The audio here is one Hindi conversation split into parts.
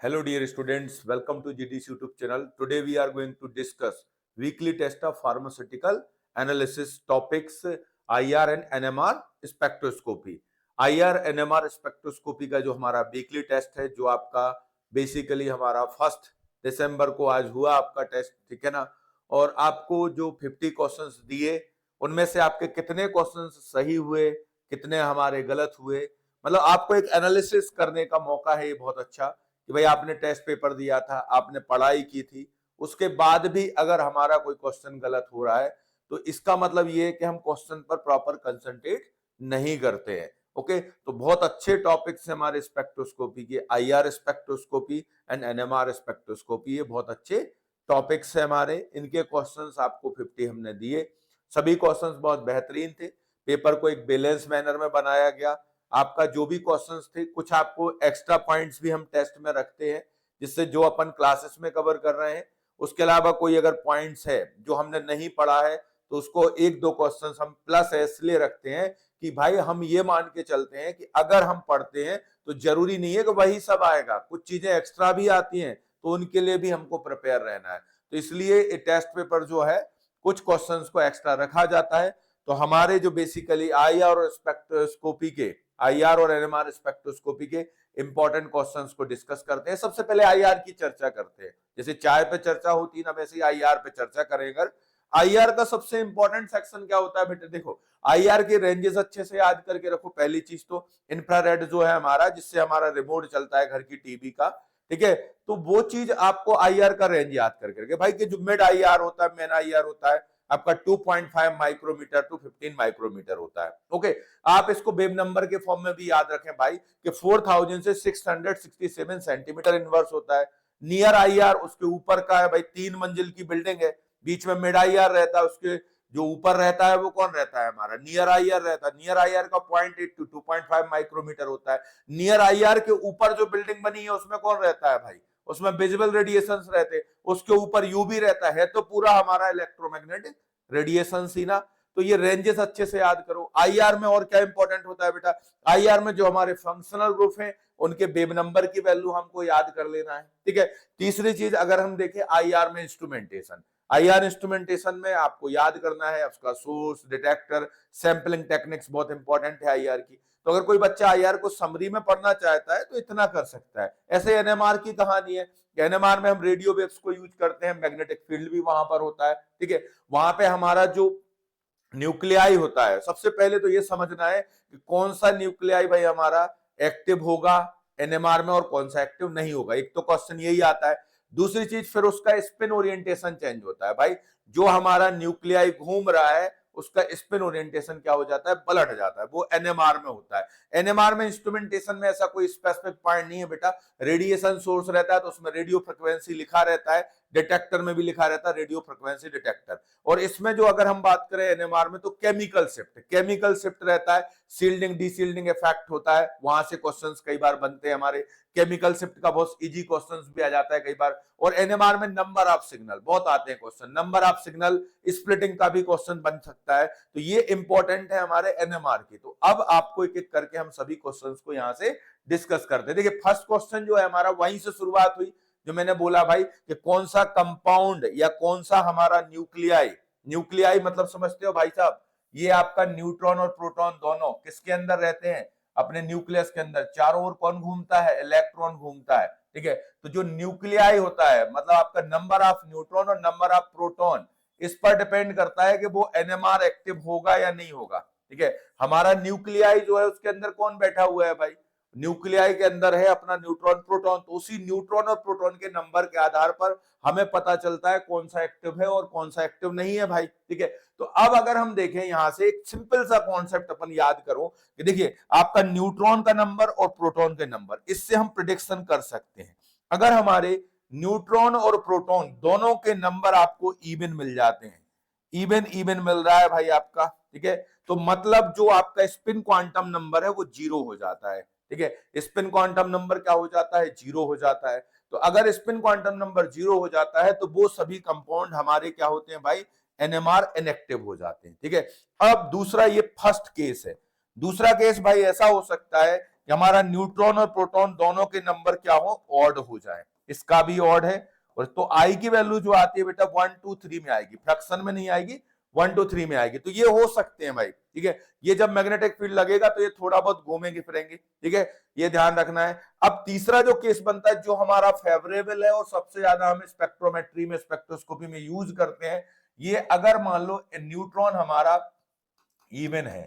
Hello dear students, welcome to GDC YouTube channel. Today we are going to discuss weekly test of pharmaceutical analysis topics IR and NMR spectroscopy. IR NMR spectroscopy का जो हमारा वीकली टेस्ट है, जो आपका बेसिकली हमारा 1 दिसंबर को आज हुआ आपका टेस्ट, ठीक है ना। और आपको जो 50 क्वेश्चंस दिए, उनमें से आपके कितने क्वेश्चंस सही हुए, कितने हमारे गलत हुए, मतलब आपको एक एनालिसिस करने का मौका है। ये बहुत अच्छा कि भाई आपने टेस्ट पेपर दिया था, आपने पढ़ाई की थी, उसके बाद भी अगर हमारा कोई क्वेश्चन गलत हो रहा है तो इसका मतलब ये है कि हम क्वेश्चन पर प्रॉपर कंसंट्रेट नहीं करते हैं। ओके, तो बहुत अच्छे टॉपिक्स हैं हमारे स्पेक्ट्रोस्कोपी के, IR spectroscopy and NMR spectroscopy. ये बहुत अच्छे टॉपिक्स है हमारे, इनके क्वेश्चंस आपको 50 हमने दिए। सभी क्वेश्चंस बहुत बेहतरीन थे। पेपर को एक बैलेंस मैनर में बनाया गया। आपका जो भी क्वेश्चंस थे, कुछ आपको एक्स्ट्रा पॉइंट्स भी हम टेस्ट में रखते हैं, जिससे जो अपन क्लासेस में कवर कर रहे हैं उसके अलावा कोई अगर पॉइंट्स है जो हमने नहीं पढ़ा है तो उसको एक दो क्वेश्चंस हम प्लस इसलिए रखते हैं कि भाई हम ये मान के चलते हैं कि अगर हम पढ़ते हैं तो जरूरी नहीं है कि वही सब आएगा, कुछ चीजें एक्स्ट्रा भी आती हैं, तो उनके लिए भी हमको प्रिपेयर रहना है। तो इसलिए टेस्ट पेपर जो है कुछ क्वेश्चंस को एक्स्ट्रा रखा जाता है। तो हमारे जो बेसिकली आईआर और स्पेक्ट्रोस्कोपी के, आईआर और एनएमआर स्पेक्ट्रोस्कोपी के इंपॉर्टेंट क्वेश्चंस को डिस्कस करते हैं। सबसे पहले आईआर की चर्चा करते हैं, जैसे चाय पे चर्चा होती है ना, वैसे ही आईआर पे चर्चा करेंगे। आईआर का सबसे इंपॉर्टेंट सेक्शन क्या होता है बेटे, देखो आईआर के रेंजेस अच्छे से याद करके रखो। पहली चीज तो इंफ्रारेड जो है हमारा, जिससे हमारा रिमोट चलता है घर की टीवी का, ठीक है, तो वो चीज आपको आईआर का रेंज याद करके रखे भाई, कि जो मिड आईआर होता है, मेन आईआर होता है आपका 2.5 माइक्रोमीटर टू 15 माइक्रोमीटर होता है। ओके, आप इसको वेब नंबर के फॉर्म में भी याद रखें भाई कि 4000 से 667 सेंटीमीटर इनवर्स होता है। नियर आईआर उसके ऊपर का है भाई, 3 मंजिल की बिल्डिंग है, बीच में मिड आईआर रहता है, उसके जो ऊपर रहता है वो कौन रहता है, हमारा नियर आईआर रहता है। नियर आईआर का 0.8 टू 2.5 माइक्रोमीटर होता है। नियर आईआर के ऊपर जो बिल्डिंग बनी है उसमें कौन रहता है भाई, उसमें विजिबल रेडिएशंस रहते, उसके ऊपर यूवी रहता है, तो पूरा हमारा इलेक्ट्रोमैग्नेटिक रेडिएशन ही ना। तो ये रेंजेस अच्छे से याद करो। आईआर में और क्या इंपॉर्टेंट होता है बेटा, आईआर में जो हमारे फंक्शनल ग्रुप हैं उनके वेब नंबर की वैल्यू हमको याद कर लेना है, ठीक है। तीसरी चीज अगर हम देखें आईआर में इंस्ट्रूमेंटेशन, आईआर इंस्ट्रूमेंटेशन में आपको याद करना है उसका सोर्स, डिटेक्टर, सैंपलिंग टेक्निक्स बहुत इंपॉर्टेंट है आईआर की। तो अगर कोई बच्चा आईआर को समरी में पढ़ना चाहता है तो इतना कर सकता है। ऐसे एनएमआर की कहानी है, एनएमआर में हम रेडियो वेव्स को यूज करते हैं, मैग्नेटिक फील्ड भी वहां पर होता है, ठीक है। वहां पे हमारा जो न्यूक्लियाई होता है, सबसे पहले तो ये समझना है कि कौन सा न्यूक्लियाई भाई हमारा एक्टिव होगा एनएमआर में और कौन सा एक्टिव नहीं होगा, एक तो क्वेश्चन यही आता है। दूसरी चीज फिर उसका स्पिन ओरिएंटेशन चेंज होता है भाई, जो हमारा न्यूक्लियाई घूम रहा है उसका स्पिन ओरिएंटेशन क्या हो जाता है, पलट जाता है, वो एनएमआर में होता है। एनएमआर में इंस्ट्रूमेंटेशन में ऐसा कोई स्पेसिफिक पॉइंट नहीं है बेटा, रेडिएशन सोर्स रहता है तो उसमें रेडियो फ्रिक्वेंसी लिखा रहता है, डिटेक्टर में भी लिखा रहता है रेडियो फ्रिक्वेंसी डिटेक्टर। और इसमें जो अगर हम बात करें एनएमआर में तो केमिकल शिफ्ट रहता है, सील्डिंग डीसील्डिंग इफेक्ट होता है, वहां से क्वेश्चंस कई बार बनते हैं हमारे। केमिकल शिफ्ट का बहुत इजी क्वेश्चंस भी आ जाता है कई बार। और एनएमआर में नंबर ऑफ सिग्नल बहुत आते हैं question, number of signal splitting का भी क्वेश्चन बन सकता है। तो ये इंपॉर्टेंट है हमारे एनएमआर की। तो अब आपको एक एक करके हम सभी क्वेश्चंस को यहां से डिस्कस करते हैं। देखिए फर्स्ट क्वेश्चन जो है हमारा, वहीं से शुरुआत हुई, जो मैंने बोला भाई कि कौन सा कंपाउंड या कौन सा हमारा न्यूक्लियाई, न्यूक्लियाई मतलब समझते हो भाई साहब, ये आपका न्यूट्रॉन और प्रोटॉन दोनों किसके अंदर रहते हैं, अपने न्यूक्लियस के अंदर। चारों ओर कौन घूमता है, इलेक्ट्रॉन घूमता है, ठीक है। तो जो न्यूक्लियाई होता है मतलब आपका नंबर ऑफ न्यूट्रॉन और नंबर ऑफ प्रोटॉन, इस पर डिपेंड करता है कि वो एनएमआर एक्टिव होगा या नहीं होगा, ठीक है। हमारा न्यूक्लियाई जो है उसके अंदर कौन बैठा हुआ है भाई, न्यूक्लियाई के अंदर है अपना न्यूट्रॉन प्रोटॉन। तो उसी न्यूट्रॉन और प्रोटॉन के नंबर के आधार पर हमें पता चलता है कौन सा एक्टिव है और कौन सा एक्टिव नहीं है भाई, ठीक है। तो अब अगर हम देखें यहां से एक सिंपल सा कॉन्सेप्ट अपन याद करो कि देखिए आपका न्यूट्रॉन का नंबर और प्रोटॉन के नंबर, इससे हम प्रिडिक्शन कर सकते हैं। अगर हमारे न्यूट्रॉन और प्रोटॉन दोनों के नंबर आपको इवन मिल जाते हैं, इवन इवन मिल रहा है भाई आपका, ठीक है, तो मतलब जो आपका स्पिन क्वांटम नंबर है वो जीरो हो जाता है, ठीक है। स्पिन क्वांटम नंबर क्या हो जाता है, जीरो हो जाता है। तो अगर स्पिन क्वांटम नंबर जीरो हो जाता है तो वो सभी कंपाउंड हमारे क्या होते हैं भाई, एनएमआर इनएक्टिव हो जाते हैं, ठीक है। अब दूसरा, ये फर्स्ट केस है। दूसरा केस भाई ऐसा हो सकता है कि हमारा न्यूट्रॉन और प्रोटॉन दोनों के नंबर क्या हो, ऑड हो जाए। इसका भी ऑड है। और तो आई की वैल्यू जो आती है बेटा 1 2 3 में आएगी, फ्रैक्शन में नहीं आएगी, 1 2 3 में आएगी। तो ये हो सकते हैं भाई, ठीक है। ये जब मैग्नेटिक फील्ड लगेगा तो ये थोड़ा बहुत घूमेंगे फिरेंगे, ठीक है, ये ध्यान रखना है। अब तीसरा जो केस बनता है जो हमारा फेवरेबल है और सबसे ज्यादा हम स्पेक्ट्रोमेट्री में, स्पेक्ट्रोस्कोपी में यूज करते हैं, ये अगर मान लो न्यूट्रॉन हमारा इवन है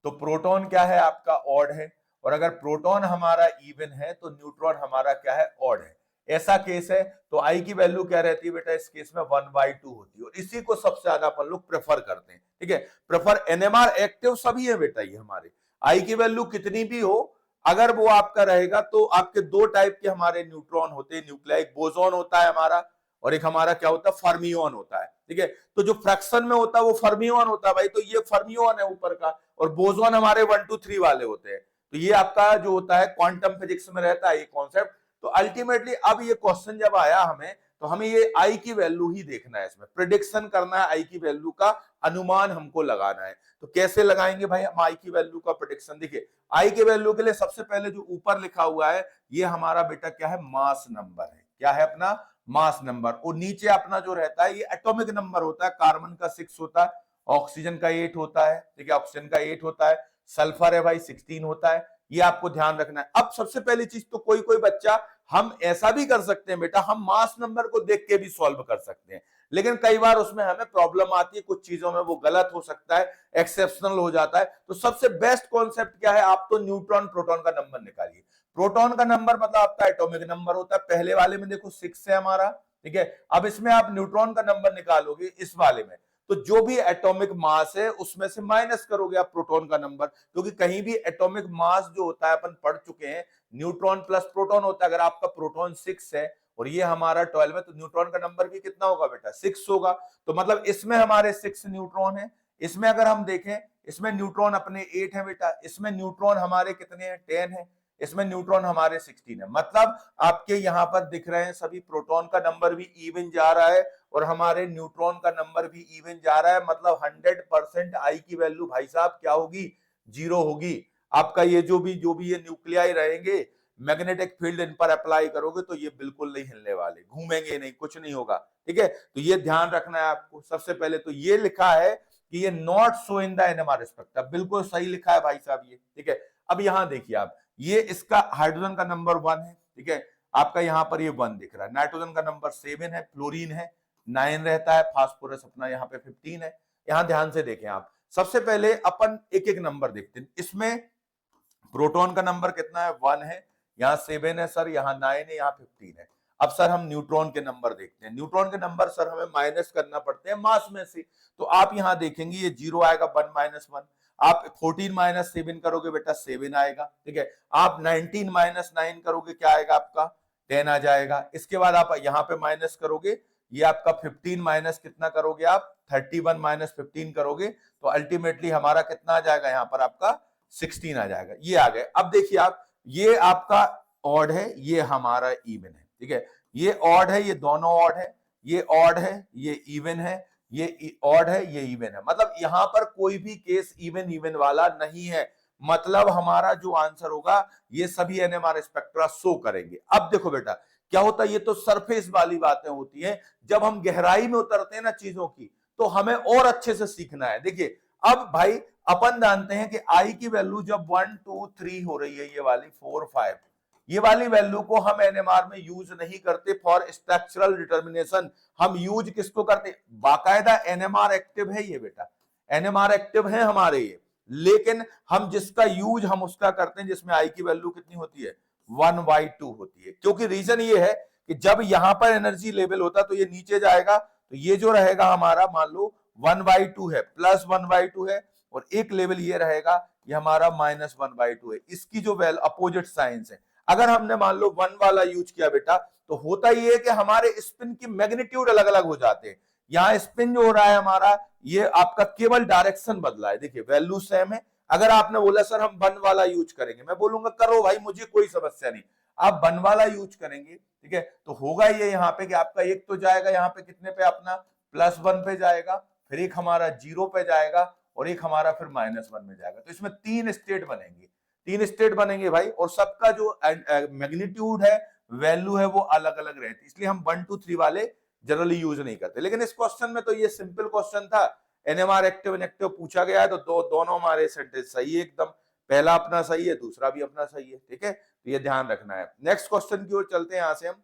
तो प्रोटॉन क्या है आपका, ऑड है। और अगर प्रोटॉन हमारा इवन है तो न्यूट्रॉन हमारा क्या है, ऑड है। ऐसा केस है तो आई की वैल्यू क्या रहती है बेटा, इस केस में 1/2 होती है। और इसी को सबसे ज्यादा अपन लोग प्रेफर करते हैं, ठीक है। प्रेफर एनएमआर एक्टिव सभी है बेटा, ये हमारे आई की वैल्यू कितनी भी हो, अगर वो आपका रहेगा तो आपके दो टाइप के हमारे न्यूट्रॉन होते हैं, न्यूक्लियाई, बोसॉन होता है हमारा, और एक हमारा क्या होता है, फर्मियोन होता है, ठीक है। तो जो फ्रैक्शन में होता है वो फर्मियोन होता है भाई, तो ये फर्मियोन है ऊपर का, और बोसॉन हमारे 1 2 3 वाले होते हैं। तो ये आपका जो होता है क्वांटम फिजिक्स में रहता है ये कॉन्सेप्ट। तो अल्टीमेटली अब ये क्वेश्चन जब आया हमें, तो हमें ये आई की वैल्यू ही देखना है, इसमें प्रिडिक्शन करना है, आई की वैल्यू का अनुमान हमको लगाना है। तो कैसे लगाएंगे भाई हम आई की वैल्यू का प्रिडिक्शन? देखिए आई की वैल्यू के लिए सबसे पहले जो ऊपर लिखा हुआ है ये हमारा बेटा क्या है, मास नंबर है। क्या है अपना, मास नंबर। और नीचे अपना जो रहता है ये एटॉमिक नंबर होता है, कार्बन का 6 होता है, ऑक्सीजन का 8 होता है, ठीक है, ऑक्सीजन का 8 होता है, सल्फर है भाई 16 होता है। ये आपको ध्यान रखना है। अब सबसे पहली चीज तो कोई कोई बच्चा, हम ऐसा भी कर सकते हैं बेटा, हम मास नंबर को देख के भी सॉल्व कर सकते हैं, लेकिन कई बार उसमें हमें प्रॉब्लम आती है, कुछ चीजों में वो गलत हो सकता है, एक्सेप्शनल हो जाता है। तो सबसे बेस्ट कॉन्सेप्ट क्या है, आप तो न्यूट्रॉन प्रोटॉन का नंबर निकालिए। प्रोटॉन का नंबर मतलब आपका एटॉमिक नंबर होता है, पहले वाले में देखो 6 है हमारा, ठीक है। अब इसमें आप न्यूट्रॉन का नंबर निकालोगे इस वाले में, तो जो भी एटॉमिक मास है उसमें से माइनस करोगे आप प्रोटॉन का नंबर, क्योंकि कहीं भी एटॉमिक मास जो होता है अपन पढ़ चुके हैं, न्यूट्रॉन प्लस प्रोटॉन होता है। अगर आपका प्रोटॉन 6 है और ये हमारा 12 है, तो न्यूट्रॉन का नंबर भी कितना होगा बेटा, 6 होगा। तो मतलब इसमें हमारे 6 न्यूट्रॉन है। इसमें अगर हम देखें, इसमें न्यूट्रॉन अपने 8 है बेटा, इसमें न्यूट्रॉन हमारे कितने हैं, 10 है, इसमें न्यूट्रॉन हमारे 16 है। मतलब आपके यहां पर दिख रहे हैं सभी, प्रोटॉन का नंबर भी इवन जा रहा है और हमारे न्यूट्रॉन का नंबर भी इवन जा रहा है। मतलब 100% आई की वैल्यू भाई साहब क्या होगी, 0 होगी। आपका ये जो भी ये न्यूक्लियाई रहेंगे, मैग्नेटिक फील्ड इन पर अप्लाई करोगे तो ये बिल्कुल नहीं हिलने वाले, घूमेंगे नहीं, कुछ नहीं होगा, ठीक है। तो ये ध्यान रखना है आपको। सबसे पहले तो ये लिखा है कि ये not show in the NMR spectrum, बिल्कुल सही लिखा है भाई साहब ये, ठीक है। अब यहां देखिए आप, ये इसका हाइड्रोजन का नंबर 1 है, ठीक है, आपका यहां पर ये 1 दिख रहा है। नाइट्रोजन का नंबर 7 है, फ्लोरीन है 9 रहता है, फास्फोरस अपना यहाँ पे 15 है। यहां ध्यान से देखें आप, सबसे पहले अपन एक एक नंबर देखते हैं। इसमें प्रोटॉन का नंबर कितना है, 1 है, यहाँ 7 है सर, यहाँ 9 है, यहाँ 15 है। अब सर हम न्यूट्रॉन के नंबर देखते हैं। न्यूट्रॉन के नंबर सर हमें माइनस करना पड़ते हैं मास में से, तो आप यहाँ देखेंगे ये 0 आएगा, 1 - 1। आप 14 - 7 करोगे बेटा 7 आएगा, ठीक है। आप 19 - 9 करोगे, क्या आएगा आपका, 10 आ जाएगा। इसके बाद आप यहाँ पे माइनस करोगे, ये आपका 15 माइनस कितना करोगे आप, 31 - 15 करोगे, तो अल्टीमेटली हमारा कितना आ जाएगा, यहाँ पर आपका 16 आ जाएगा। ये आ गए। अब देखिए आप, ये आपका ऑड है, ये हमारा इवन है, ठीक है। ये ऑड है, ये दोनों ऑड है, ये ऑड है, ये इवन है, ये ऑड है, ये इवन है। मतलब यहां पर कोई भी केस इवन इवन वाला नहीं है। मतलब हमारा जो आंसर होगा ये सभी एनएमआर स्पेक्ट्रा शो करेंगे। अब देखो बेटा क्या होता है, ये तो सरफेस वाली बातें होती हैं। जब हम गहराई में उतरते हैं ना चीजों की, तो हमें और अच्छे से सीखना है। देखिए अब भाई अपन जानते हैं कि आई की वैल्यू जब 1 2 3 हो रही है, ये वाली 4 5, ये वाली वैल्यू को हम एनएमआर में यूज नहीं करते फॉर स्ट्रक्चरल डिटर्मिनेशन। हम यूज किसको करते, बाकायदा एनएमआर एक्टिव है ये बेटा, एनएमआर एक्टिव है हमारे ये, लेकिन हम जिसका यूज हम उसका करते हैं जिसमें आई की वैल्यू कितनी होती है, 1/2 होती है। क्योंकि रीजन ये है कि जब यहां पर एनर्जी लेवल होता तो ये नीचे जाएगा, तो ये जो रहेगा हमारा, मान लो 1/2 है, प्लस 1/2 है, और एक लेवल ये रहेगा, ये हमारा -1/2 है। इसकी जो वैल्यू अपोजिट साइंस है। अगर हमने मान लो 1 वाला यूज किया बेटा, तो होता ये है कि हमारे स्पिन की मैग्नीट्यूड अलग अलग हो जाते हैं। यहाँ स्पिन जो हो रहा है हमारा, ये आपका केवल डायरेक्शन बदला है। देखिए वैल्यू सेम है। अगर आपने बोला सर हम 1 वाला यूज करेंगे, मैं बोलूंगा करो भाई, मुझे कोई समस्या नहीं। आप 1 वाला यूज करेंगे, ठीक है, तो होगा ये यहाँ पे कि आपका एक तो जाएगा यहाँ पे कितने पे, अपना +1 पे जाएगा, फिर एक हमारा 0 पे जाएगा, और एक हमारा फिर -1 में जाएगा। तो इसमें 3 स्टेट बनेंगे। 3 स्टेट बनेंगे भाई, और सबका जो मैग्नीट्यूड है, वैल्यू है, वो अलग अलग रहती है, इसलिए हम 1 2 3 वाले जनरली यूज नहीं करते। लेकिन इस क्वेश्चन में तो ये सिंपल क्वेश्चन था, एनएमआर एक्टिव इनएक्टिव पूछा गया है, तो दोनों हमारे सेंटेंस सही है एकदम, पहला अपना सही है, दूसरा भी अपना सही है, ठीक है, तो ये ध्यान रखना है। नेक्स्ट क्वेश्चन की ओर चलते हैं, यहां से हम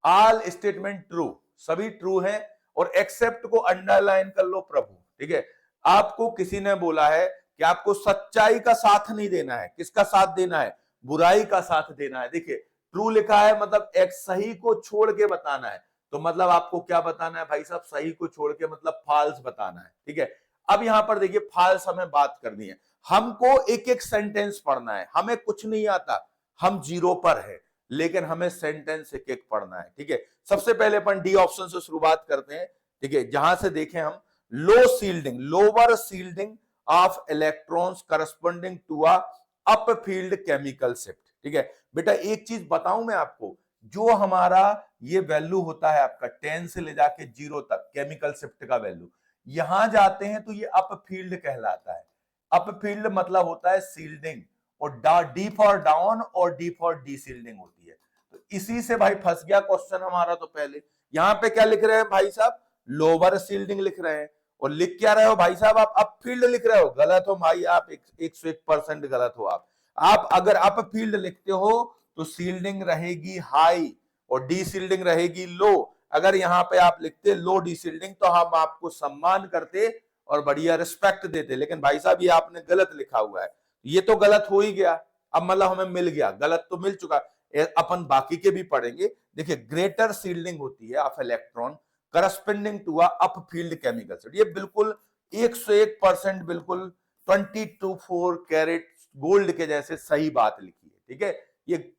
ऑल स्टेटमेंट ट्रू, सभी ट्रू हैं, और एक्सेप्ट को अंडरलाइन कर लो प्रभु, ठीक है। आपको किसी ने बोला है कि आपको सच्चाई का साथ नहीं देना है, किसका साथ देना है, बुराई का साथ देना है। देखिए ट्रू लिखा है मतलब एक सही को छोड़ के बताना है, तो मतलब आपको क्या बताना है भाई साहब, सही को छोड़ के मतलब फॉल्स बताना है, ठीक है। अब यहां पर देखिए फॉल्स हमें बात करनी है, हमको एक एक सेंटेंस पढ़ना है, हमें कुछ नहीं आता, हम जीरो पर है, लेकिन हमें सेंटेंस एक एक पढ़ना है, ठीक है। सबसे पहले अपन डी ऑप्शन से शुरुआत करते हैं, ठीक है, जहां से देखें हम, low shielding, lower shielding of electrons corresponding to a up field chemical shift, ठीक है। बेटा एक चीज बताऊं मैं आपको, जो हमारा ये वैल्यू होता है आपका 10 से ले जाके 0 तक केमिकल शिफ्ट का वैल्यू, यहां जाते हैं तो ये अप फील्ड कहलाता है। अप फील्ड मतलब होता है सील्डिंग, और डी फॉर डाउन और डी फॉर डी सील्डिंग होती है। तो इसी से भाई फंस गया क्वेश्चन हमारा। तो पहले यहां पे क्या लिख रहे हैं भाई साहब, लोअर सील्डिंग लिख रहे हैं, और लिख क्या रहे हो भाई साहब, आप अप फील्ड लिख रहे हो, गलत हो भाई, आप 101% गलत हो। आप अगर अप फील्ड लिखते हो तो सील्डिंग रहेगी हाई और डी सील्डिंग रहेगी लो। अगर यहाँ पे आप लिखते लो डी सील्डिंग तो हम आपको सम्मान करते और बढ़िया रिस्पेक्ट देते, लेकिन भाई साहब ये आपने गलत लिखा हुआ है, ये तो गलत हो ही गया। अब मतलब हमें मिल गया, गलत तो मिल चुका, अपन बाकी के भी पढ़ेंगे। देखिए ग्रेटर सील्डिंग होती है of electron corresponding to a up field chemical shift, ये बिल्कुल 101% बिल्कुल 22 कैरेट गोल्ड के जैसे सही बात लिखी है, ठीक है। ये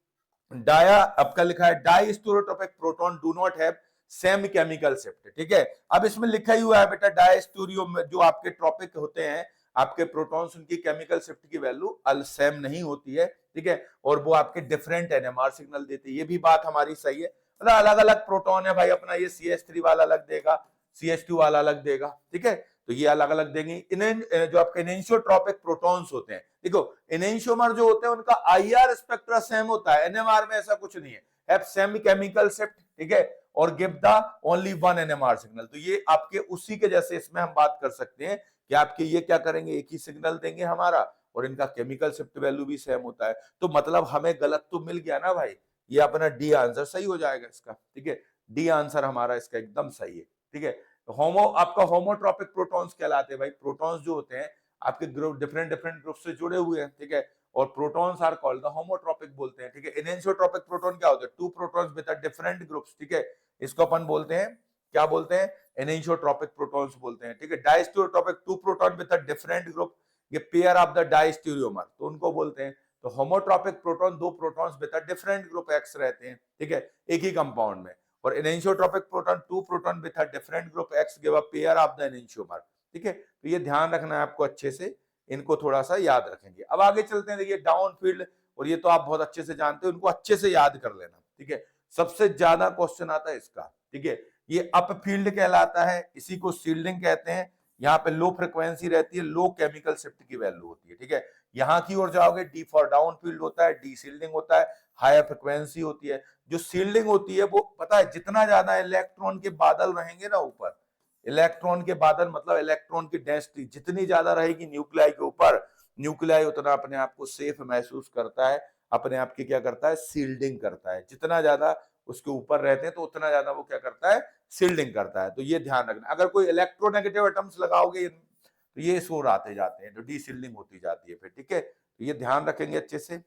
डाया आपका लिखा है diastereotopic proton do not have same chemical shift, ठीक है। अब इसमें लिखा ही हुआ है बेटा डाई स्टीरियो में जो आपके ट्रॉपिक होते हैं, आपके प्रोटॉन्स, उनकी केमिकल शिफ्ट की वैल्यू अल सेम नहीं होती है, ठीक है, और वो आपके डिफरेंट एनएमआर सिग्नल देते हैं, ये भी बात हमारी सही है। मतलब अलग अलग प्रोटॉन है भाई, अपना ये CH3 वाला अलग देगा, CH2 वाला अलग देगा, ठीक है, तो ये अलग अलग देंगे। इन्हें जो आपके एनेंशियोट्रॉपिक प्रोटॉन्स होते हैं, देखो एनेंशियोमर जो होते हैं उनका IR स्पेक्ट्रा सेम होता है, एनएमआर में ऐसा कुछ नहीं है, हैव सेम केमिकल शिफ्ट, ठीक है, और give the only one NMR signal. तो ये आपके उसी के जैसे इसमें हम बात कर सकते हैं कि आपके ये क्या करेंगे, एक ही सिग्नल देंगे हमारा, और इनका केमिकल शिफ्ट वैल्यू भी सेम होता है। तो मतलब हमें गलत तो मिल गया ना भाई, ये अपना डी आंसर सही हो जाएगा इसका, ठीक है, डी आंसर हमारा इसका एकदम सही है, ठीक है। होमो आपका होमोट्रॉपिक प्रोटॉन्स कहलाते हैं भाई, प्रोटॉन्स जो होते हैं आपके ग्रुप डिफरेंट डिफरेंट ग्रुप से जुड़े हुए हैं, ठीक है, और protons are called the homotopic बोलते हैं, ठीक है। एनेंशियोट्रॉपिक प्रोटॉन क्या होते हैं, two protons with different groups, ठीक है, इसको अपन बोलते हैं क्या बोलते हैं, एनेंशियोट्रॉपिक प्रोटॉन्स बोलते हैं, ठीक है। Diastereotopic two proton with different group, ये पेयर ऑफ द डायस्टीरियोमर, तो उनको बोलते हैं। तो होमोट्रॉपिक प्रोटॉन दो protons with different group X रहते हैं, ठीक है, एक ही कंपाउंड में, और enantiotopic proton two proton with different group X give a pair of the enantiomer, ठीक है। तो ये ध्यान रखना है आपको अच्छे से, इनको थोड़ा सा याद रखेंगे। अब आगे चलते हैं, देखिए डाउन फील्ड, और ये तो आप बहुत अच्छे से जानते हो, इनको अच्छे से याद कर लेना, ठीक है। सबसे ज्यादा क्वेश्चन आता है इसका, ठीक है, ये अप फील्ड कहलाता है, इसी को सील्डिंग कहते हैं। यहाँ पे लो फ्रिक्वेंसी रहती है, लो केमिकल शिफ्ट की वैल्यू होती है, ठीक है। यहाँ की ओर जाओगे डी फॉर डाउन फील्ड होता है, डी सील्डिंग होता है, हायर फ्रिक्वेंसी होती है। जो सील्डिंग होती है वो पता है, जितना ज्यादा इलेक्ट्रॉन के बादल रहेंगे ना ऊपर, इलेक्ट्रॉन के बादल मतलब इलेक्ट्रॉन की डेंसिटी जितनी ज्यादा रहेगी न्यूक्लियाई के ऊपर, न्यूक्लियाई उतना अपने आप को सेफ महसूस करता है, अपने आप की क्या करता है, सील्डिंग करता है। जितना ज्यादा उसके ऊपर रहते हैं तो उतना ज्यादा वो क्या करता है, सील्डिंग करता है। तो ये ध्यान रखना, अगर कोई इलेक्ट्रोनेगेटिव एटम्स लगाओगे तो ये शोर आते जाते हैं, तो डी सील्डिंग होती जाती है फिर, ठीक है, तो ये ध्यान रखेंगे अच्छे से।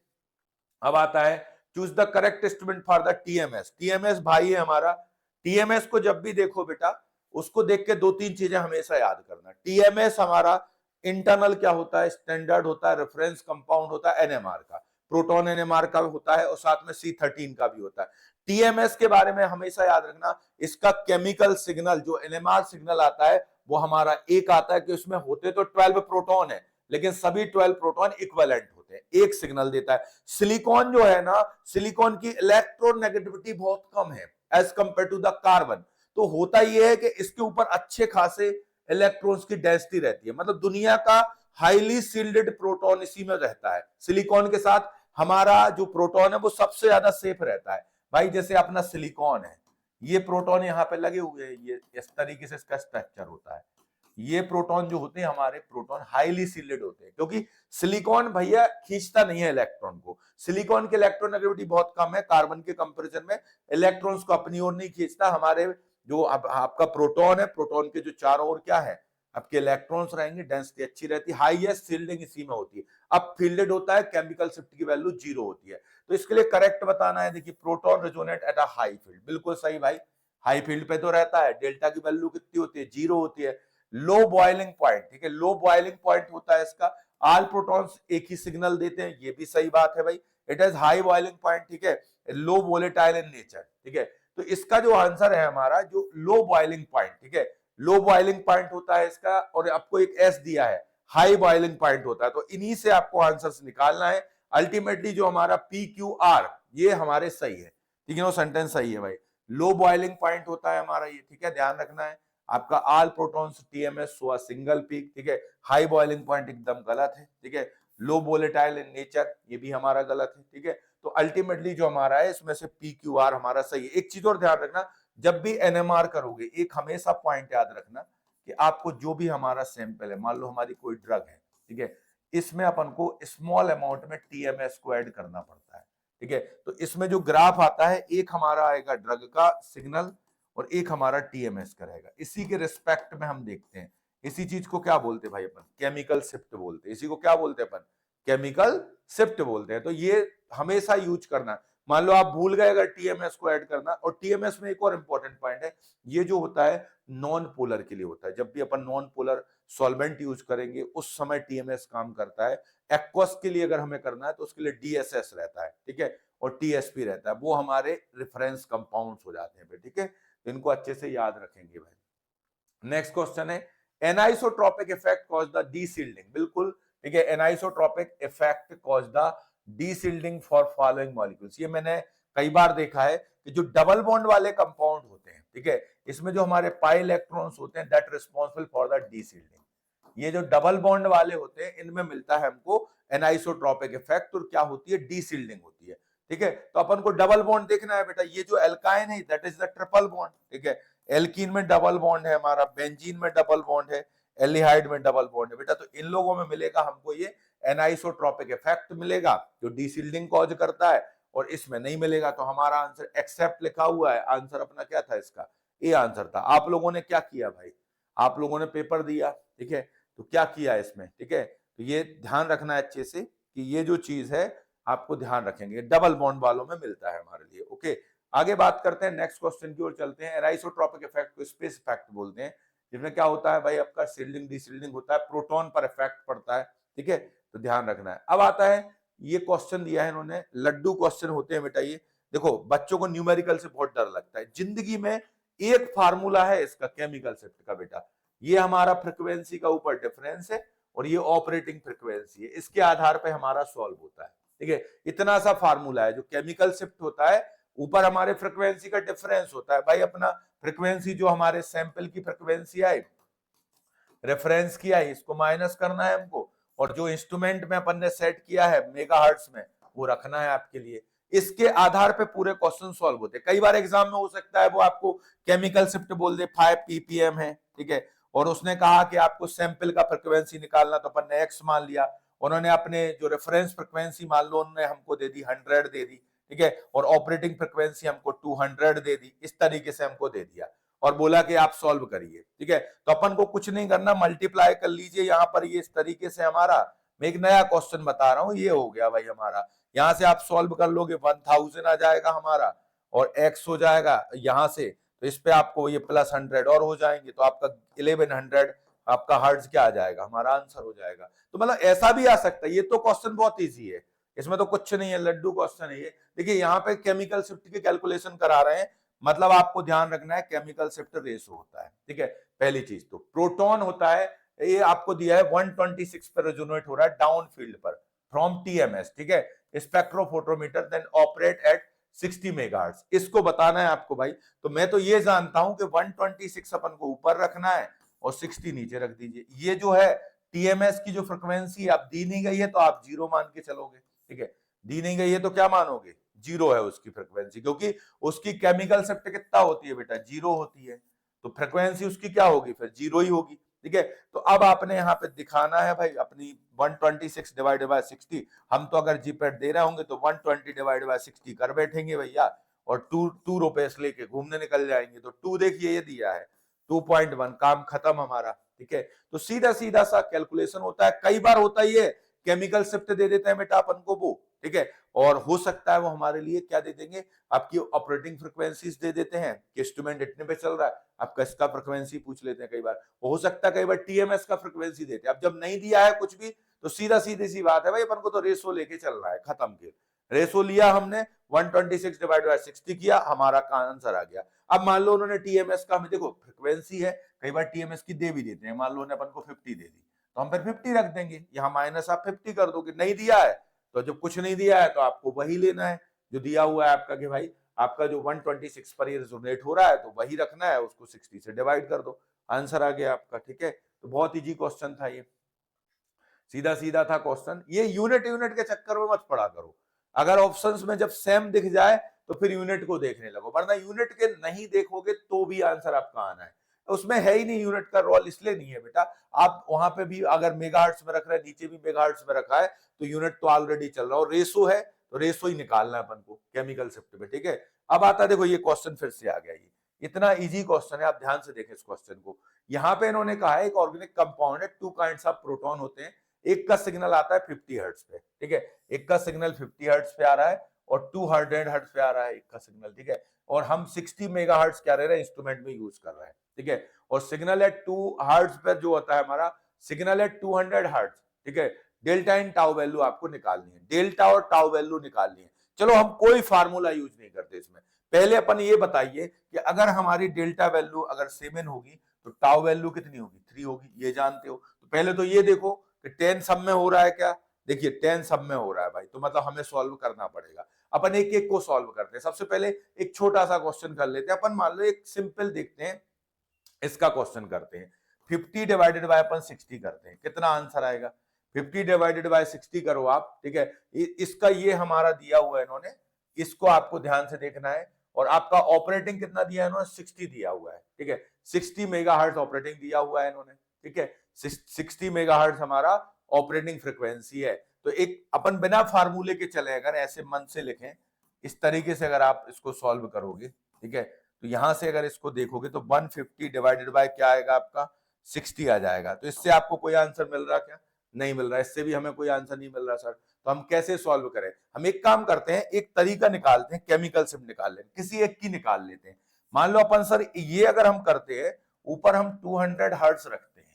अब आता है choose the correct instrument for the TMS. TMS भाई है हमारा, टीएमएस को जब भी देखो बेटा, उसको देख के दो तीन चीजें हमेशा याद करना। टीएमएस हमारा इंटरनल क्या होता है, स्टैंडर्ड होता है, रेफरेंस कंपाउंड होता है एनएमआर का, प्रोटॉन एनएमआर का होता है, और साथ में C13 का भी होता है। टीएमएस के बारे में हमेशा याद रखना, इसका केमिकल सिग्नल जो एनएमआर सिग्नल आता है वो हमारा एक आता है कि उसमें होते तो 12 प्रोटॉन है, लेकिन सभी 12 प्रोटॉन इक्विवेलेंट होते हैं, एक सिग्नल देता है। सिलिकॉन जो है ना, सिलिकॉन की इलेक्ट्रोनेगेटिविटी बहुत कम है as compared to the carbon. तो होता यह है कि इसके ऊपर अच्छे खासे इलेक्ट्रॉन्स की डेंसिटी रहती है, मतलब दुनिया का हाईली सील्डेड प्रोटॉन इसी में रहता है। सिलिकॉन के साथ हमारा जो प्रोटॉन है वो सबसे ज्यादा सेफ रहता है भाई। जैसे अपना सिलिकॉन है, ये प्रोटॉन यहाँ पे लगे हुए हैं, ये इस तरीके से इसका स्ट्रक्चर होता है। ये प्रोटॉन जो होते हैं हमारे, प्रोटॉन हाईली सील्डेड होते हैं, क्योंकि सिलिकॉन भैया खींचता नहीं है इलेक्ट्रॉन को। सिलिकॉन की इलेक्ट्रॉन नेगेटिविटी बहुत कम है, कार्बन के कंपैरिजन में इलेक्ट्रॉन्स को अपनी ओर नहीं खींचता। हमारे जो आपका प्रोटॉन है, प्रोटॉन के जो चारों ओर क्या है, आपके इलेक्ट्रॉन्स रहेंगे, डेंसिटी अच्छी रहती है, हाईएस्ट फील्डिंग इसी में होती है। अब फील्डेड होता है, केमिकल शिफ्ट की वैल्यू 0 होती है। तो इसके लिए करेक्ट बताना है, देखिए proton resonate at a high field, बिल्कुल सही भाई, हाई फील्ड पे तो रहता है। डेल्टा की वैल्यू कितनी होती है, 0 होती है। लो बॉइलिंग पॉइंट, ठीक है, लो बॉइलिंग पॉइंट होता है इसका, ऑल प्रोटॉन्स एक ही सिग्नल देते हैं, ये भी सही बात है भाई। It is high boiling point, ठीक है, लो वोलेटाइल इन नेचर, ठीक है। तो इसका जो आंसर है हमारा, जो लो बॉइलिंग पॉइंट, ठीक है, लो बॉइलिंग पॉइंट होता है इसका, और आपको एक एस दिया है, हाई बॉइलिंग पॉइंट होता है। तो इन्हीं से आपको आंसर निकालना है। अल्टीमेटली जो हमारा पी क्यू आर, ये हमारे सही है, ठीक है, वो सेंटेंस सही है भाई। लो बॉइलिंग पॉइंट होता है हमारा ये, ठीक है, ध्यान रखना है। आपका ऑल प्रोटॉन्स टीएमएस सो सिंगल पीक, ठीक है। हाई बॉइलिंग पॉइंट एकदम गलत है, ठीक है। लो वोलेटाइल इन नेचर, ये भी हमारा गलत है, ठीक है। तो अल्टीमेटली जो हमारा है इसमें से पी क्यू आर हमारा सही है। एक चीज और ध्यान रखना, जब भी एनएमआर करोगे, एक हमेशा पॉइंट याद रखना कि आपको जो भी हमारा सैंपल है, मान लो हमारी कोई ड्रग है, ठीक है, इसमें अपन को स्मॉल अमाउंट में टीएमएस को ऐड करना पड़ता है, ठीक है। तो इसमें जो ग्राफ आता है, एक हमारा आएगा ड्रग का सिग्नल और एक हमारा टीएमएस का रहेगा। इसी के रिस्पेक्ट में हम देखते हैं, इसी चीज को क्या बोलते हैं भाई अपन, केमिकल शिफ्ट बोलते हैं। इसी को क्या बोलते हैं अपन, केमिकल शिफ्ट बोलते हैं। तो ये हमेशा यूज करना। मान लो आप भूल गए अगर टीएमएस को ऐड करना, और टीएमएस में एक और इंपॉर्टेंट पॉइंट है, ये जो होता है नॉन पोलर के लिए होता है। जब भी अपन नॉन पोलर सॉल्वेंट यूज करेंगे उस समय टीएमएस काम करता है। एक्वस के लिए अगर हमें करना है तो उसके लिए डीएसएस रहता है, ठीक है, और टीएसपी रहता है, वो हमारे रेफरेंस कंपाउंड्स हो जाते हैं, ठीक है। इनको अच्छे से याद रखेंगे भाई। नेक्स्ट क्वेश्चन है, anisotropic effect cause the deshielding, बिल्कुल ठीक है, anisotropic effect cause the deshielding for following molecules. ये मैंने कई बार देखा है कि जो डबल बॉन्ड वाले कंपाउंड होते हैं, ठीक है, इसमें जो हमारे पाई इलेक्ट्रॉन्स होते हैं, दैट रिस्पांसिबल फॉर द डीसिल्डिंग। ये जो डबल बॉन्ड वाले होते हैं, इनमें मिलता है हमको एनाइसोट्रोपिक इफेक्ट, और क्या होती है, डीसिल्डिंग होती है, ठीक है। तो अपन को डबल बॉन्ड देखना है बेटा, ये जो एल्काइन है that is the triple bond, ठीक है। एल्कीन में डबल बॉन्ड है हमारा, बेंजीन में डबल बॉन्ड है, एल्डिहाइड में डबल बॉन्ड है बेटा। तो इन लोगों में मिलेगा हमको ये एनाइसोट्रोपिक इफेक्ट मिलेगा, जो डीसिल्डिंग कॉज करता है, और इसमें नहीं मिलेगा। तो हमारा आंसर एक्सेप्ट लिखा हुआ है, आंसर अपना क्या था इसका, ए आंसर था। आप लोगों ने क्या किया भाई, आप लोगों ने पेपर दिया, ठीक है, तो क्या किया इसमें, ठीक है। तो ये ध्यान रखना है अच्छे से कि ये जो चीज है आपको ध्यान रखेंगे, डबल बॉन्ड वालों में मिलता है हमारे लिए। ओके, आगे बात करते हैं, नेक्स्ट क्वेश्चन की ओर चलते हैं। एनाइसोट्रोपिक इफेक्ट को स्पेस इफेक्ट बोलते हैं, जिसमें क्या होता है भाई, आपका सील्डिंग डीसील्डिंग होता है, प्रोटॉन पर इफेक्ट पड़ता है, ठीक है। तो ध्यान रखना है। अब आता है, ये क्वेश्चन दिया है इन्होंने, लड्डू क्वेश्चन होते हैं बेटा ये। देखो बच्चों को न्यूमेरिकल से बहुत डर लगता है, जिंदगी में एक फार्मूला है इसका केमिकल शिफ्ट का बेटा, ये हमारा फ्रीक्वेंसी का ऊपर डिफरेंस है और ये ऑपरेटिंग फ्रीक्वेंसी है, इसके आधार पर हमारा सॉल्व होता है, ठीक है। इतना सा फार्मूला है। जो केमिकल शिफ्ट होता है, ऊपर हमारे फ्रीक्वेंसी का डिफरेंस होता है भाई, अपना फ्रीक्वेंसी जो हमारे सैंपल की फ्रीक्वेंसी आई, रेफरेंस की आई, इसको माइनस करना है हमको, और जो इंस्ट्रूमेंट में अपन ने सेट किया है मेगाहर्ट्ज में, वो रखना है आपके लिए। इसके आधार पे पूरे क्वेश्चन सॉल्व होते हैं। कई बार एग्जाम में हो सकता है वो आपको केमिकल शिफ्ट बोल दे 5 ppm है, ठीक है, और उसने कहा कि आपको सैंपल का फ्रीक्वेंसी निकालना, तो अपन ने x मान लिया, उन्होंने अपने जो रेफरेंस फ्रीक्वेंसी मान लो उन्होंने हमको दे दी 100 दे दी, ठीक है, और ऑपरेटिंग फ्रीक्वेंसी हमको 200 दे दी, इस तरीके से हमको दे दिया और बोला कि आप सॉल्व करिए, ठीक है। तो अपन को कुछ नहीं करना, मल्टीप्लाई कर लीजिए यहाँ पर, ये इस तरीके से हमारा, मैं एक नया क्वेश्चन बता रहा हूँ, ये हो गया भाई हमारा। यहाँ से आप सॉल्व कर लोगे 1000 आ जाएगा हमारा, और x हो जाएगा यहाँ से, तो इस पे आपको ये प्लस 100 और हो जाएंगे, तो आपका 1100 आपका हर्ट्ज क्या आ जाएगा, हमारा आंसर हो जाएगा। तो मतलब ऐसा भी आ सकता है, ये तो क्वेश्चन बहुत इजी है, इसमें तो कुछ नहीं है, लड्डू क्वेश्चन है ये। देखिए यहाँ पे केमिकल शिफ्ट की कैलकुलेशन करा रहे हैं, मतलब आपको ध्यान रखना है केमिकल शिफ्ट रेशो होता है, ठीक है। पहली चीज तो प्रोटॉन होता है, ये आपको दिया है 126 पर रेजोनेट हो रहा है डाउन फील्ड पर फ्रॉम टीएमएस, ठीक है, spectrophotometer, then operate at 60 megahertz, इसको बताना है आपको भाई। तो मैं तो ये जानता हूं कि 126 अपन को ऊपर रखना है और 60 नीचे रख दीजिए। ये जो है टीएमएस की जो फ्रिक्वेंसी अब दी नहीं गई है तो आप जीरो मान के चलोगे, ठीक है, दी नहीं गई है तो क्या मानोगे, जीरो है उसकी फ्रिक्वेंसी, क्योंकि उसकी केमिकल शिफ्ट कितना होती है बेटा, जीरो होती है, तो फ्रिक्वेंसी उसकी क्या होगी, फिर जीरो ही होगी, ठीक है। तो अब आपने यहाँ पे दिखाना है भाई अपनी 126 डिवाइडेड बाय 60, हम तो अगर जीपैट दे रहे होंगे तो 120 डिवाइडेड बाय 60 कर बैठेंगे भैया, और टू रुपए लेके घूमने निकल जाएंगे। तो टू देखिए ये दिया है 2.1, काम खत्म हमारा, ठीक है। तो सीधा सीधा सा कैलकुलेशन होता है, कई बार होता ही है केमिकल शिफ्ट दे देते हैं बेटा अपन को वो, ठीक है, और हो सकता है वो हमारे लिए क्या दे देंगे, आपकी ऑपरेटिंग फ्रिक्वेंसीज दे देते हैं कि इंस्ट्रूमेंट इतने पे चल रहा है, आपका इसका फ्रिक्वेंसी पूछ लेते हैं, कई बार हो सकता है कई बार टीएमएस का फ्रिक्वेंसी देते हैं। अब जब नहीं दिया है कुछ भी तो सीधा सीधी सी बात है भाई, अपन को तो रेशो लेके चल रहा है, खत्म के रेशो लिया हमने 126 डिवाइड बाय 60 किया, हमारा आंसर आ गया। अब मान लो उन्होंने टीएमएस का, हमें देखो फ्रिक्वेंसी है, कई बार टीएमएस की दे भी देते हैं, मान लो उन्होंने अपन को 50 दे दी तो हम फिर 50 रख देंगे, यहाँ माइनस आप 50 कर दोगे, नहीं दिया है तो जब कुछ नहीं दिया है तो आपको वही लेना है जो दिया हुआ है आपका, कि भाई आपका जो 126 पर ये रेजोनेट हो रहा है तो वही रखना है, उसको 60 से डिवाइड कर दो, आंसर आ गया आपका, ठीक है। तो बहुत इजी क्वेश्चन था ये, सीधा सीधा था क्वेश्चन, ये यूनिट यूनिट के चक्कर में मत पड़ा करो, अगर ऑप्शंस में जब सेम दिख जाए तो फिर यूनिट को देखने लगो, वरना यूनिट के नहीं देखोगे तो भी आंसर आपका आना है, उसमें है ही नहीं यूनिट का रोल, इसलिए नहीं है बेटा। आप वहां पे भी अगर मेगाहर्ट्ज में रख रहे हैं, नीचे भी मेगाहर्ट्ज में रखा है तो यूनिट तो ऑलरेडी चल रहा है, और रेशो है तो रेशो ही निकालना है अपन को केमिकल शिफ्ट में, ठीक है। अब आता देखो ये क्वेश्चन फिर से आ गया, ये इतना इजी क्वेश्चन है, आप ध्यान से देखें इस क्वेश्चन को। यहाँ पे इन्होंने कहा है एक ऑर्गेनिक कंपाउंड है, टू काइंड्स ऑफ प्रोटॉन होते हैं, एक का सिग्नल आता है 50 हर्ट्ज पे, ठीक है, एक का सिग्नल 50 हर्ट्ज पे आ रहा है और 200 हर्ट्ज पे आ रहा है एक का सिग्नल, ठीक है, और हम 60 मेगाहर्ट्ज क्या रह रहे हैं इंस्ट्रूमेंट में यूज कर रहे हैं, ठीक है, और सिग्नल एट 2 हर्ट्ज पर जो होता है हमारा सिग्नल एट 200 हर्ट्ज, ठीक है, डेल्टा इन टाउ वैल्यू आपको निकालनी है, डेल्टा और टाउ वैल्यू निकालनी है। चलो हम कोई फार्मूला यूज नहीं करते इसमें, पहले अपन ये बताइए कि अगर हमारी डेल्टा वैल्यू अगर 7 होगी तो टाउ वैल्यू कितनी होगी, 3 होगी, ये जानते हो, तो पहले तो ये देखो कि 10 सब में हो रहा है क्या, देखिए 10 सब में हो रहा है भाई, तो मतलब हमें सॉल्व करना पड़ेगा, अपन एक एक को सॉल्व करते हैं। सबसे पहले एक छोटा सा क्वेश्चन कर लेते हैं अपन, मान लो एक सिंपल देखते हैं, इसका क्वेश्चन करते हैं, 50 डिवाइडेड बाय अपन 60 करते हैं, कितना आंसर आएगा, 50 डिवाइडेड बाय 60 करो आप, ठीक है, इसका ये हमारा दिया हुआ है इन्होंने, इसको आपको ध्यान से देखना है, और आपका ऑपरेटिंग कितना दिया है इन्होंने, 60 दिया हुआ है, ठीक है, 60 मेगाहर्ट्ज ऑपरेटिंग दिया हुआ है इन्होंने, ठीक है, 60 मेगाहर्ट्ज हमारा ऑपरेटिंग फ्रीक्वेंसी है। तो एक अपन बिना फार्मूले के चले, अगर ऐसे मन से लिखें इस तरीके से, अगर आप इसको सॉल्व करोगे, ठीक है, तो यहां से अगर इसको देखोगे तो 150 डिवाइडेड बाय क्या आएगा आपका 60 आ जाएगा। तो इससे आपको कोई आंसर मिल रहा क्या, नहीं मिल रहा, इससे भी हमें कोई आंसर नहीं मिल रहा सर, तो हम कैसे सॉल्व करें, हम एक काम करते हैं, एक तरीका निकालते हैं, केमिकल शिफ्ट निकाल लेते हैं, किसी एक की निकाल लेते हैं। मान लो अपन सर ये अगर हम करते हैं, ऊपर हम 200 हर्ट्ज रखते हैं,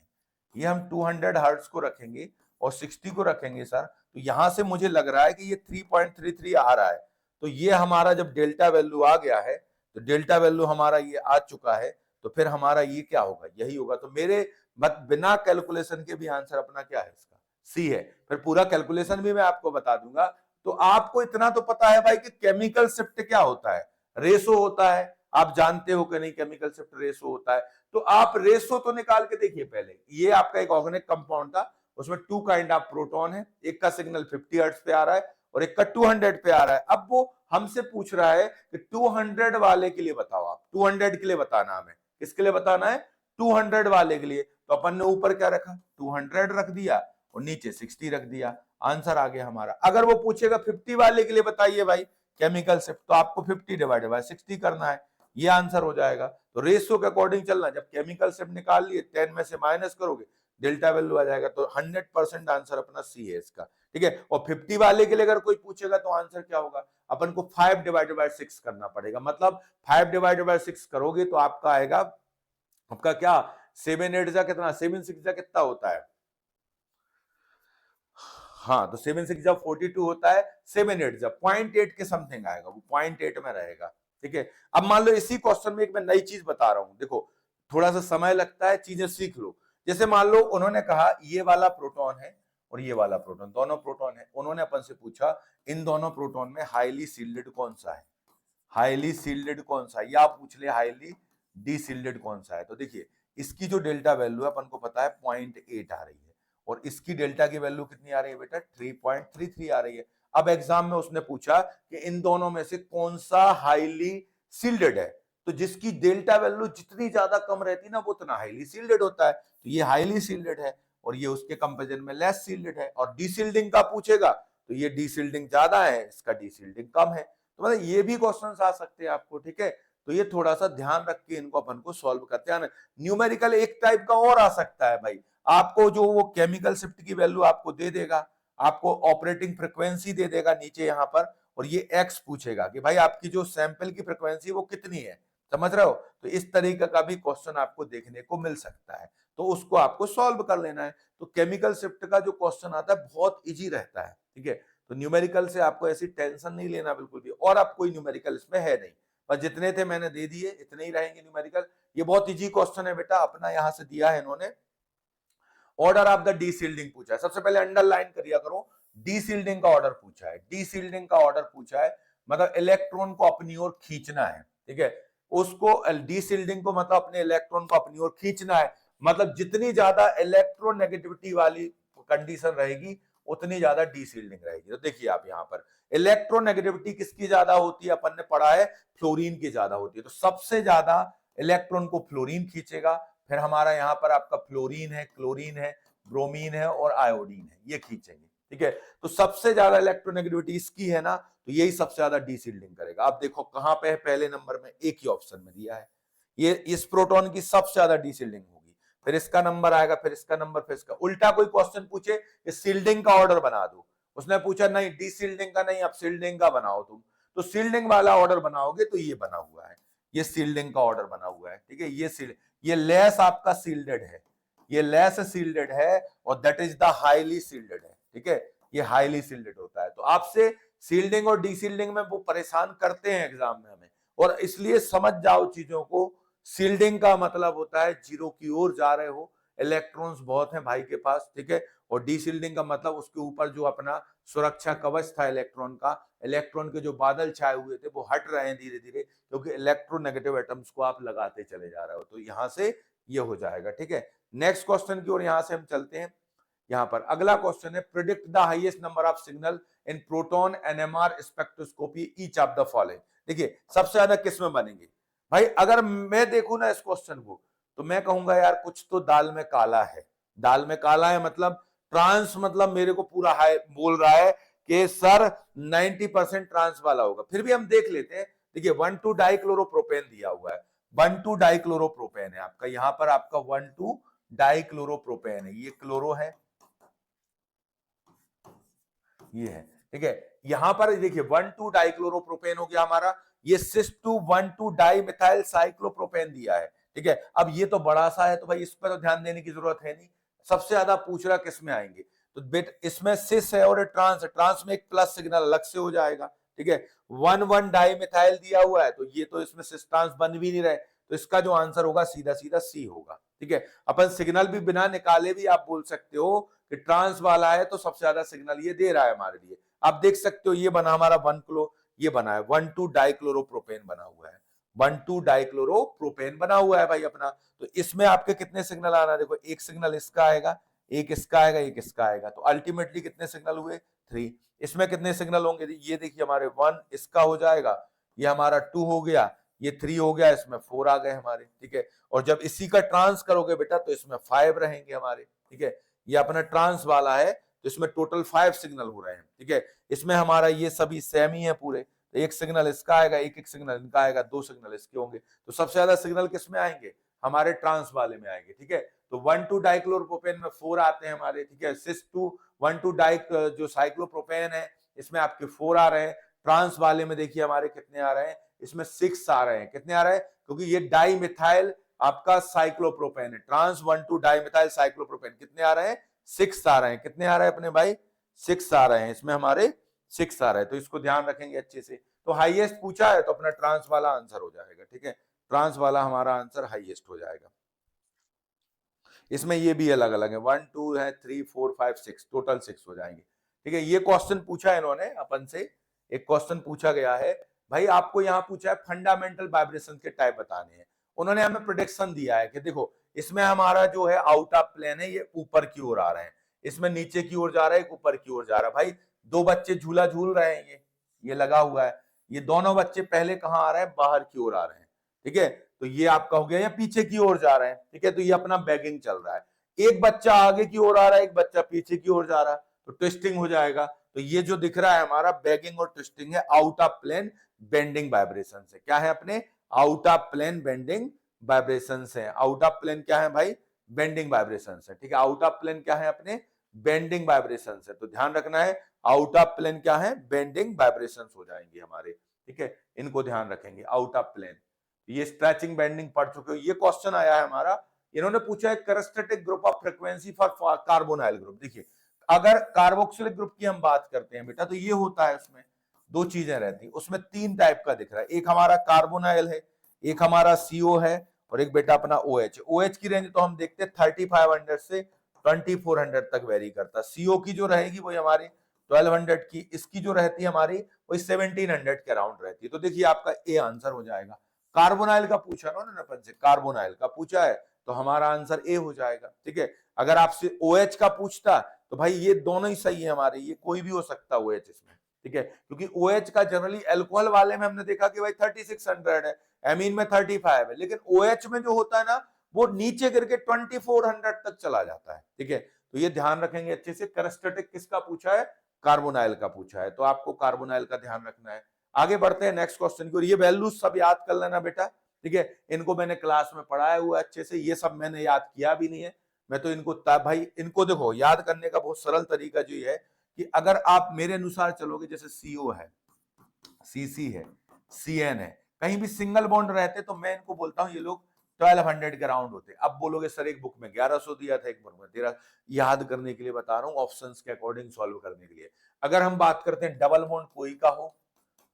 ये हम 200 हर्ट्ज को रखेंगे और 60 को रखेंगे सर, तो यहां से मुझे लग रहा है कि ये 3.33 आ रहा है, तो ये हमारा जब डेल्टा वैल्यू आ गया है, तो डेल्टा वैल्यू हमारा ये आ चुका है, तो फिर हमारा ये क्या होगा, यही होगा। तो मेरे मत बिना कैलकुलेशन के भी आंसर अपना क्या है, इसका सी है। फिर पूरा कैलकुलेशन भी मैं आपको बता दूंगा। तो आपको इतना तो पता है भाई कि केमिकल शिफ्ट क्या होता है, रेशो होता है, आप जानते हो कि नहीं, केमिकल शिफ्ट रेशो होता है। तो आप रेशो तो निकाल के देखिए पहले, ये आपका एक ऑर्गेनिक कंपाउंड था, उसमें टू काइंड ऑफ प्रोटॉन है, एक का सिग्नल 50 हर्ट्ज पे आ रहा है और एक का 200 पे आ रहा है। अब वो हमसे पूछ रहा है कि 200 वाले के लिए बताओ, आप 200 के लिए बताना, हमें किसके लिए बताना है, 200 वाले के लिए। तो अपन ने ऊपर क्या रखा, 200 रख दिया और नीचे 60 रख दिया, आंसर आ गया हमारा। अगर वो पूछेगा 50 वाले के लिए बताइए भाई केमिकल शिफ्ट, तो आपको 50 डिवाइडेड बाय 60 करना है, ये आंसर हो जाएगा। तो रेशियो के अकॉर्डिंग चलना, जब केमिकल शिफ्ट निकाल लिए 10 में से माइनस करोगे डेल्टा वैल्यू आ जाएगा। तो 100% आंसर अपना सी है इसका, ठीक है। और 50 वाले के लिए अगर कोई पूछेगा तो आंसर क्या होगा, अपन को 5 डिवाइडेड बाय 6 करना पड़ेगा, मतलब 5 डिवाइडेड बाय 6 करोगे तो आपका आएगा, आपका क्या 7 8 जा कितना, 7 6 जा कितना होता है, हाँ तो 7 6 जा 42 होता है, 7 8 जा 0.8 के समथिंग आएगा, वो 0.8 में रहेगा, ठीक है। अब मान लो इसी क्वेश्चन में एक मैं नई चीज बता रहा हूं, देखो थोड़ा सा समय लगता है, चीजें सीख लो। जैसे मान लो उन्होंने कहा ये वाला प्रोटॉन है और ये वाला प्रोटॉन, दोनों प्रोटॉन है, उन्होंने अपन से पूछा इन दोनों प्रोटॉन में हाईली सील्डेड कौन सा है, हाईली सील्डेड कौन सा है, या आप पूछ ले हाईली डीसील्डेड कौन सा है। तो देखिए इसकी जो डेल्टा वैल्यू है अपन को पता है 0.8 आ रही है, और इसकी डेल्टा की वैल्यू कितनी आ रही है बेटा 3.33 आ रही है। अब एग्जाम में उसने पूछा कि इन दोनों में से कौन सा हाईली सील्डेड है, तो जिसकी डेल्टा वैल्यू जितनी ज्यादा कम रहती ना वो उतना हाईली सील्डेड होता है, तो ये हाईली सील्डेड है और ये उसके कंपेरिजन में लेस सील्डेड है। और डीसील्डिंग का पूछेगा तो ये डीसील्डिंग ज्यादा है, इसका डीसील्डिंग कम है। तो मतलब ये भी क्वेश्चन आ सकते हैं आपको, ठीक है। तो ये थोड़ा सा ध्यान रख के इनको अपन को सॉल्व करते हैं। न्यूमेरिकल एक टाइप का और आ सकता है भाई, आपको जो वो केमिकल शिफ्ट की वैल्यू आपको दे देगा, आपको ऑपरेटिंग फ्रिक्वेंसी दे देगा नीचे यहाँ पर, और ये एक्स पूछेगा कि भाई आपकी जो सैंपल की फ्रिक्वेंसी वो कितनी है, समझ रहे हो। तो इस तरीके का भी क्वेश्चन आपको देखने को मिल सकता है, तो उसको आपको सॉल्व कर लेना है। तो केमिकल शिफ्ट का जो क्वेश्चन आता है बहुत इजी रहता है, ठीक है। तो न्यूमेरिकल से आपको ऐसी टेंशन नहीं लेना बिल्कुल भी, और अब कोई न्यूमेरिकल इसमें है नहीं, बस जितने थे मैंने दे दिए, इतने ही रहेंगे न्यूमेरिकल। ये बहुत इजी क्वेश्चन है बेटा, अपना यहां से दिया है इन्होंने, ऑर्डर ऑफ द डीसील्डिंग पूछा है। सबसे पहले अंडरलाइन करिया करो, डीसील्डिंग का ऑर्डर पूछा है, डीसील्डिंग का ऑर्डर पूछा है, मतलब इलेक्ट्रॉन को अपनी ओर खींचना है, ठीक है। उसको डीसील्डिंग को मतलब अपने इलेक्ट्रॉन को अपनी ओर खींचना है, मतलब जितनी ज्यादा इलेक्ट्रोनेगेटिविटी वाली कंडीशन रहेगी उतनी ज्यादा डीसील्डिंग रहेगी। तो देखिए आप यहाँ पर इलेक्ट्रोनेगेटिविटी किसकी ज्यादा होती है, अपन ने पढ़ा है फ्लोरीन की ज्यादा होती है, तो सबसे ज्यादा इलेक्ट्रॉन को फ्लोरीन खींचेगा। फिर हमारा यहाँ पर आपका फ्लोरीन है, क्लोरीन है, ब्रोमीन है और आयोडीन है, ये खींचेंगे, ठीक है। तो सबसे ज्यादा इलेक्ट्रोनेगेटिविटी इसकी है ना, तो यही सबसे ज्यादा डीसील्डिंग करेगा। आप देखो कहां पे है, पहले नंबर में, एक ही ऑप्शन में दिया है, ये इस प्रोटॉन की सबसे ज्यादा डीसील्डिंग होगी, फिर इसका नंबर आएगा, फिर इसका नंबर, फिर इसका। उल्टा कोई क्वेश्चन पूछे कि सील्डिंग का ऑर्डर बना दो, उसने पूछा नहीं डीसील्डिंग का नहीं, अब सील्डिंग का बनाओ तुम, तो सील्डिंग वाला ऑर्डर बनाओगे तो ये बना हुआ है, ये सील्डिंग का ऑर्डर बना हुआ है, ठीक है। ये लेस आपका सील्डेड है, ये लेस सील्डेड है, और that is the highly shielded है, ठीक है। ये हाईली सील्डेड होता है। तो आपसे सील्डिंग और डीसील्डिंग में वो परेशान करते हैं एग्जाम में हमें, और इसलिए समझ जाओ चीजों को। सील्डिंग का मतलब होता है जीरो की ओर जा रहे हो, इलेक्ट्रॉन्स बहुत हैं भाई के पास, ठीक है। और डीसील्डिंग का मतलब उसके ऊपर जो अपना सुरक्षा कवच था इलेक्ट्रॉन का, इलेक्ट्रॉन के जो बादल छाए हुए थे वो हट रहे हैं धीरे धीरे, क्योंकि इलेक्ट्रोनेगेटिव एटम्स को आप लगाते चले जा रहे हो। तो यहां से ये हो जाएगा, ठीक है। नेक्स्ट क्वेश्चन की ओर यहां से हम चलते हैं। यहाँ पर अगला क्वेश्चन है, predict the highest number of signal in proton NMR spectroscopy each of the following. देखिए सबसे ज्यादा किस में बनेंगे भाई, अगर मैं देखूं ना इस क्वेश्चन को, तो मैं कहूंगा यार कुछ तो दाल में काला है। दाल में काला है मतलब ट्रांस, मतलब मेरे को पूरा हाई बोल रहा है कि सर 90% ट्रांस वाला होगा। फिर भी हम देख लेते हैं, देखिए 1,2 डाइक्लोरोप्रोपेन दिया हुआ है, 1,2 डाइक्लोरोप्रोपेन है आपका, यहां पर आपका 1,2 डाइक्लोरोप्रोपेन है, ये क्लोरो है, ये है, ठीक है। यहां पर देखिए 1,2 डाइक्लोरोप्रोपेन हो गया हमारा, ये सिस टू 1,2 डाई मिथाइल साइक्लोप्रोपेन दिया है, ठीक है। अब ये तो बड़ा सा है, तो भाई इस पर तो ध्यान देने की जरूरत है नहीं। सबसे ज्यादा पूछ रहा किस में आएंगे, तो बेट इसमें सिस है और ट्रांस है, ट्रांस में एक प्लस सिग्नल अलग से हो जाएगा, ठीक है। 1,1 डाई मिथाइल दिया हुआ है, तो ये तो इसमें सिस ट्रांस बन भी नहीं रहे, तो इसका जो आंसर होगा सीधा सीधा सी होगा, ठीक है। अपन सिग्नल भी बिना निकाले भी आप बोल सकते हो कि ट्रांस वाला है तो सबसे ज्यादा सिग्नल ये दे रहा है हमारे लिए। आप देख सकते हो ये बना हमारा 1 किलो, ये बना है 1,2 डाइक्लोरोप्रोपेन बना हुआ है, 1,2 डाइक्लोरोप्रोपेन बना हुआ है भाई अपना। तो इसमें आपके कितने सिग्नल आ रहा है, देखो एक सिग्नल इसका आएगा, एक इसका आएगा, एक इसका आएगा, तो अल्टीमेटली कितने सिग्नल हुए 3। इसमें कितने सिग्नल होंगे, ये देखिए हमारे 1 इसका हो जाएगा, ये हमारा 2 हो गया, ये 3 हो गया, इसमें 4 आ गए हमारे, ठीक है। और जब इसी का ट्रांस करोगे बेटा तो इसमें 5 रहेंगे हमारे, ठीक है। ये अपना ट्रांस वाला है तो इसमें टोटल 5 सिग्नल हो रहे हैं, ठीक है। इसमें हमारा ये सभी सेम ही है पूरे, तो एक सिग्नल इसका आएगा, एक एक सिग्नल इनका आएगा, 2 सिग्नल इसके होंगे। तो सबसे ज्यादा सिग्नल किस में आएंगे, हमारे ट्रांस वाले में आएंगे, ठीक है। तो 1,2 डाइक्लोरोप्रोपेन में 4 आते हैं हमारे, ठीक है। सिस टू 1,2 डाइक जो साइक्लोप्रोपेन है इसमें आपके 4 आ रहे हैं, ट्रांस वाले में देखिए हमारे कितने आ रहे हैं, इसमें 6 आ रहे हैं। कितने आ रहे हैं, क्योंकि ये डाई मिथाइल आपका साइक्लोप्रोपेन है, ट्रांस 1,2 डाई मिथाइल साइक्लोप्रोपेन कितने आ रहे हैं, 6 आ रहे हैं। कितने आ रहे हैं अपने भाई, 6 आ रहे हैं, इसमें हमारे 6 आ रहे हैं, तो इसको ध्यान रखेंगे अच्छे से। तो हाईएस्ट पूछा है तो अपना ट्रांस वाला आंसर हो जाएगा, ठीक है। ट्रांस वाला हमारा आंसर हाईएस्ट हो जाएगा। इसमें ये भी अलग अलग है, 1 2 है, 3 4 5 6, टोटल 6 हो जाएंगे, ठीक है। ये क्वेश्चन पूछा है इन्होंने अपन से, एक क्वेश्चन पूछा गया है भाई, आपको यहाँ पूछा है फंडामेंटल वाइब्रेशन के टाइप बताने हैं। उन्होंने हमें प्रोडिक्शन दिया है कि देखो इसमें हमारा जो है आउट ऑफ प्लेन है, ये ऊपर की ओर आ रहे हैं, इसमें नीचे की ओर जा रहा है, एक ऊपर की ओर जा रहा है। भाई दो बच्चे झूला झूल रहे हैं, ये लगा हुआ है, ये दोनों बच्चे पहले कहाँ आ रहे हैं, बाहर की ओर आ रहे हैं, ठीक है। तो ये आपका हो गया, या पीछे की ओर जा रहे हैं, ठीक है, तो ये अपना बैगिंग चल रहा है। एक बच्चा आगे की ओर आ रहा है, एक बच्चा पीछे की ओर जा रहा है, तो ट्विस्टिंग हो जाएगा। तो ये जो दिख रहा है हमारा बैगिंग और ट्विस्टिंग है, out of plane bending vibration से। क्या है अपने, out of plane bending vibration से। आउट ऑफ प्लेन क्या है भाई, बेंडिंग वाइब्रेशन से, ठीक है। आउट ऑफ प्लेन क्या है अपने, बेंडिंग वाइब्रेशन से। तो ध्यान रखना है, आउट ऑफ प्लेन क्या है, बेंडिंग वाइब्रेशन हो जाएंगे हमारे, ठीक है, इनको ध्यान रखेंगे, आउट ऑफ प्लेन। ये स्ट्रेचिंग बेंडिंग पढ़ चुके हो। ये क्वेश्चन आया है हमारा, इन्होंने पूछा है characteristic group of frequency for carbonyl group. देखिए अगर कार्बोक्सिलिक ग्रुप की हम बात करते हैं बेटा, तो ये होता है, उसमें दो चीजें रहती हैं, उसमें तीन टाइप का दिख रहा है, एक हमारा कार्बोनाइल है, एक हमारा CO है, और एक बेटा अपना OH। OH की रेंज तो हम देखते हैं 3500 से 2400 तक वेरी करता है। CO की जो रहेगी वो हमारी 1200 की, इसकी जो रहती है हमारी वही 1700 के अराउंड रहती है। तो देखिए आपका ए आंसर हो जाएगा। कार्बोनाइल का पूछा ना उन्होंने अपन से, कार्बोनाइल का पूछा है, तो हमारा आंसर ए हो जाएगा, ठीक है। अगर आपसे OH का पूछता तो भाई ये दोनों ही सही है हमारे, ये कोई भी हो सकता है OH इसमें, ठीक है, क्योंकि OH का जनरली अल्कोहल वाले में हमने देखा कि भाई 3600 है, एमीन में 35 है, लेकिन OH में जो होता है ना वो नीचे करके 2400 तक चला जाता है, ठीक है। तो ये ध्यान रखेंगे अच्छे से। करस्टेटिक किसका पूछा है, कार्बोनाइल का पूछा है, तो आपको कार्बोनाइल का ध्यान रखना है। आगे बढ़ते हैं नेक्स्ट क्वेश्चन की, और ये वैल्यूज सब याद कर लेना बेटा, ठीक है, इनको मैंने क्लास में पढ़ाया हुआ अच्छे से, ये सब मैंने याद किया भी नहीं है, मैं तो इनको भाई इनको देखो याद करने का बहुत सरल तरीका जो है कि अगर आप मेरे अनुसार चलोगे, जैसे CO है, CC है, CN है, कहीं भी सिंगल बॉन्ड रहते तो मैं इनको बोलता हूं ये लोग 1200 के राउंड होते। अब बोलोगे सर एक बुक में 1100 दिया था, एक बुक में 13, याद करने के लिए बता रहा हूं, ऑप्शंस के अकॉर्डिंग सॉल्व करने के लिए। अगर हम बात करते हैं डबल बॉन्ड कोई का हो,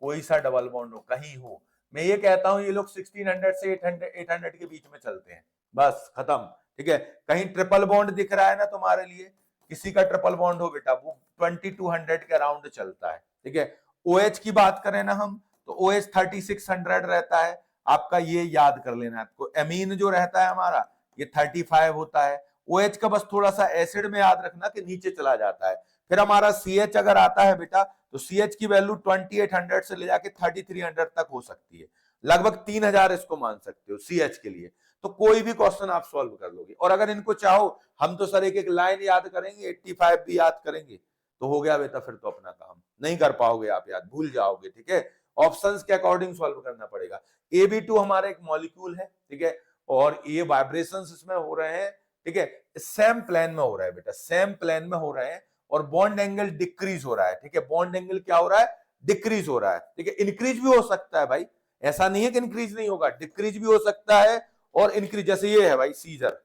कोई सा डबल बॉन्ड हो, कहीं हो, मैं ये कहता हूं ये लोग 1600 से 800 के बीच में चलते हैं, बस खत्म, ठीक है। कहीं ट्रिपल बॉन्ड दिख रहा है ना तुम्हारे लिए, किसी का ट्रिपल बॉन्ड हो बेटा, वो 2200 के अराउंड चलता है, ठीक है। OH की बात करें ना हम, तो OH 3600 रहता है आपका, ये याद कर लेना आपको। एमीन जो रहता है हमारा ये 35 होता है। OH का बस थोड़ा सा एसिड में याद रखना कि नीचे चला जाता है। फिर हमारा CH अगर आता है बेटा, तो CH की वैल्यू 2800 से ले जाके 3300 तक हो सकती है, लगभग 3000 इसको मान सकते हो CH के लिए। तो कोई भी क्वेश्चन आप सॉल्व कर लोगे। और अगर इनको चाहो हम तो सर एक एक लाइन याद करेंगे, 85 भी याद करेंगे, तो हो गया बेटा, फिर तो अपना काम नहीं कर पाओगे आप, याद भूल जाओगे, ठीक है। ऑप्शंस के अकॉर्डिंग सॉल्व करना पड़ेगा। AB2 हमारा एक मॉलिक्यूल है, ठीक है, और ये वाइब्रेशंस इसमें हो रहे हैं, ठीक है, सेम प्लेन में हो रहा है बेटा, सेम प्लेन में हो रहे हैं, और बॉन्ड एंगल डिक्रीज हो रहा है, ठीक है। बॉन्ड एंगल क्या हो रहा है, डिक्रीज हो रहा है, ठीक है। इंक्रीज भी हो सकता है भाई, ऐसा नहीं है कि इंक्रीज नहीं होगा, डिक्रीज भी हो सकता है और इंक्रीज। जैसे ये है भाई सीजर,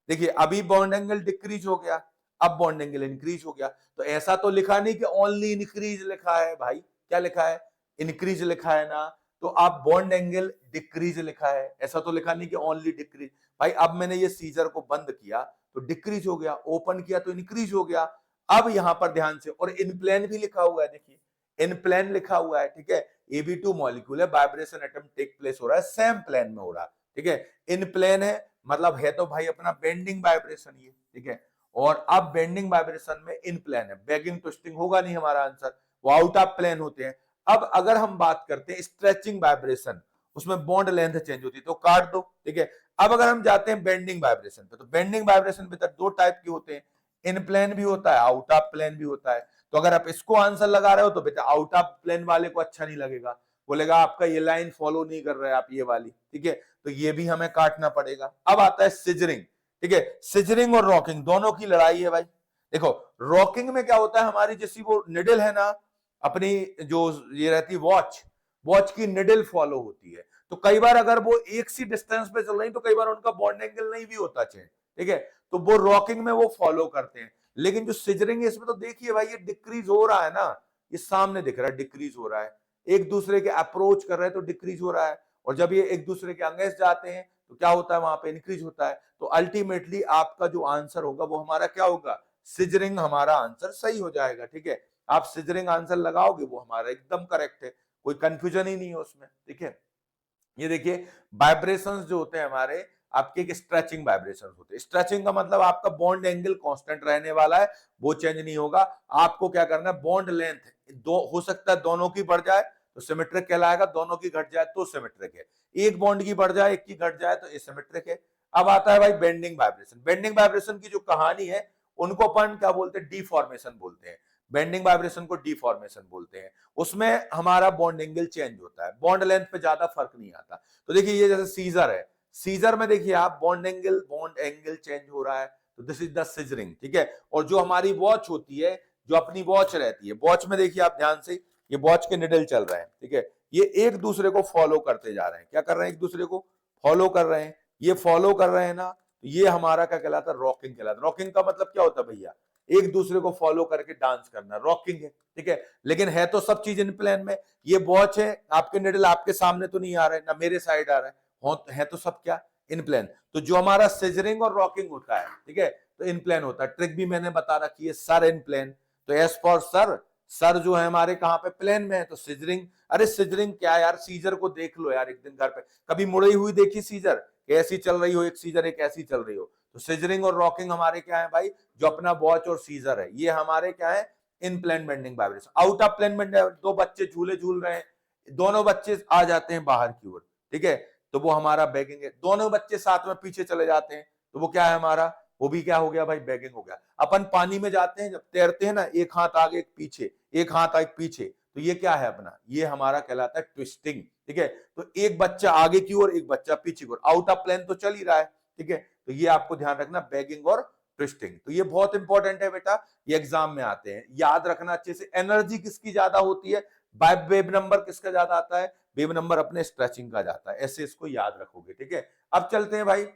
देखिए अभी बॉन्ड एंगल डिक्रीज हो गया, अब बॉन्ड एंगल इंक्रीज हो गया, तो ऐसा तो लिखा नहीं कि ओनली इंक्रीज लिखा है भाई, क्या लिखा है, इंक्रीज लिखा है ना, तो आप बॉन्ड एंगल डिक्रीज लिखा है, ऐसा तो लिखा नहीं कि ओनली डिक्रीज। भाई अब मैंने ये सीजर को बंद किया तो डिक्रीज हो गया, ओपन किया तो इंक्रीज हो गया। अब यहां पर ध्यान से, और इन प्लेन भी लिखा हुआ है, देखिए इन प्लेन लिखा हुआ है, ठीक है। AB2 मॉलिक्यूल है, वाइब्रेशन एटम टेक प्लेस हो रहा है, सेम प्लेन में हो रहा है, ठीक है। इन प्लेन है मतलब है तो भाई अपना बेंडिंग वाइब्रेशन ये, ठीक है। और अब बेंडिंग वाइब्रेशन में इन प्लेन है, बैगिंग ट्विस्टिंग होगा नहीं हमारा आंसर, वो आउट ऑफ प्लेन होते हैं। अब अगर हम बात करते हैं स्ट्रेचिंग वाइब्रेशन, उसमें बॉन्ड लेंथ चेंज होती है, तो काट दो, ठीक है। अब अगर हम जाते हैं बेंडिंग वाइब्रेशन पे, तो बेंडिंग वाइब्रेशन बेटा दो टाइप के होते हैं, इन प्लेन भी होता है, आउट ऑफ प्लेन भी होता है। तो अगर आप इसको आंसर लगा रहे हो तो बेटा आउट ऑफ प्लेन वाले को अच्छा नहीं लगेगा, बोलेगा आपका ये लाइन फॉलो नहीं कर रहे आप ये वाली, ठीक है, तो ये भी हमें काटना पड़ेगा। अब आता है सिजरिंग, ठीक है। सिजरिंग और रॉकिंग दोनों की लड़ाई है भाई। देखो रॉकिंग में क्या होता है, हमारी जैसी वो निडल है ना, अपनी जो ये रहती है वॉच, वॉच की निडल फॉलो होती है, तो कई बार अगर वो एक सी डिस्टेंस पे चल रही तो कई बार उनका बॉन्ड एंगल नहीं भी होता चेंज, ठीक है, तो वो रॉकिंग में वो फॉलो करते हैं। लेकिन जो सिजरिंग है इसमें तो देखिए भाई ये डिक्रीज हो रहा है ना, ये सामने दिख रहा है डिक्रीज हो रहा है, एक दूसरे के अप्रोच कर रहे हैं तो डिक्रीज हो रहा है, और जब ये एक दूसरे के अगेंस्ट जाते हैं तो क्या होता है, वहां पे इंक्रीज होता है। तो अल्टीमेटली आपका जो आंसर होगा वो हमारा क्या होगा, सिजरिंग हमारा आंसर सही हो जाएगा, ठीक है। आप सिजरिंग आंसर लगाओगे वो हमारा एकदम करेक्ट है, कोई कंफ्यूजन ही नहीं है उसमें, ठीक है। ये देखिए वाइब्रेशंस जो होते हैं हमारे, आपके एक स्ट्रेचिंग वाइब्रेशन होते हैं। स्ट्रेचिंग का मतलब आपका बॉन्ड एंगल कांस्टेंट रहने वाला है, वो चेंज नहीं होगा। आपको क्या करना है, बॉन्ड लेंथ दो हो सकता है दोनों की बढ़ जाए तो सिमेट्रिक कहलाएगा, दोनों की घट जाए तो सिमेट्रिक है। एक बॉन्ड की बढ़ जाए एक की घट जाए तो एसिमेट्रिक है। अब आता है भाई बेंडिंग वाइब्रेशन। बेंडिंग वाइब्रेशन की जो कहानी है उनको अपन क्या बोलते हैं, डिफॉर्मेशन बोलते हैं। बेंडिंग वाइब्रेशन को डिफॉर्मेशन बोलते हैं। उसमें हमारा बॉन्ड एंगल चेंज होता है, बॉन्ड लेंथ पे ज्यादा फर्क नहीं आता। तो देखिए ये जैसे सीजर है, सीजर में देखिए आप बॉन्ड एंगल चेंज हो रहा है, तो दिस इज द सीजरिंग, ठीक है। और जो हमारी वॉच होती है, जो अपनी वॉच रहती है, वॉच में देखिए आप ध्यान से, ये वॉच के निडल चल रहे हैं, ठीक है, ये एक दूसरे को फॉलो करते जा रहे हैं। क्या कर रहे हैं, एक दूसरे को फॉलो कर रहे हैं। ये फॉलो कर रहे हैं ना, तो ये हमारा क्या कहलाता है, रॉकिंग कहलाता है। रॉकिंग का मतलब क्या होता है भैया, एक दूसरे को फॉलो करके डांस करना, रॉकिंग है, ठीक है। लेकिन है तो सब चीज इन प्लेन में। ये वॉच है, आपके निडल आपके सामने तो नहीं आ रहे, ना मेरे साइड आ रहा है तो सब क्या इन प्लेन। तो जो हमारा सिजरिंग और रॉकिंग होता है, ठीक है, तो इन प्लेन होता है। ट्रिक भी मैंने बता रखी है, सर इन प्लेन। तो एस फॉर सर, सर जो है हमारे कहां पे, प्लेन में है, तो सिजरिंग। अरे सिजरिंग क्या यार, सीजर को देख लो यार एक दिन घर पे, कभी मुड़ी हुई देखी सीजर, ऐसी चल रही हो एक सीजर, एक ऐसी चल रही हो। तो सिजरिंग और रॉकिंग हमारे क्या है भाई, जो अपना वॉच और सीजर है, ये हमारे क्या है, in plane bending vibration. Out of plane bending, दो बच्चे झूले झूल रहे हैं, दोनों बच्चे आ जाते हैं बाहर की ओर, ठीक है, तो वो हमारा बैगिंग है। दोनों बच्चे साथ में पीछे चले जाते हैं, तो वो क्या है हमारा, वो भी क्या हो गया भाई, बैगिंग हो गया। अपन पानी में जाते हैं, जब तैरते हैं ना, एक हाथ आगे एक पीछे, एक हाथ आगे पीछे, तो ये क्या है अपना, ये हमारा कहलाता है ट्विस्टिंग, ठीक है। तो एक बच्चा आगे की ओर, एक बच्चा पीछे की ओर, आउट ऑफ प्लेन तो चल ही रहा है, ठीक है। तो ये आपको ध्यान रखना, बैगिंग और ट्विस्टिंग। तो ये बहुत इंपॉर्टेंट है बेटा, ये एग्जाम में आते हैं, याद रखना अच्छे से। एनर्जी किसकी ज्यादा होती है, वेव नंबर किसका ज्यादा आता है, वेव नंबर अपने स्ट्रेचिंग का जाता है, ऐसे इसको याद रखोगे, ठीक है। अब चलते हैं भाई,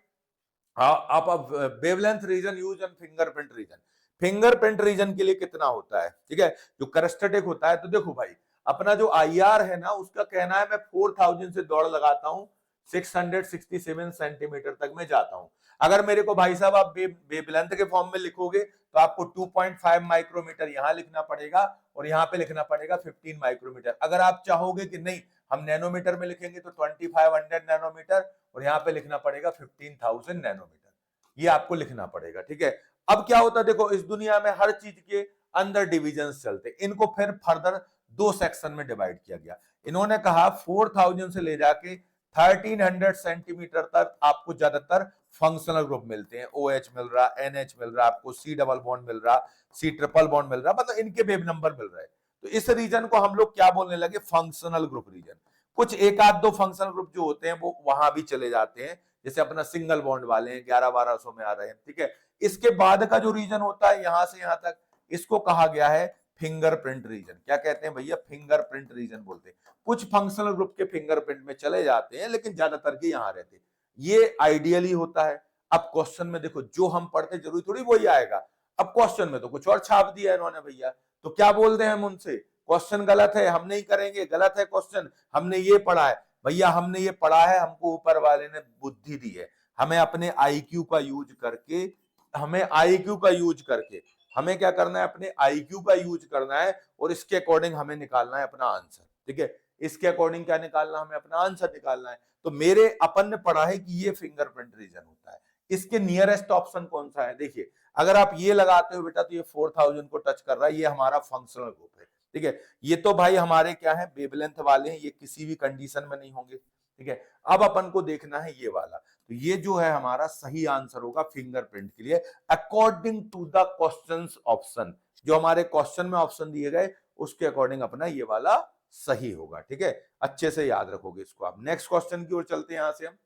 आप अब wavelength region use and fingerprint region. Fingerprint region के लिए कितना होता है, ठीक है, जो करस्टेटिक होता है। तो देखो भाई, अपना जो आईआर है ना, उसका कहना है मैं 4000 से दौड़ लगाता हूं, 667 सेंटीमीटर तक मैं जाता हूं। अगर मेरे को भाई साहब आप वेवलेंथ के फॉर्म में लिखोगे तो आपको 2.5 माइक्रोमीटर यहां लिखना पड़ेगा और यहां पे लिखना पड़ेगा 15 माइक्रोमीटर। अगर आप चाहोगे कि नहीं हम नैनोमीटर में लिखेंगे तो 2500 नैनोमीटर और यहाँ पे लिखना पड़ेगा 15,000 नैनोमीटर, ये आपको लिखना पड़ेगा, ठीक है। अब क्या होता है, देखो इस दुनिया में हर चीज के अंदर डिविजन्स चलते, इनको फिर फर्दर दो सेक्शन में डिवाइड किया गया। इन्होंने कहा 4000 से ले जाके 1300 सेंटीमीटर तक आपको ज्यादातर फंक्शनल ग्रुप मिलते हैं। OH मिल रहा, NH मिल रहा, आपको C डबल बॉन्ड मिल रहा, C ट्रिपल बॉन्ड मिल रहा, मतलब इनके वेव नंबर मिल रहे हैं। तो इस रीजन को हम लोग क्या बोलने लगे, फंक्शनल ग्रुप रीजन। कुछ एक आध दो फंक्शनल ग्रुप जो होते हैं वो वहां भी चले जाते हैं, जैसे अपना सिंगल बॉन्ड वाले हैं 1100-1200 में आ रहे हैं, ठीक है। इसके बाद का जो रीजन होता है यहां से यहां तक, इसको कहा गया है फिंगरप्रिंट रीजन। क्या कहते हैं भैया, फिंगरप्रिंट रीजन बोलते हैं। कुछ फंक्शनल ग्रुप के फिंगरप्रिंट में चले जाते हैं, लेकिन ज्यादातर के यहां रहते हैं। ये आइडियली होता है। अब क्वेश्चन में देखो, जो हम पढ़ते जरूरी थोड़ी वही आएगा। अब क्वेश्चन में तो कुछ और छाप दिया इन्होंने भैया, तो क्या बोल रहे हैं हम उनसे, क्वेश्चन गलत है, हम नहीं करेंगे, गलत है क्वेश्चन, हमने ये पढ़ा है। भैया हमने ये पढ़ा है, हमको ऊपर वाले ने बुद्धि दी है, हमें अपने आईक्यू का यूज करके, हमें आईक्यू का यूज करके, हमें क्या करना है, अपने आईक्यू का यूज करना है और इसके अकॉर्डिंग हमें निकालना है अपना आंसर, ठीक है। इसके अकॉर्डिंग क्या निकालना, हमें अपना आंसर निकालना है। तो मेरे अपन ने पढ़ा है कि ये फिंगरप्रिंट रीजन होता है। इसके नियरेस्ट ऑप्शन कौन सा है, देखिए अगर आप ये लगाते हो बेटा तो ये 4000 को टच कर रहा है, ये हमारा फंक्शनल ग्रुप है, ठीक है। ये तो भाई हमारे क्या है, वेवलेंथ वाले हैं, ये किसी भी कंडीशन में नहीं होंगे, ठीक है। अब अपन को देखना है ये वाला, तो ये जो है हमारा सही आंसर होगा फिंगरप्रिंट के लिए, according to the questions option. जो हमारे क्वेश्चन में ऑप्शन दिए गए उसके अकॉर्डिंग अपना ये वाला सही होगा, ठीक है। अच्छे से याद रखोगे इसको आप। नेक्स्ट क्वेश्चन की ओर चलते हैं, यहां से हम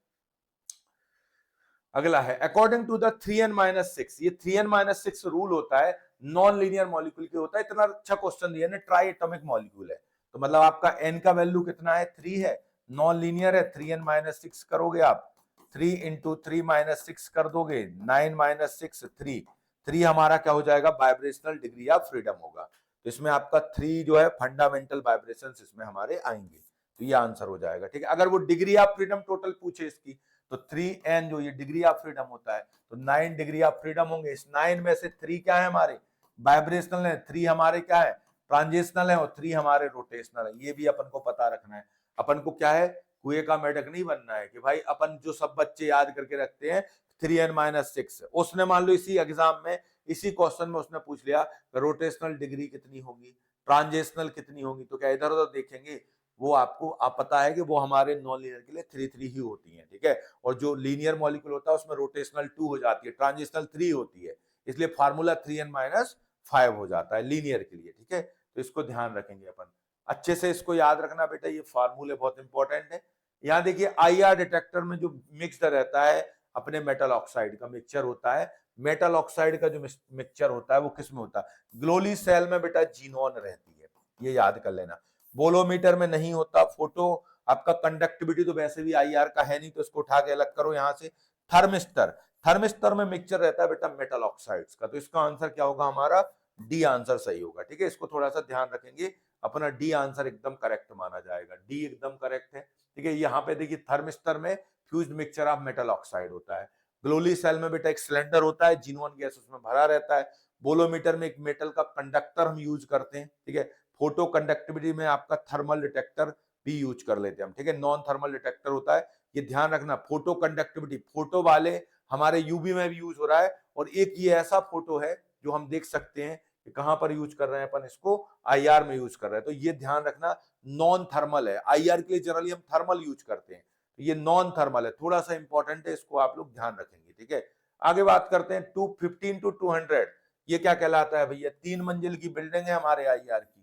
अगला है, अकॉर्डिंग टू द 3n-6, ये 3n-6 रूल होता है, नॉन लीनियर मॉलिक्यूल के होता है। इतना अच्छा क्वेश्चन दिया ना, ट्राई एटॉमिक मॉलिक्यूल है, तो मतलब आपका n का वैल्यू कितना है, 3 है, नॉन लीनियर है, 3n-6 करोगे आप, 3 इंटू 3-6 कर दोगे, 9-6 3, 3 हमारा क्या हो जाएगा, वाइब्रेशनल डिग्री ऑफ फ्रीडम होगा। तो इसमें आपका 3 जो है फंडामेंटल वाइब्रेशन इसमें हमारे आएंगे, तो ये आंसर हो जाएगा, ठीक है। अगर वो डिग्री ऑफ फ्रीडम टोटल पूछे इसकी, तो 3n जो ये डिग्री ऑफ फ्रीडम होता है, तो 9 डिग्री ऑफ फ्रीडम होंगे। इस 9 में से 3 क्या है हमारे वाइब्रेशनल है, 3 हमारे क्या है ट्रांजिशनल है और 3 हमारे रोटेशनल है। ये भी अपन को पता रखना है। अपन को क्या है, कुएं का मेढक नहीं बनना है कि भाई अपन जो सब बच्चे याद करके रखते हैं 3n-6। उसने मान लो इसी एग्जाम में, इसी क्वेश्चन में उसने पूछ लिया रोटेशनल डिग्री कितनी होगी, ट्रांजिशनल कितनी होगी, तो क्या इधर उधर देखेंगे, वो आपको आप पता है कि वो हमारे नॉन लीनियर के लिए 3 ही होती है, ठीक है। और जो लीनियर मॉलिक्यूल होता है उसमें रोटेशनल 2 हो जाती है, ट्रांजिशनल 3 होती है, इसलिए फार्मूला 3n-5 हो जाता है लीनियर के लिए, ठीक है। तो इसको ध्यान रखेंगे अपन, अच्छे से इसको याद रखना बेटा, ये फार्मूले बहुत इंपॉर्टेंट है। यहाँ देखिए आईआर डिटेक्टर में जो मिक्सड रहता है अपने मेटल ऑक्साइड का मिक्सचर होता है, मेटल ऑक्साइड का जो मिक्सचर होता है वो किसमें होता है, ग्लोली सेल में बेटा जीनोन रहती है, ये याद कर लेना। बोलोमीटर में नहीं होता, फोटो आपका कंडक्टिविटी तो वैसे भी आईआर का है नहीं, तो इसको उठा के अलग करो यहाँ से। थर्मिस्टर, थर्मिस्टर में मिक्सचर रहता है बेटा मेटल ऑक्साइड्स का, तो इसका आंसर क्या होगा हमारा, डी आंसर सही होगा, ठीक है। इसको थोड़ा सा ध्यान रखेंगे, अपना डी आंसर एकदम करेक्ट माना जाएगा, डी एकदम करेक्ट है, ठीक है। यहाँ पे देखिए थर्मिस्टर में fused mixture of metal oxide होता है, ग्लोली सेल में बेटा एक सिलेंडर होता है, जीनोन गैस उसमें भरा रहता है, बोलोमीटर में एक मेटल का कंडक्टर हम यूज करते हैं, ठीक है। फोटो कंडक्टिविटी में आपका थर्मल डिटेक्टर भी यूज कर लेते हैं हम, ठीक है, नॉन थर्मल डिटेक्टर होता है, ये ध्यान रखना। फोटो कंडक्टिविटी, फोटो वाले हमारे यूवी में भी यूज हो रहा है, और एक ये ऐसा फोटो है जो हम देख सकते हैं कि कहां पर यूज कर रहे हैं अपन, इसको आईआर में यूज कर रहे हैं, तो ये ध्यान रखना नॉन थर्मल है, आईआर के लिए जनरली हम थर्मल यूज करते हैं, तो ये नॉन थर्मल है, थोड़ा सा इंपॉर्टेंट है, इसको आप लोग ध्यान रखेंगे, ठीक है। आगे बात करते हैं 215 to 200, ये क्या कहलाता है भैया, 3 मंजिल की बिल्डिंग है हमारे आईआर की,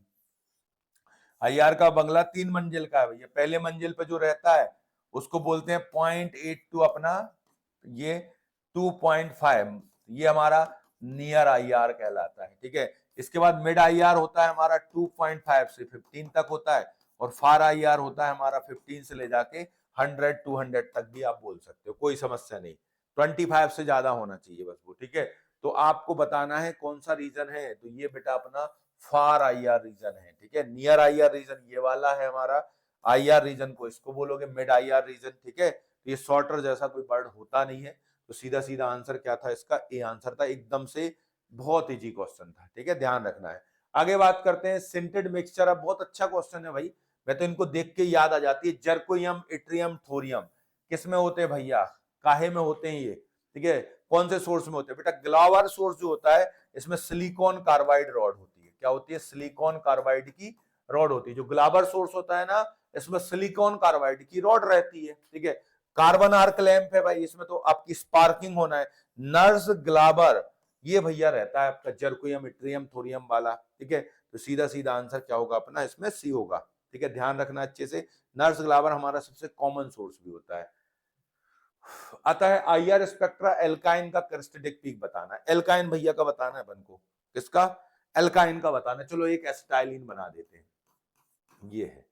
आईआर का बंगला 3 मंजिल का है भैया, पहले मंजिल पे जो रहता है उसको बोलते हैं 0.82 अपना, ये 2.5, ये हमारा नियर आईआर कहलाता है, ठीक है। इसके बाद मिड आईआर होता है हमारा 2.5 से 15 तक होता है, और फार आईआर होता है हमारा 15 से ले जाके 100 200 तक भी आप बोल सकते हो, कोई समस्या नहीं, 25 से ज्यादा होना चाहिए बस वो, ठीक है। तो आपको बताना है कौन सा रीजन है, तो ये बेटा अपना फार आईआर रीजन है, ठीक है। नियर आईआर रीजन ये वाला है हमारा, आईआर रीजन को इसको बोलोगे मिड आईआर रीजन, ठीक है। तो ये शॉर्टर जैसा कोई वर्ड होता नहीं है, तो सीधा सीधा आंसर क्या था इसका, ए आंसर था, एकदम से बहुत इजी क्वेश्चन था, ठीक है, ध्यान रखना है। आगे बात करते हैं सिंटेड मिक्सचर, अब बहुत अच्छा क्वेश्चन है भाई, मैं तो इनको देख के याद आ जाती है, जर्कोनियम इट्रियम थोरियम किसमें होते हैं भैया, काहे में होते हैं ये, ठीक है, कौन से सोर्स में होते हैं बेटा, ग्लावर सोर्स जो होता है इसमें सिलिकॉन कार्बाइड रॉड होती है, क्या होती है, सिलिकॉन कार्बाइड की रॉड होती है, जो ग्लावर सोर्स होता है ना इसमें सिलिकॉन कार्बाइड की रॉड रहती है, ठीक है। कार्बन आर्क लैंप है भाई, इसमें तो आपकी स्पार्किंग होना है, नर्स ग्लाबर ये भैया रहता है आपका जर्कोनियम इट्रियम थोरियम वाला, ठीक है। तो सीधा सीधा आंसर क्या होगा अपना, इसमें सी होगा, ठीक है, ध्यान रखना अच्छे से। नर्स ग्लाबर हमारा सबसे कॉमन सोर्स भी होता है। आता है आईआर स्पेक्ट्रा, एल्काइन का क्रिस्टलिक पीक बताना है, एल्काइन भैया का बताना है अपन को, किसका, एल्काइन का बताना है। चलो एक एसिटाइलिन बना देते हैं, ये है।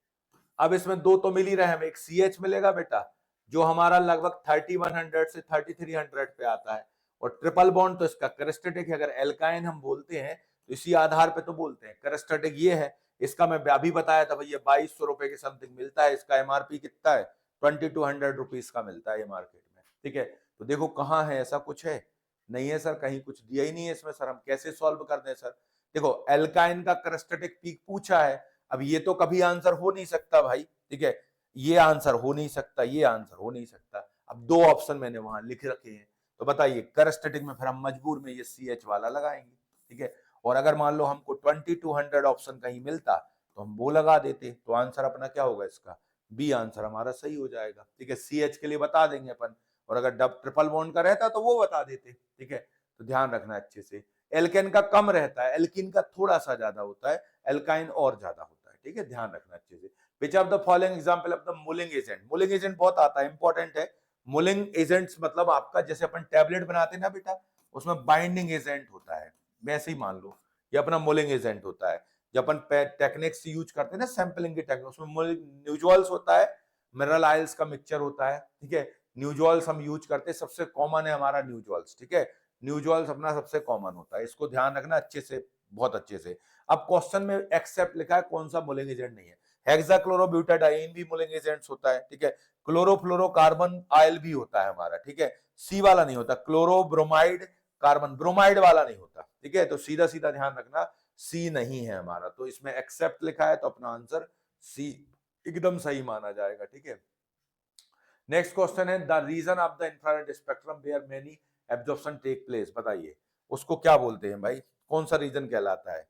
अब इसमें दो तो मिल ही रहे हैं, एक CH मिलेगा बेटा जो हमारा लगभग 3100 से 3300 पे आता है, और ट्रिपल बॉन्ड तो इसका क्रिस्टलिक है, अगर एल्काइन हम बोलते हैं तो इसी आधार पे तो बोलते हैं, क्रिस्टलिक ये है। इसका मैं अभी बताया था भैया 2200 रुपए के समथिंग मिलता है, इसका एमआरपी कितना है, 2200 रुपीज का मिलता है मार्केट में, ठीक है। तो देखो कहाँ है, ऐसा कुछ है नहीं है सर, कहीं कुछ दिया ही नहीं है इसमें, सर हम कैसे सॉल्व कर दें सर। देखो एल्काइन का क्रिस्टलिक पीक पूछा है, अब ये तो कभी आंसर हो नहीं सकता भाई, ठीक है, ये आंसर हो नहीं सकता, ये आंसर हो नहीं सकता। अब दो ऑप्शन मैंने वहां लिख रखे हैं, तो बताइए क्रिस्टलिक में फिर हम मजबूर में ये CH वाला लगाएंगे, ठीक है। और अगर मान लो हमको 2200 ऑप्शन कहीं मिलता तो हम वो लगा देते, तो आंसर अपना क्या होगा इसका, बी आंसर हमारा सही हो जाएगा, ठीक है। CH के लिए बता देंगे अपन, और अगर डब ट्रिपल बॉन्ड का रहता तो वो बता देते, ठीक है। तो ध्यान रखना अच्छे से, एल्केन का कम रहता है, एल्किन का थोड़ा सा ज्यादा होता है, एल्काइन और ज्यादा होता है, ठीक है, ध्यान रखना अच्छे से। Which of the following example of the mulling agent, mulling agent बहुत आता है, इंपॉर्टेंट है। मूलिंग एजेंट्स मतलब आपका जैसे अपन टैबलेट बनाते हैं ना बेटा, उसमें बाइंडिंग एजेंट होता है, वैसे ही मान लो ये अपना मूलिंग एजेंट होता है। जब अपन टेक्निक्स यूज करते हैं ना सैंपलिंग की टेक्निक, उसमें न्यूजॉल्स होता है, मिनरल आयल्स का मिक्सचर होता है, ठीक है। न्यूजॉल्स हम यूज करते हैं, सबसे कॉमन है हमारा न्यूजॉल्स, ठीक है, न्यूजॉल्स अपना सबसे कॉमन होता है, इसको ध्यान रखना अच्छे से, बहुत अच्छे से। अब क्वेश्चन में एक्सेप्ट लिखा है, कौन सा मूलिंग एजेंट नहीं है, हेक्साक्लोरोब्यूटाडाइन भी मूलिंग एजेंट्स होता है, ठीक है, क्लोरोफ्लोरोकार्बन आयल भी होता है हमारा, ठीक है, सी वाला नहीं होता, क्लोरोब्रोमाइड कार्बन ब्रोमाइड वाला नहीं होता, ठीक है। तो सीधा सीधा ध्यान रखना सी नहीं है हमारा, तो इसमें एक्सेप्ट लिखा है तो अपना आंसर सी एकदम सही माना जाएगा, ठीक है। नेक्स्ट क्वेश्चन है the region of the infrared spectrum where many absorption take place, बताइए उसको क्या बोलते हैं भाई, कौन सा रीजन कहलाता है,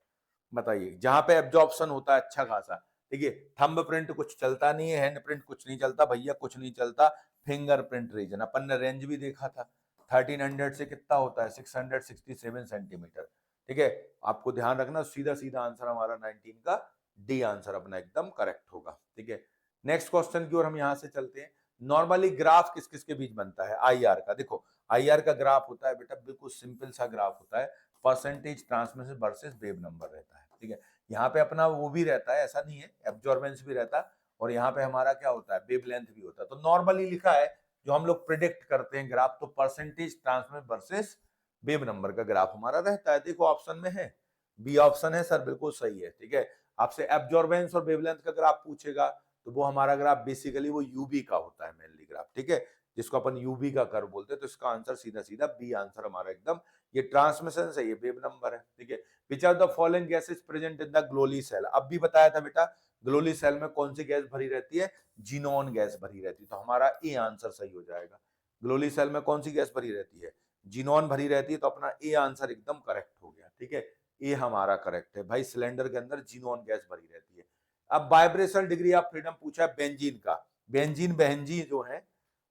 बताइए जहां पे एब्जॉर्प्शन होता है अच्छा खासा। देखिए थंब प्रिंट कुछ चलता नहीं है, हैंड प्रिंट कुछ नहीं चलता भैया, कुछ नहीं चलता, फिंगरप्रिंट रीजन। अपन ने रेंज भी देखा था 1300 से कितना होता है 667 सेंटीमीटर। ठीक है, आपको ध्यान रखना, सीधा सीधा आंसर हमारा 19 का डी आंसर अपना एकदम करेक्ट होगा। ठीक है, नेक्स्ट क्वेश्चन की ओर हम यहां से चलते हैं। नॉर्मली ग्राफ किस किस के बीच बनता है, आईआर का। देखो आईआर का ग्राफ होता है बेटा बिल्कुल सिंपल सा ग्राफ होता है, percentage transmission versus wave number रहता है। ठीक है, यहाँ पे अपना वो भी रहता है, ऐसा नहीं है, एब्जॉर्बेंस भी रहता है, और यहाँ पे हमारा क्या होता है वेव लेंथ भी होता है। तो नॉर्मली लिखा है जो हम लोग प्रिडिक्ट करते हैं ग्राफ, तो percentage transmission versus wave number का ग्राफ हमारा रहता है। देखो ऑप्शन में है, बी ऑप्शन है सर, बिल्कुल सही है। ठीक है, आपसे एब्जॉर्बेंस और वेवलेंथ का ग्राफ पूछेगा तो वो हमारा ग्राफ बेसिकली वो यूबी का होता है मेनली ग्राफ। ठीक है, जिसको अपन यूबी का कर्व बोलते हैं। तो इसका आंसर सीधा सीधा बी आंसर हमारा एकदम, ये ट्रांसमिशन से ये वेव नंबर है। ठीक है, which are the following gases present in the ग्लोली सेल, अब भी बताया था बेटा ग्लोली सेल में कौन सी गैस भरी रहती है, जीनोन गैस भरी रहती है। तो हमारा ए आंसर सही हो जाएगा। ग्लोली सेल में कौन सी गैस भरी रहती है, जीनोन भरी रहती है, तो अपना ए आंसर एकदम करेक्ट हो गया। ठीक है, ये हमारा करेक्ट है भाई, सिलेंडर के अंदर जीनोन गैस भरी रहती है। अब वाइब्रेशनल डिग्री ऑफ फ्रीडम पूछा है बेंजीन का, बेंजीन बेंजीन जो है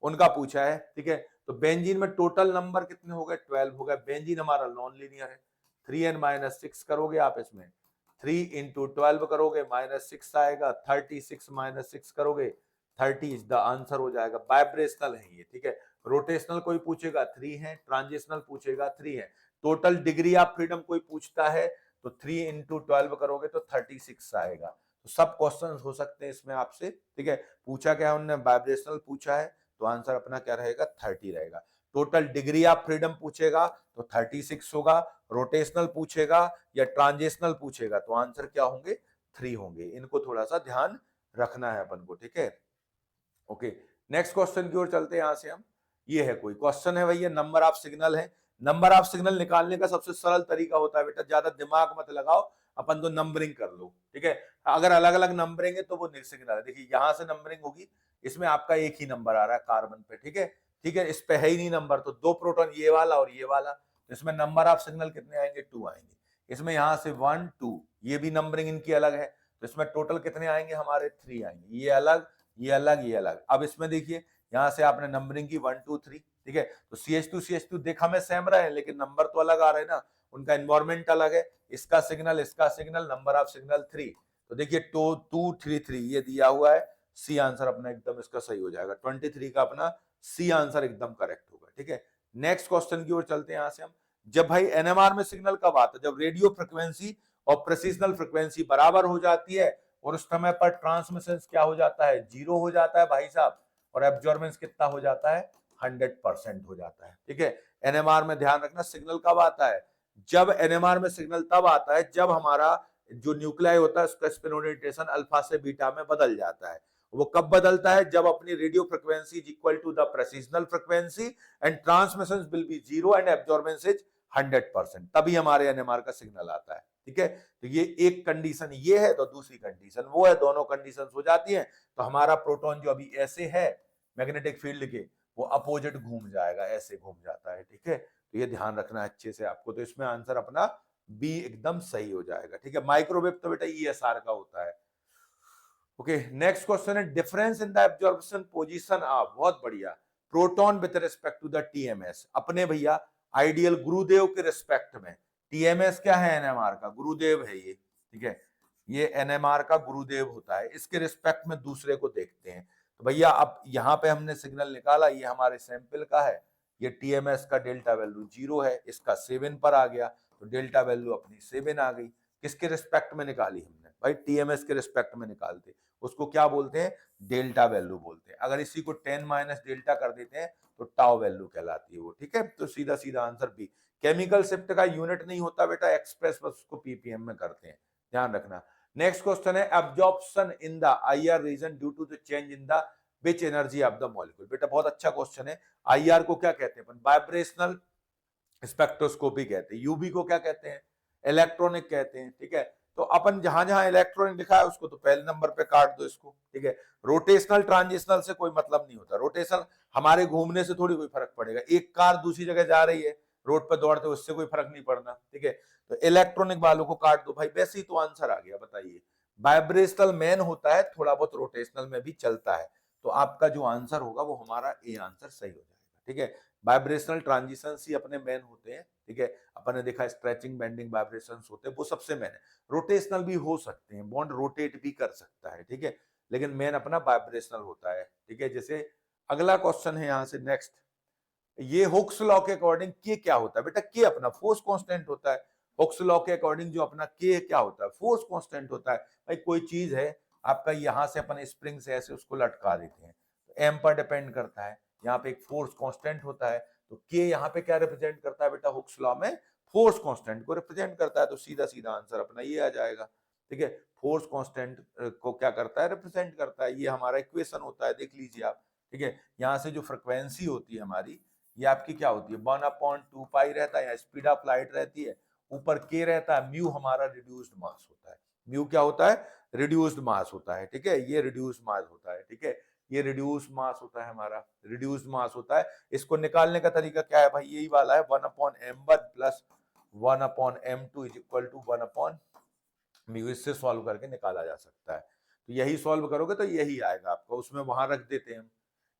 उनका पूछा है। ठीक है, तो बेंजीन में टोटल नंबर कितने हो गए, 12 हो गए। बेंजीन हमारा नॉन लीनियर है, 3n-6 करोगे आप इसमें, 3 into 12 करोगे -6 आएगा, 36 -6 करोगे 30 इज द आंसर हो जाएगा। वाइब्रेशनल है ये। ठीक है, रोटेशनल कोई पूछेगा 3 है, ट्रांजिशनल पूछेगा 3 है, टोटल डिग्री ऑफ फ्रीडम कोई पूछता है तो 3 into 12 करोगे तो 36 आएगा। तो सब क्वेश्चन हो सकते हैं इसमें आपसे। ठीक है, पूछा क्या उन्होंने, वाइब्रेशनल पूछा है तो आंसर अपना क्या रहेगा 30 रहेगा। टोटल डिग्री ऑफ फ्रीडम पूछेगा तो 36 होगा, रोटेशनल पूछेगा या ट्रांजिशनल पूछेगा तो आंसर क्या होंगे 3 होंगे। इनको थोड़ा सा ध्यान रखना है अपन को। ठीक है, ओके, नेक्स्ट क्वेश्चन की ओर चलते हैं। यहां से हम, ये है कोई क्वेश्चन है भैया, नंबर ऑफ सिग्नल है। नंबर ऑफ सिग्नल निकालने का सबसे सरल तरीका होता है बेटा, ज्यादा दिमाग मत लगाओ, अपन तो नंबरिंग कर लो। ठीक है, अगर अलग अलग नंबरिंग है तो वो सिग्नल है। देखिए यहां से नंबरिंग होगी, इसमें आपका एक ही नंबर आ रहा है कार्बन पे। ठीक है, ठीक है, इस पे है ही नहीं नंबर, तो 2 प्रोटॉन ये वाला और ये वाला, तो इसमें नंबर ऑफ सिग्नल कितने आएंगे 2 आएंगे। इसमें यहां से 1 2, ये भी नंबरिंग इनकी अलग है, तो इसमें टोटल कितने आएंगे हमारे 3 आएंगे, ये अलग ये अलग ये अलग। अब इसमें देखिए यहां से आपने नंबरिंग की 1 2 3। ठीक है, तो CH2 देखा में सेम रहे हैं लेकिन नंबर तो अलग आ रहे हैं ना, उनका एनवायरमेंट अलग है, इसका सिग्नल, नंबर ऑफ सिग्नल 3। तो देखिए 2 2 3 3 ये दिया हुआ है, सी आंसर अपना एकदम इसका सही हो जाएगा, 23 का अपना सी आंसर एकदम करेक्ट होगा। ठीक है, नेक्स्ट क्वेश्चन की ओर चलते हैं। यहां से हम, जब भाई एनएमआर में सिग्नल कब आता है, जब रेडियो फ्रिक्वेंसी और प्रेसिशनल फ्रिक्वेंसी बराबर हो जाती है और उस समय पर ट्रांसमिशन क्या हो जाता है, 0 हो जाता है भाई साहब, और एब्जॉर्बेंस कितना हो जाता है 100% हो जाता है। ठीक है, एनएमआर में ध्यान रखना सिग्नल कब आता है, जब एनएमआर में सिग्नल तब आता है जब हमारा जो न्यूक्लियाई होता है उसका स्पिन ओरिएंटेशन अल्फा से बीटा में बदल जाता है। वो कब बदलता है, जब अपनी radio frequency is equal to the precessional frequency and transmission will be 0 and absorbance is 100%, तभी हमारे एनएमआर का सिग्नल आता है। ठीक है, तो ये एक कंडीशन ये है, तो दूसरी कंडीशन वो है, दोनों कंडीशन हो जाती हैं तो हमारा प्रोटॉन जो अभी ऐसे है मैग्नेटिक फील्ड के, वो अपोजिट घूम जाएगा, ऐसे घूम जाता है। ठीक है, तो ये ध्यान रखना है अच्छे से आपको, तो इसमें आंसर अपना बी एकदम सही हो जाएगा। ठीक है, माइक्रोवेव तो बेटा ईएसआर का होता है। ओके, नेक्स्ट क्वेश्चन है difference in the absorption position of, बहुत बढ़िया, proton with respect to the TMS, अपने भैया आइडियल गुरुदेव के रिस्पेक्ट में। टीएमएस क्या है, एनएमआर का गुरुदेव है ये। ठीक है, ये एनएमआर का गुरुदेव होता है, इसके रिस्पेक्ट में दूसरे को देखते हैं। तो भैया अब यहाँ पे हमने सिग्नल निकाला, ये हमारे सैंपल का है, ये टीएमएस का डेल्टा वैल्यू 0 है, इसका 7 पर आ गया, तो डेल्टा वैल्यू अपनी 7 आ गई। किसके रिस्पेक्ट में निकाली हमने भाई, टीएमएस के रिस्पेक्ट में निकालते, उसको क्या बोलते हैं, डेल्टा वैल्यू बोलते हैं। अगर इसी को 10 माइनस डेल्टा कर देते हैं तो टाउ वैल्यू कहलाती है वो। ठीक है, तो सीधा सीधा आंसर बी। केमिकल शिफ्ट का यूनिट नहीं होता बेटा एक्सप्रेस, बस उसको पीपीएम में करते हैं, ध्यान रखना। नेक्स्ट क्वेश्चन है absorption in the IR region due to the change in the which energy of the molecule. बेटा बहुत अच्छा क्वेश्चन है। आईआर को क्या कहते हैं अपन, वाइब्रेशनल स्पेक्ट्रोस्कोपी कहते हैं। यूवी को क्या कहते हैं, इलेक्ट्रॉनिक कहते हैं। ठीक है, तो अपन जहां जहां इलेक्ट्रॉनिक लिखा है उसको तो पहले नंबर पे काट दो इसको, ठीक है। रोटेशनल ट्रांजिशनल से कोई मतलब नहीं होता, रोटेशनल हमारे घूमने से थोड़ी कोई फर्क पड़ेगा, एक कार दूसरी जगह जा रही है रोड पर दौड़ते, उससे कोई फर्क नहीं पड़ना, ठीक है। तो इलेक्ट्रॉनिक वालों को काट दो भाई, वैसे ही तो आंसर आ गया। बताइए, वाइब्रेशनल मेन होता है, थोड़ा बहुत रोटेशनल में भी चलता है, तो आपका जो आंसर होगा वो हमारा ए आंसर सही हो जाएगा, ठीक है। वाइब्रेशनल ट्रांजिशन ही अपने मेन होते हैं, ठीक है। अपन ने देखा स्ट्रेचिंग बेंडिंग वाइब्रेशंस होते हैं, वो सबसे मेन है। रोटेशनल भी हो सकते हैं, बॉन्ड रोटेट भी कर सकता है, ठीक है, लेकिन मेन अपना वाइब्रेशनल होता है, ठीक है। जैसे अगला क्वेश्चन है यहाँ से नेक्स्ट, ये हुक्स लॉ के अकॉर्डिंग के क्या होता है बेटा, के अपना फोर्स कांस्टेंट होता है। हुक्स लॉ के अकॉर्डिंग जो अपना के क्या होता है, फोर्स कांस्टेंट होता है। भाई कोई चीज है आपका, यहां से अपन स्प्रिंग से ऐसे उसको लटका देते हैं, तो एम पर डिपेंड करता है, यहाँ पे एक फोर्स कांस्टेंट होता है, तो के यहाँ पे क्या रिप्रेजेंट करता है बेटा, हुक्स लॉ में फोर्स कांस्टेंट को रिप्रेजेंट करता है, तो सीधा सीधा आंसर अपना ये आ जाएगा, ठीक है। फोर्स कांस्टेंट को क्या करता है, रिप्रेजेंट करता है, ये हमारा इक्वेशन होता है, देख लीजिए आप, ठीक है। यहाँ से जो फ्रिक्वेंसी होती है हमारी, ये आपकी क्या होती है, 1/2 पाई रहता है, स्पीड ऑफ लाइट रहती है, ऊपर के रहता है, म्यू हमारा रिड्यूस्ड मास होता है। म्यू क्या होता है, रिड्यूस्ड मास होता है, ठीक है, ये रिड्यूस्ड मास होता है, ठीक है, ये रिड्यूस्ड मास होता है हमारा, रिड्यूस्ड मास होता है। इसको निकालने का तरीका क्या है भाई, यही वाला है, 1/m1 plus 1/m2 is equal to 1/म्यू, इससे सॉल्व करके निकाला जा सकता है। तो यही सॉल्व करोगे तो यही आएगा आपका, उसमें वहां रख देते हैं हम,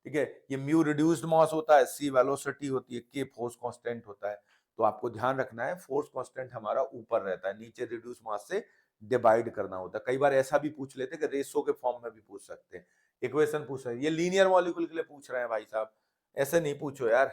ठीक है। ये म्यू रिड्यूस्ड मास होता है, सी वेलोसिटी होती है, के फोर्स कांस्टेंट होता है। तो आपको ध्यान रखना है, फोर्स कांस्टेंट हमारा ऊपर रहता है, नीचे रिड्यूस मास से डिवाइड करना होता है। कई बार ऐसा भी पूछ लेते हैं कि रेशो के फॉर्म में भी पूछ सकते हैं, इक्वेशन पूछ रहे हैं, ये लीनियर मॉलिक्यूल के लिए पूछ रहे हैं भाई साहब, ऐसे नहीं पूछो यार,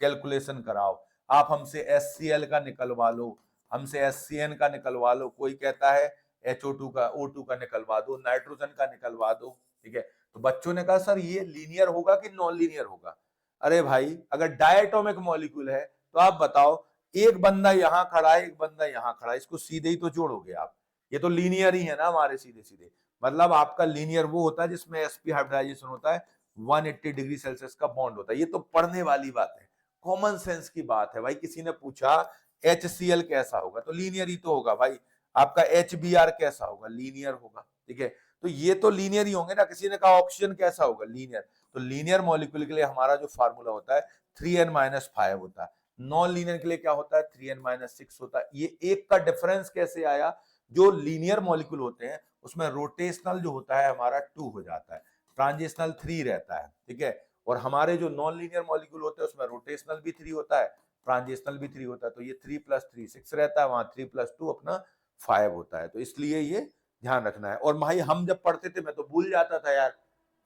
कैलकुलेशन कराओ। आप हमसे HCl का निकलवा लो, हमसे HCN का निकलवा लो, कोई कहता है HO2 का, O2 का निकलवा दो, नाइट्रोजन का निकलवा दो, ठीक है। तो बच्चों ने कहा सर ये लीनियर होगा कि नॉन लीनियर होगा। अरे भाई अगर डायटोमिक मॉलिक्यूल है तो आप बताओ, एक बंदा यहां खड़ा है, एक बंदा यहां खड़ा है, इसको सीधे ही तो जोड़ोगे आप, ये तो लीनियर ही है ना हमारे, सीधे सीधे। मतलब आपका लीनियर वो होता है जिसमें sp हाइब्रिडाइजेशन होता है, 180 डिग्री सेल्सियस का बॉन्ड होता है। ये तो पढ़ने वाली बात है, कॉमन सेंस की बात है भाई। किसी ने पूछा HCl कैसा होगा, तो लीनियर ही तो होगा भाई। आपका HBr कैसा होगा, लीनियर होगा, ठीक है। तो ये तो लीनियर ही होंगे ना। किसी ने कहा ऑक्सीजन कैसा होगा, लीनियर। तो लीनियर मॉलिक्यूल के लिए हमारा जो फार्मूला होता है 3n-5 होता है, नॉन लीनियर के लिए क्या होता है, 3n-6 होता है। ये एक का डिफरेंस कैसे आया, जो लीनियर मॉलिक्यूल होते हैं उसमें रोटेशनल जो होता है हमारा 2 हो जाता है, ट्रांजिशनल 3 रहता है, ठीक है। और हमारे जो नॉन लीनियर मॉलिक्यूल होते हैं उसमें रोटेशनल भी 3 होता है, ट्रांजिशनल भी 3 होता है। तो ये 3 + 3 6 रहता है, वहां 3 + 2 अपना 5 होता है। तो इसलिए ये ध्यान रखना है। और भाई हम जब पढ़ते थे मैं तो भूल जाता था यार,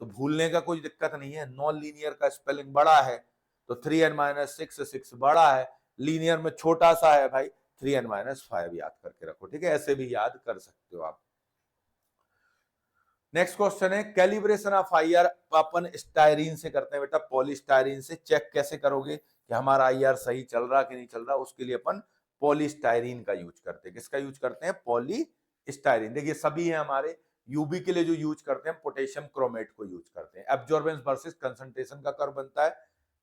तो भूलने का कोई दिक्कत नहीं है। नॉन लीनियर का स्पेलिंग बड़ा है तो 3n-6 6 बड़ा है, लीनियर में छोटा सा है भाई, 3n-5 याद करके रखो, ठीक है, ऐसे भी याद कर सकते हो आप। नेक्स्ट क्वेश्चन है, calibration of IR upon styrene से करते हैं बेटा, पॉलीस्टायरीन से। चेक कैसे करोगे कि हमारा IR सही चल रहा कि नहीं चल रहा, उसके लिए अपन पॉलीस्टायरीन का यूज करते हैं। किसका यूज करते हैं, पॉलीस्टायरीन। देखिए सभी है हमारे, यूवी के लिए जो यूज करते हैं पोटेशियम क्रोमेट को यूज करते हैं। एब्जॉर्बेंस वर्सेस कंसंट्रेशन का कर्व बनता है,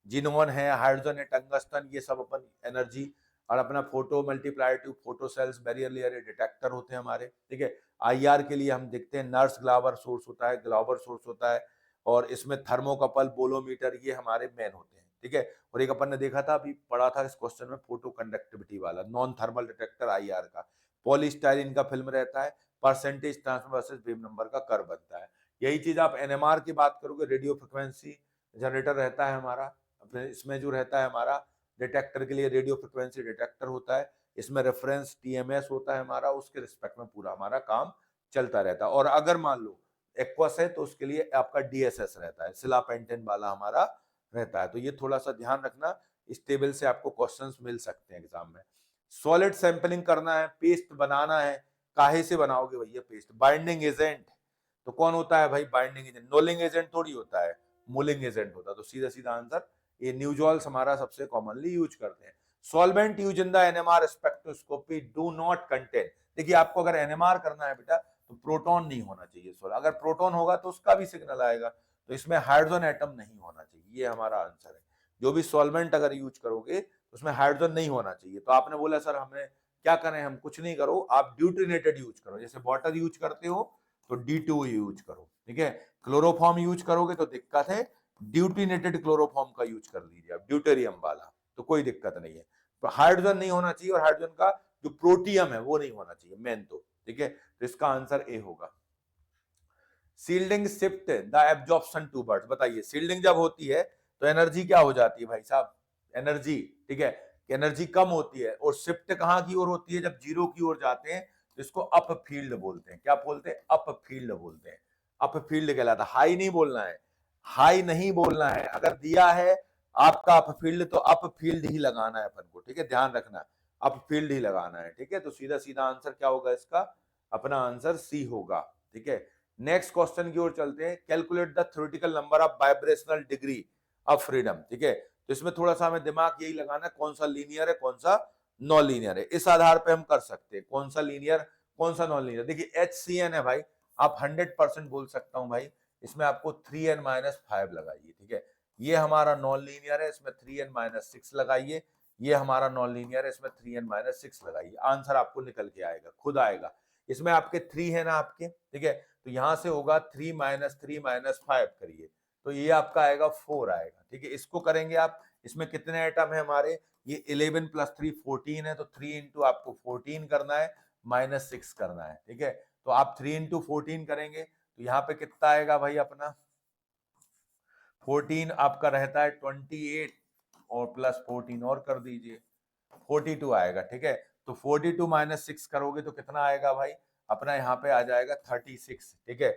जिनोन है, हाइड्रोजन है, टंगस्टन, ये सब अपन एनर्जी। और अपना photo multiply to photo cells, barrier layer, detector होते हैं हमारे, ठीक है। IR के लिए हम देखते हैं नर्स ग्लावर सोर्स होता है, ग्लावर सोर्स होता है, और इसमें थर्मोकपल, बोलोमीटर, ये हमारे मेन होते हैं, ठीक है। और एक अपन ने देखा था, अभी पढ़ा था इस क्वेश्चन में, फोटो कंडक्टिविटी वाला नॉन थर्मल डिटेक्टर IR का। पॉलीस्टायरीन का फिल्म रहता है, percentage transfer versus wave number का कर्व बनता है। यही चीज आप NMR की बात करोगे, रेडियो फ्रिक्वेंसी जनरेटर रहता है हमारा, इसमें जो रहता है हमारा डिटेक्टर के लिए रेडियो फ्रिक्वेंसी डिटेक्टर होता है, इसमें रेफरेंस TMS होता है हमारा, उसके रिस्पेक्ट में पूरा हमारा काम चलता रहता है। और अगर मान लो एक्वस है तो उसके लिए आपका DSS रहता है, सिला पेंटेन वाला हमारा रहता है। तो ये थोड़ा सा ध्यान रखना, इस टेबल से आपको क्वेश्चंस मिल सकते हैं एग्जाम में। सॉलिड सैंपलिंग करना है, पेस्ट बनाना है, काहे से बनाओगे भैया पेस्ट, बाइंडिंग एजेंट। तो कौन होता है भाई बाइंडिंग एजेंट, नोलिंग एजेंट थोड़ी होता है, मोलिंग एजेंट होता है। तो सीधा सीधा आंसर ये न्यूजॉल्स हमारा सबसे कॉमनली यूज करते हैं। Solvent use in the NMR spectroscopy do not contain. देखिए आपको अगर NMR करना है बेटा तो प्रोटॉन नहीं होना चाहिए, अगर प्रोटॉन होगा तो उसका भी सिग्नल आएगा, तो इसमें हाइड्रोजन एटम नहीं होना चाहिए, ये हमारा आंसर है। जो भी सॉल्वेंट अगर यूज करोगे तो उसमें हाइड्रोजन नहीं होना चाहिए। तो आपने बोला सर हमें क्या करें हम, कुछ नहीं करो, आप ड्यूटेनेटेड यूज करो, जैसे वाटर यूज करते हो तो D2O यूज करो, ठीक है। क्लोरोफॉर्म यूज करोगे तो दिक्कत है, ड्यूटेनेटेड क्लोरोफॉर्म का यूज कर लीजिए आप, ड्यूटेरियम वाला, तो कोई दिक्कत नहीं है। तो हाइड्रोजन नहीं होना चाहिए, और हाइड्रोजन का जो प्रोटियम है वो नहीं होना चाहिए मेन तो, ठीक है। तो इसका आंसर ए होगा। Shielding shift the absorption towards, बताइए सील्डिंग जब होती है तो एनर्जी क्या हो जाती है भाई साहब, एनर्जी, ठीक है, एनर्जी कम होती है, और शिफ्ट कहां की ओर होती है, जब जीरो की ओर जाते हैं तो इसको अप फील्ड बोलते हैं। क्या बोलते हैं, अप फील्ड बोलते हैं, अप फील्ड कहलाता है। हाई नहीं बोलना है, हाई नहीं बोलना है, अगर दिया है आपका अप फील्ड तो अप फील्ड ही लगाना है अपन को, ठीक है, ध्यान रखना, अप फील्ड ही लगाना है, ठीक है। तो सीधा सीधा आंसर क्या होगा इसका, अपना आंसर सी होगा, ठीक है। नेक्स्ट क्वेश्चन की ओर चलते हैं, calculate the theoretical number of vibrational degree of freedom, ठीक है। तो इसमें थोड़ा सा हमें दिमाग यही लगाना है, कौन सा लीनियर है कौन सा नॉन लीनियर है, इस आधार पे हम कर सकते हैं कौन सा लीनियर कौन सा नॉन लीनियर। देखिए HCN है भाई, आप 100% बोल सकता हूं भाई, इसमें आपको 3n-5 लगाइए, ठीक है। ये हमारा नॉन लीनियर है, इसमें 3n-6 लगाइए, ये हमारा नॉन लीनियर है, इसमें 3n-6 लगाइए, आंसर आपको निकल के आएगा, खुद आएगा। इसमें आपके 3 है ना आपके, ठीक है, तो यहां से होगा 3-3-5 करिए, तो ये आपका आएगा 4 आएगा, ठीक है। इसको करेंगे आप, इसमें कितने आइटम है हमारे, ये 11 + 3 14 है, तो 3 इंटू आपको 14 करना है, -6 करना है, ठीक है। तो आप 3 इंटू 14 करेंगे तो यहाँ पे कितना आएगा भाई अपना, 14 आपका रहता है 28, और +14 और कर दीजिए 42 आएगा, ठीक है। तो 42 - 6 करोगे तो कितना आएगा भाई, अपना यहाँ पे आ जाएगा 36, ठीक है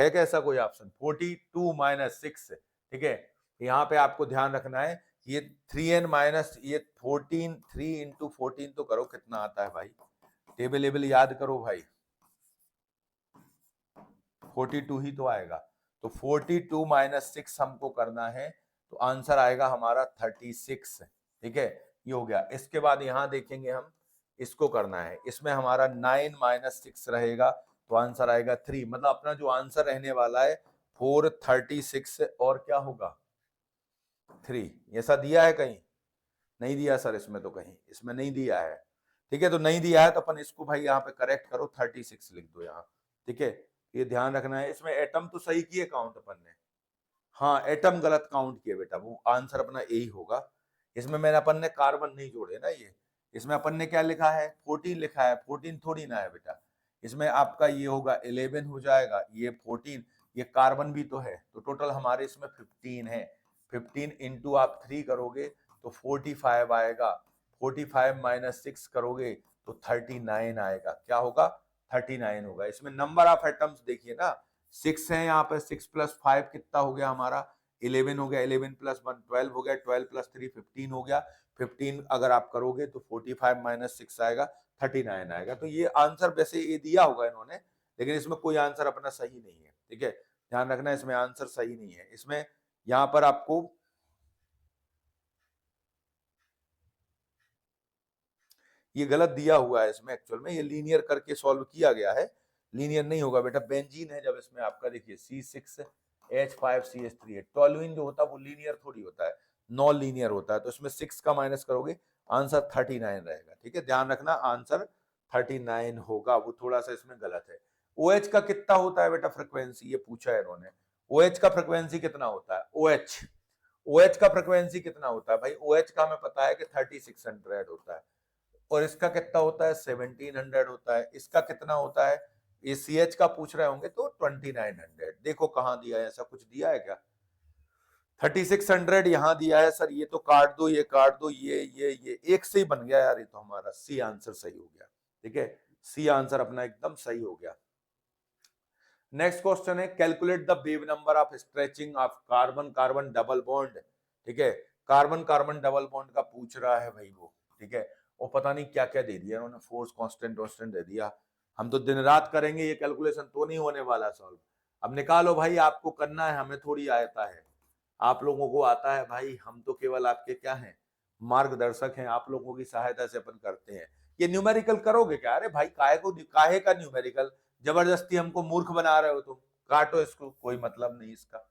कैसा कोई ऑप्शन, 42 - 6, ठीक है। यहाँ पे आपको ध्यान रखना है, ये 3n माइनस ये 14, 3 इंटू 14 तो करो कितना आता है भाई, टेबल लेबल याद करो भाई, 42 ही तो आएगा। तो 42 - 6 हमको करना है, तो आंसर आएगा हमारा 36, ठीक है, ये हो गया। इसके बाद यहां देखेंगे हम, इसको करना है, इसमें हमारा 9 - 6 रहेगा, तो आंसर आएगा 3, मतलब अपना जो आंसर रहने वाला है 436 और क्या होगा 3। ऐसा दिया है कहीं, नहीं दिया सर, इसमें तो कहीं इसमें नहीं दिया है, ठीक है। तो नहीं दिया है तो अपन इसको भाई यहाँ पे करेक्ट करो, 36 लिख दो यहाँ, ठीक है। ये ध्यान रखना है, इसमें एटम तो सही किए काउंट अपन ने, हाँ एटम गलत काउंट किए बेटा, वो आंसर अपना यही होगा। इसमें मैंने अपन ने कार्बन नहीं जोड़े ना, ये इसमें अपन ने क्या लिखा है 14 लिखा है, 14 थोड़ी ना है बेटा, इसमें आपका ये होगा 11 हो जाएगा, ये 14, ये कार्बन भी तो है, तो टोटल हमारे इसमें 15 है। 15 इंटू आप 3 करोगे तो 45 आएगा, 45 - 6 करोगे तो 39 आएगा, क्या होगा 39 होगा। इसमें नंबर ऑफ एटम्स देखिए ना, 6 है यहाँ पे, 6 + 5 कितना हो गया हमारा 11 हो गया, 11 + 1 12 हो गया, 12 + 3 15 हो गया, 15 अगर आप करोगे तो 45 - 6 आएगा, 39 आएगा। तो ये आंसर वैसे ये दिया होगा इन्होंने, लेकिन इसमें कोई आंसर अपना सही नहीं है, ठीक है, ध्यान रखना इसमें आंसर सही नहीं है। इसमें यहाँ पर आपको ये गलत दिया हुआ है, इसमें एक्चुअल में ये लीनियर करके सॉल्व किया गया है, लीनियर नहीं होगा बेटा, बेंजीन है जब इसमें आपका देखिए C6H5CH3 है, टोल्यूइन जो होता है वो लीनियर थोड़ी होता है, नॉन लीनियर होता है, तो इसमें 6 का माइनस करोगे आंसर 39 रहेगा, ठीक है, ध्यान रखना आंसर 39 होगा, वो थोड़ा सा इसमें गलत है। OH का कितना होता है बेटा फ्रिक्वेंसी, ये पूछा है इन्होंने, OH का फ्रिक्वेंसी कितना होता है, OH का फ्रिक्वेंसी कितना होता है भाई, OH का हमें पता है कि 3600 होता है, और इसका कितना होता है 1700 होता है, इसका कितना होता है, ये CH का पूछ रहे होंगे तो 2900, देखो कहां दिया है, ऐसा कुछ दिया है क्या, 3600 यहां दिया है सर, ये तो काट दो, ये काट दो, ये एक से ही बन गया यार, ये तो हमारा सी आंसर सही हो गया, ठीक है, सी आंसर अपना एकदम सही हो गया। नेक्स्ट क्वेश्चन है, calculate the wave number of stretching of carbon carbon double bond, ठीक है, कार्बन कार्बन डबल बॉन्ड का पूछ रहा है भाई वो, ठीक है, और पता नहीं क्या क्या दे दिया उन्होंने, फोर्स कांस्टेंट वांस्टेंट दे दिया, हम तो दिन रात करेंगे ये कैलकुलेशन, तो नहीं होने वाला सॉल्व। अब निकालो भाई, आपको करना है, हमें थोड़ी आता है, आप लोगों को आता है भाई, हम तो केवल आपके क्या हैं, मार्गदर्शक हैं, आप लोगों की सहायता से अपन करते हैं। ये न्यूमेरिकल करोगे क्या, अरे भाई काहे का न्यूमेरिकल, जबरदस्ती हमको मूर्ख बना रहे हो तुम, काटो इसको, कोई मतलब नहीं इसका।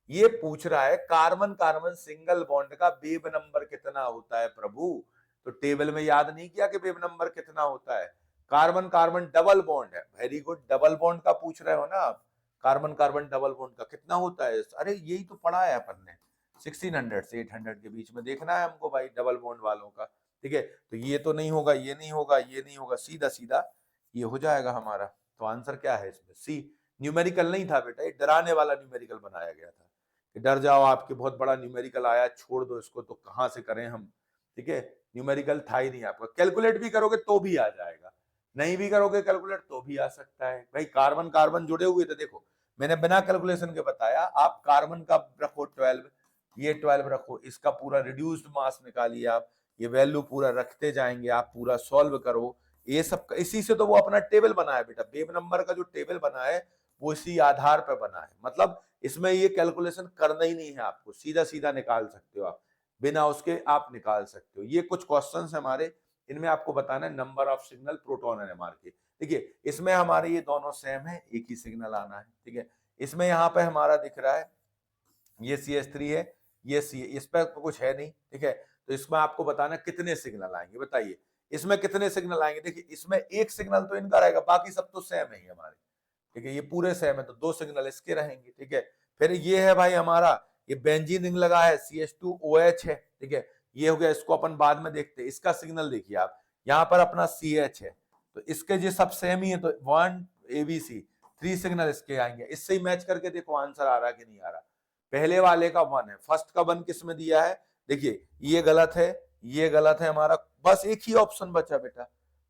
ये पूछ रहा है कार्बन कार्बन सिंगल बॉन्ड का वेव नंबर कितना होता है प्रभु, तो टेबल में याद नहीं किया कि वेव नंबर कितना होता है। कार्बन कार्बन डबल बॉन्ड है, वेरी गुड, डबल बॉन्ड का पूछ रहे हो ना आप, कार्बन कार्बन डबल बॉन्ड का कितना होता है? अरे यही तो पढ़ा है अपन ने, 1600 से 800 के बीच में देखना है हमको भाई, डबल बॉन्ड वालों का। ठीक है, तो ये तो नहीं होगा, ये नहीं होगा, ये नहीं होगा, सीधा सीधा ये हो जाएगा हमारा। तो आंसर क्या है इसमें? सी। न्यूमेरिकल नहीं था बेटा, ये डराने वाला न्यूमेरिकल बनाया गया था कि डर जाओ आपके बहुत बड़ा न्यूमेरिकल आया, छोड़ दो इसको, तो कहां से करें हम। ठीक है, न्यूमेरिकल था ही नहीं आपका। कैलकुलेट भी करोगे तो भी आ जाएगा, नहीं भी करोगे कैलकुलेट तो भी आ सकता है भाई। कार्बन कार्बन जुड़े हुए थे, देखो मैंने बिना कैलकुलेशन के बताया। आप कार्बन का रखो 12, ये 12 रखो, इसका पूरा रिड्यूस्ड मास निकालिए आप, ये वैल्यू पूरा रखते जाएंगे आप, पूरा सॉल्व करो ये सब। इसी से तो वो अपना टेबल बना है बेटा, वेव नंबर का जो टेबल बना है वो इसी आधार पर बना है। मतलब इसमें ये कैलकुलेशन करना ही नहीं है आपको, सीधा सीधा निकाल सकते हो आप, बिना उसके आप निकाल सकते हो। ये कुछ क्वेश्चंस हमारे, इनमें आपको बताना है number of signal proton NMR के। देखिए इसमें हमारे ये दोनों सेम है, एक ही सिग्नल आना है। ठीक है, इसमें यहाँ पे हमारा दिख रहा है ये CH3 है, ये सी, इस पर कुछ है नहीं। ठीक है, तो इसमें आपको बताना कितने सिग्नल आएंगे, बताइए इसमें कितने सिग्नल आएंगे। देखिए इसमें एक सिग्नल तो इनका रहेगा, बाकी सब तो सेम है ही हमारे। ठीक है, ये पूरे सेम है, तो 2 सिग्नल इसके रहेंगे। ठीक है, फिर ये है भाई हमारा, ये बेंजीन रिंग लगा है, CH2OH है। ठीक है, ये हो गया, इसको अपन बाद में देखते हैं। इसका सिग्नल देखिए आप, यहाँ पर अपना CH है, तो इसके जो सब सेम ही है, तो 1 ABC 3 सिग्नल इसके आएंगे। इससे ही मैच करके देखो आंसर आ रहा कि नहीं आ रहा। पहले वाले का 1 है, फर्स्ट का 1 किस में दिया है? देखिए ये गलत है, ये गलत है हमारा, बस एक ही ऑप्शन बचा बेटा,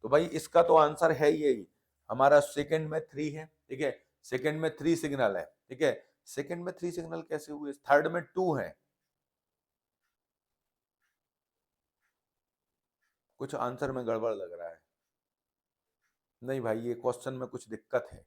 तो भाई इसका तो आंसर है यही हमारा। सेकंड में 3 है। ठीक है, सेकंड में 3 सिग्नल है। ठीक है, सेकंड में 3 सिग्नल कैसे हुए? थर्ड में 2 है, कुछ आंसर में गड़बड़ लग रहा है। नहीं भाई, ये क्वेश्चन में कुछ दिक्कत है,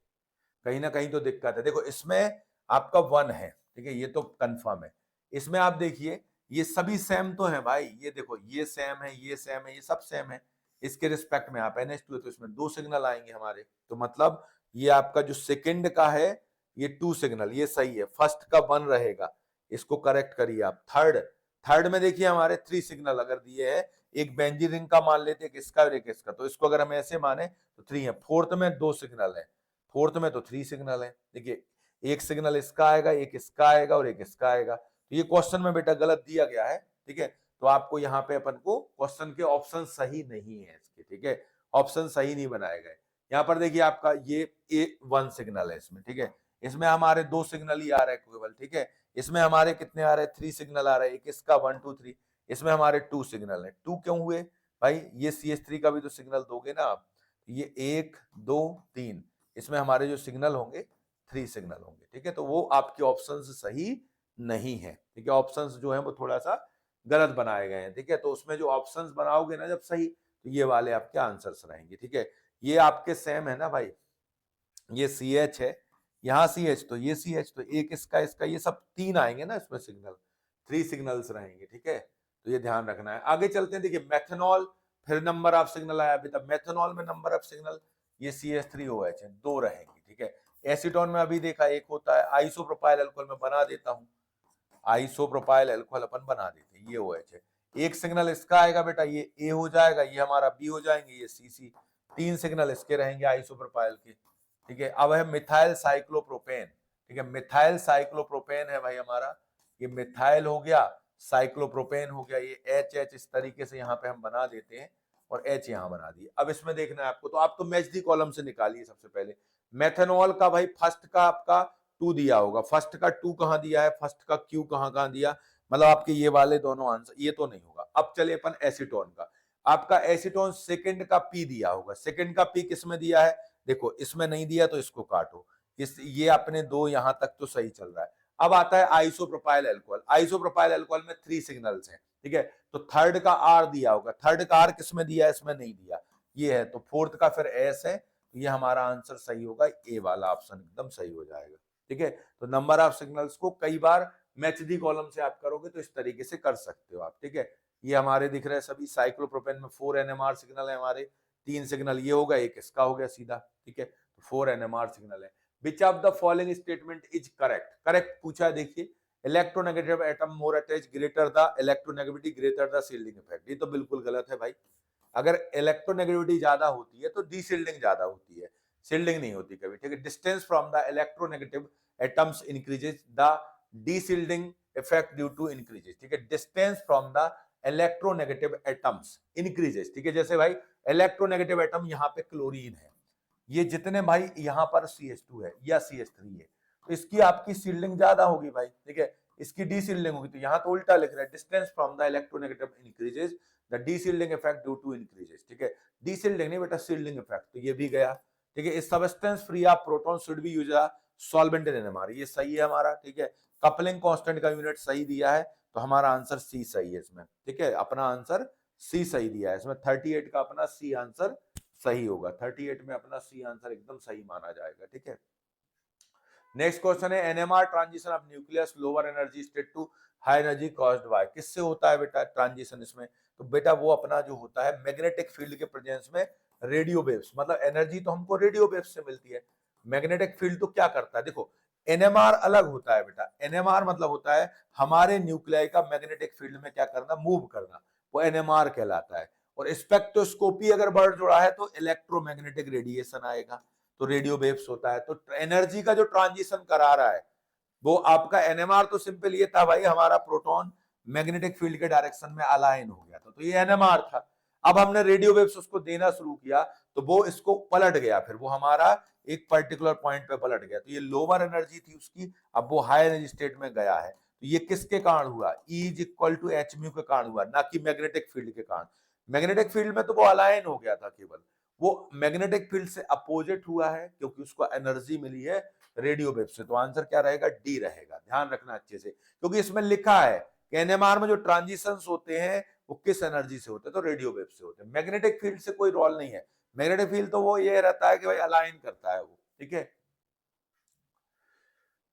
कहीं ना कहीं तो दिक्कत है। देखो इसमें आपका 1 है, ठीक है, ये तो कंफर्म है। इसमें आप देखिए ये सभी सेम तो है भाई, ये देखो ये सेम है, ये सेम है, ये सब सेम है। इसके रिस्पेक्ट में आप NH2 है, तो इसमें 2 सिग्नल आएंगे हमारे। तो मतलब ये आपका जो सेकंड का है ये 2 सिग्नल, ये सही है। फर्स्ट का 1 रहेगा, इसको करेक्ट करिए आप। थर्ड, थर्ड में देखिए हमारे 3 सिग्नल अगर दिए हैं, एक बेंजीन रिंग का मान लेते हैं, किसका और एक इसका, तो इसको अगर हम ऐसे माने तो 3 है। फोर्थ में 2 सिग्नल है, फोर्थ में तो 3 सिग्नल है। देखिए एक सिग्नल इसका आएगा, एक इसका आएगा और एक इसका आएगा। तो ये क्वेश्चन में बेटा गलत दिया गया है। ठीक है, तो आपको यहाँ पे अपन को क्वेश्चन के ऑप्शन सही नहीं है इसके। ठीक है, ऑप्शन सही नहीं बनाए गए। यहाँ पर देखिए आपका ये 1 सिग्नल है इसमें। ठीक है, इसमें हमारे 2 सिग्नल ही आ रहे हैं केवल। ठीक है, इसमें हमारे कितने आ रहे हैं? 3 सिग्नल आ रहे हैं, एक इसका 1 2 3, इसमें हमारे 2 सिग्नल है। 2 क्यों हुए भाई? ये CH3 का भी तो सिग्नल दोगे ना आप, ये 1 2 3, इसमें हमारे जो सिग्नल होंगे 3 सिग्नल होंगे। ठीक है, तो वो आपके ऑप्शंस सही नहीं है। ठीक है, ऑप्शंस जो है वो थोड़ा सा गलत बनाए गए हैं। ठीक है, तो उसमें जो ऑप्शंस बनाओगे ना जब सही, तो ये वाले आपके आंसर्स रहेंगे। ठीक है, ये आपके सेम है ना भाई, ये CH है, यहाँ CH, तो ये CH, तो एक इसका इसका, ये सब 3 आएंगे ना इसमें सिग्नल, 3 सिग्नल्स रहेंगे। ठीक है, तो ये ध्यान रखना है। आगे चलते हैं, देखिए मेथनॉल, फिर नंबर ऑफ सिग्नल आया अभी तक। मेथनॉल में नंबर ऑफ सिग्नल ये CH3OH है, 2 रहेंगे। ठीक है, एसीटोन में अभी देखा एक होता है। आइसोप्रोपाइल अल्कोहल में बना देता हूँ, आइसोप्रोपाइल अल्कोहल अपन बना देते हैं, ये OH है। एक सिग्नल इसका आएगा बेटा, ये A हो जाएगा, ये हमारा B हो जाएंगे, ये CC, 3 सिग्नल इसके रहेंगे आइसोप्रोपाइल के। ठीक है, अब है मिथाइल साइक्लोप्रोपेन। ठीक है, मिथाइल साइक्लोप्रोपेन है भाई हमारा, ये मिथाइल हो गया, साइक्लोप्रोपेन हो गया, ये H इस तरीके से यहाँ पे हम बना देते हैं और H यहाँ बना दिए। अब इसमें देखना है आपको, तो आप तो मैच दी कॉलम से निकालिए सबसे पहले। मेथनॉल का भाई फर्स्ट का आपका 2 दिया होगा, फर्स्ट का 2 कहाँ दिया है, फर्स्ट का Q कहाँ दिया, मतलब आपके ये वाले दोनों आंसर, ये तो नहीं होगा। अब चलिए अपन एसीटोन का, आपका एसीटोन सेकंड का P दिया होगा, सेकंड का P किस में दिया है? देखो इसमें नहीं दिया तो इसको काटो, ये अपने 2 यहां तक तो सही चल रहा है। अब आता है आइसोप्रोपाइल अल्कोहल। आइसोप्रोपाइल अल्कोहल में 3 सिग्नल्स हैं। ठीक है, तो थर्ड का R दिया होगा, थर्ड का R किस में दिया है? इसमें नहीं दिया, ये है, तो फोर्थ का फिर S है, तो ये हमारा आंसर सही होगा, ए वाला ऑप्शन एकदम सही हो जाएगा। ठीक है, तो नंबर ऑफ सिग्नल्स को कई बार मैच दी कॉलम से आप करोगे तो इस तरीके से कर सकते हो आप। ठीक है, ये हमारे दिख रहे हैं सभी। साइक्लोप्रोपेन में 4 NMR सिग्नल है हमारे, 3 सिग्नल ये होगा, एक इसका हो गया सीधा। ठीक है, तो 4 NMR सिग्नल है। Which of the following statement is correct? Correct पूछा है, देखिए electronegative atom more attach greater the electronegativity greater the shielding effect. ये तो बिल्कुल गलत है भाई। अगर इलेक्ट्रोनेगेटिविटी ज्यादा होती है तो डी शील्डिंग ज्यादा होती है, शील्डिंग नहीं होती कभी, ठीक है। Distance from the electronegative atoms increases, the deshielding effect due to increases, ठीक है। Distance from the electronegative atoms increases, ठीक है। जैसे भाई इलेक्ट्रोनेगेटिव एटम यहाँ पे क्लोरीन है, ये जितने भाई यहाँ पर CH2 है या CH3 है, तो इसकी आपकी शील्डिंग ज्यादा होगी भाई, ठीक है। इसकी डी शील्डिंग होगी, तो यहाँ तो उल्टा लिख रहा है, distance from the electronegative increases, the deshielding effect due to increases, ठीक है। डी शील्डिंग नहीं बेटा, शील्डिंग इफेक्ट, तो ये भी गया, ठीक है। इस substance free of proton should be used as solvent in NMR, ये सही है हमारा, ठीक है। कपलिंग कांस्टेंट का यूनिट सही दिया है, तो हमारा आंसर सी सही है इसमें, ठीक है। अपना आंसर सी सही दिया है इसमें, 38 का अपना सी आंसर सही होगा। 38 में अपना सी आंसर एकदम सही माना जाएगा, ठीक है। नेक्स्ट क्वेश्चन है NMR transition of nucleus lower energy state to high energy caused by, किससे होता है बेटा ट्रांजिशन इसमें? तो बेटा वो अपना जो होता है मैग्नेटिक फील्ड के प्रेजेंस में रेडियो वेव्स, मतलब एनर्जी तो हमको रेडियो वेव्स से मिलती है। मैग्नेटिक फील्ड तो क्या करता है, देखो एनएमआर अलग होता है बेटा। एनएमआर मतलब होता है हमारे न्यूक्लियाई का मैग्नेटिक फील्ड में क्या करना, मूव करना, वो एनएमआर कहलाता है। और स्पेक्ट्रोस्कोपी अगर वर्ड जोड़ा है तो इलेक्ट्रोमैग्नेटिक रेडिएशन आएगा, तो रेडियो वेव्स होता है। तो एनर्जी का जो ट्रांजिशन करा रहा है वो आपका एनएमआर, तो सिंपल ये था भाई हमारा प्रोटॉन मैग्नेटिक फील्ड के डायरेक्शन में अलाइन हो गया था, तो ये एनएमआर था। अब हमने रेडियो वेव्स उसको देना शुरू किया तो वो इसको पलट गया, फिर वो हमारा एक पर्टिकुलर पॉइंट पे पलट गया, तो ये लोअर एनर्जी थी उसकी, अब वो हाई एनर्जी स्टेट में गया है। तो ये किसके कारण हुआ, E is equal to H mu के कारण हुआ, ना कि मैग्नेटिक फील्ड के कारण। मैग्नेटिक फील्ड में तो वो अलाइन हो गया था केवल, वो मैग्नेटिक फील्ड से अपोजिट हुआ है क्योंकि उसको एनर्जी मिली है रेडियो वेव से। तो आंसर क्या रहेगा, डी रहेगा। ध्यान रखना अच्छे से, क्योंकि इसमें लिखा है कि एनएमआर में जो ट्रांजिशंस होते हैं वो किस एनर्जी से होते हैं, तो रेडियो वेव से होते हैं। मैग्नेटिक फील्ड से कोई रोल नहीं है, मैग्नेटिक फील्ड तो वो ये रहता है कि भाई अलाइन करता है वो, ठीक है।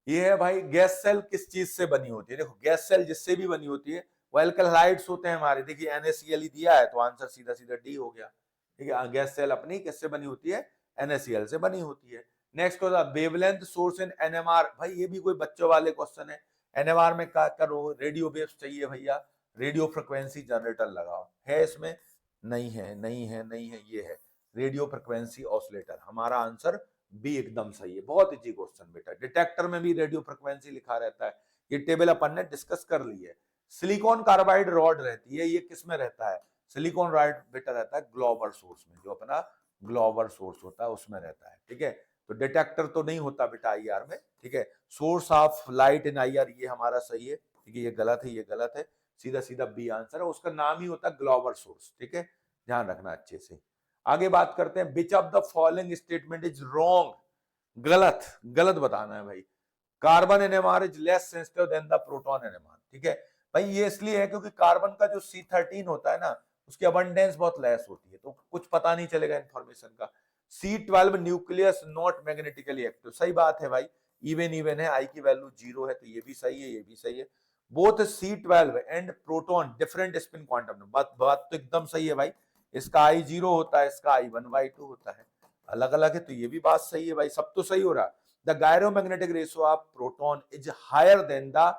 ये है भाई गैस सेल किस चीज से बनी होती है, देखो गैस सेल जिससे भी बनी होती है वो एल्कलाइड्स होते हैं हमारे, देखिए NaCl ही दिया है तो आंसर सीधा सीधा डी हो गया, ठीक है। गैस सेल अपनी किससे बनी होती है, NaCl से बनी होती है। नेक्स्ट होता है वेवलेंथ सोर्स इन एनएमआर, भाई ये भी कोई बच्चों वाले क्वेश्चन है। एनएमआर में क्या करो, रेडियो वेव्स चाहिए भैया, रेडियो फ्रिक्वेंसी जनरेटर लगाओ, है इसमें? नहीं है, नहीं है, नहीं है, ये है रेडियो फ्रिक्वेंसी ऑसिलेटर। हमारा आंसर बी एकदम सही है। बहुत इजी क्वेश्चन बेटा, डिटेक्टर में भी रेडियो फ्रिक्वेंसी लिखा रहता है, ये टेबल अपन ने डिस्कस कर ली है। सिलिकॉन कार्बाइड रॉड रहती है, ये किस में रहता है, सिलिकॉन रॉड बेटा रहता है ग्लोबल सोर्स में, जो अपना ग्लोबल सोर्स होता है उसमें रहता है, ठीक है। तो डिटेक्टर तो नहीं होता बेटा IR में, ठीक है। Source of light in IR, ये हमारा सही है, ठीक है। ये गलत है, ये गलत है, सीधा सीधा बी आंसर है, उसका नाम ही होता है ग्लोबल सोर्स, ठीक है। ध्यान रखना अच्छे से। आगे बात करते हैं, which of the following statement is wrong, गलत, गलत बताना है भाई। Carbon NMR is less sensitive then the proton NMR, ठीक है भाई। ये इसलिए है क्योंकि कार्बन का जो C13 होता है ना, उसकी अबंडेंस बहुत लेस होती है, तो कुछ पता नहीं चलेगा इंफॉर्मेशन का। C12 nucleus not magnetically active, सही बात है भाई, इवन इवन है, I की वैल्यू 0 है, तो ये भी सही है, ये भी सही है। Both C12 and proton different spin quantum, बात तो एकदम सही है भाई। इसका I 0 होता है, इसका I 1/2 होता है, अलग अलग है, तो ये भी बात सही है भाई, सब तो सही हो रहा है। The gyromagnetic ratio of proton is higher than the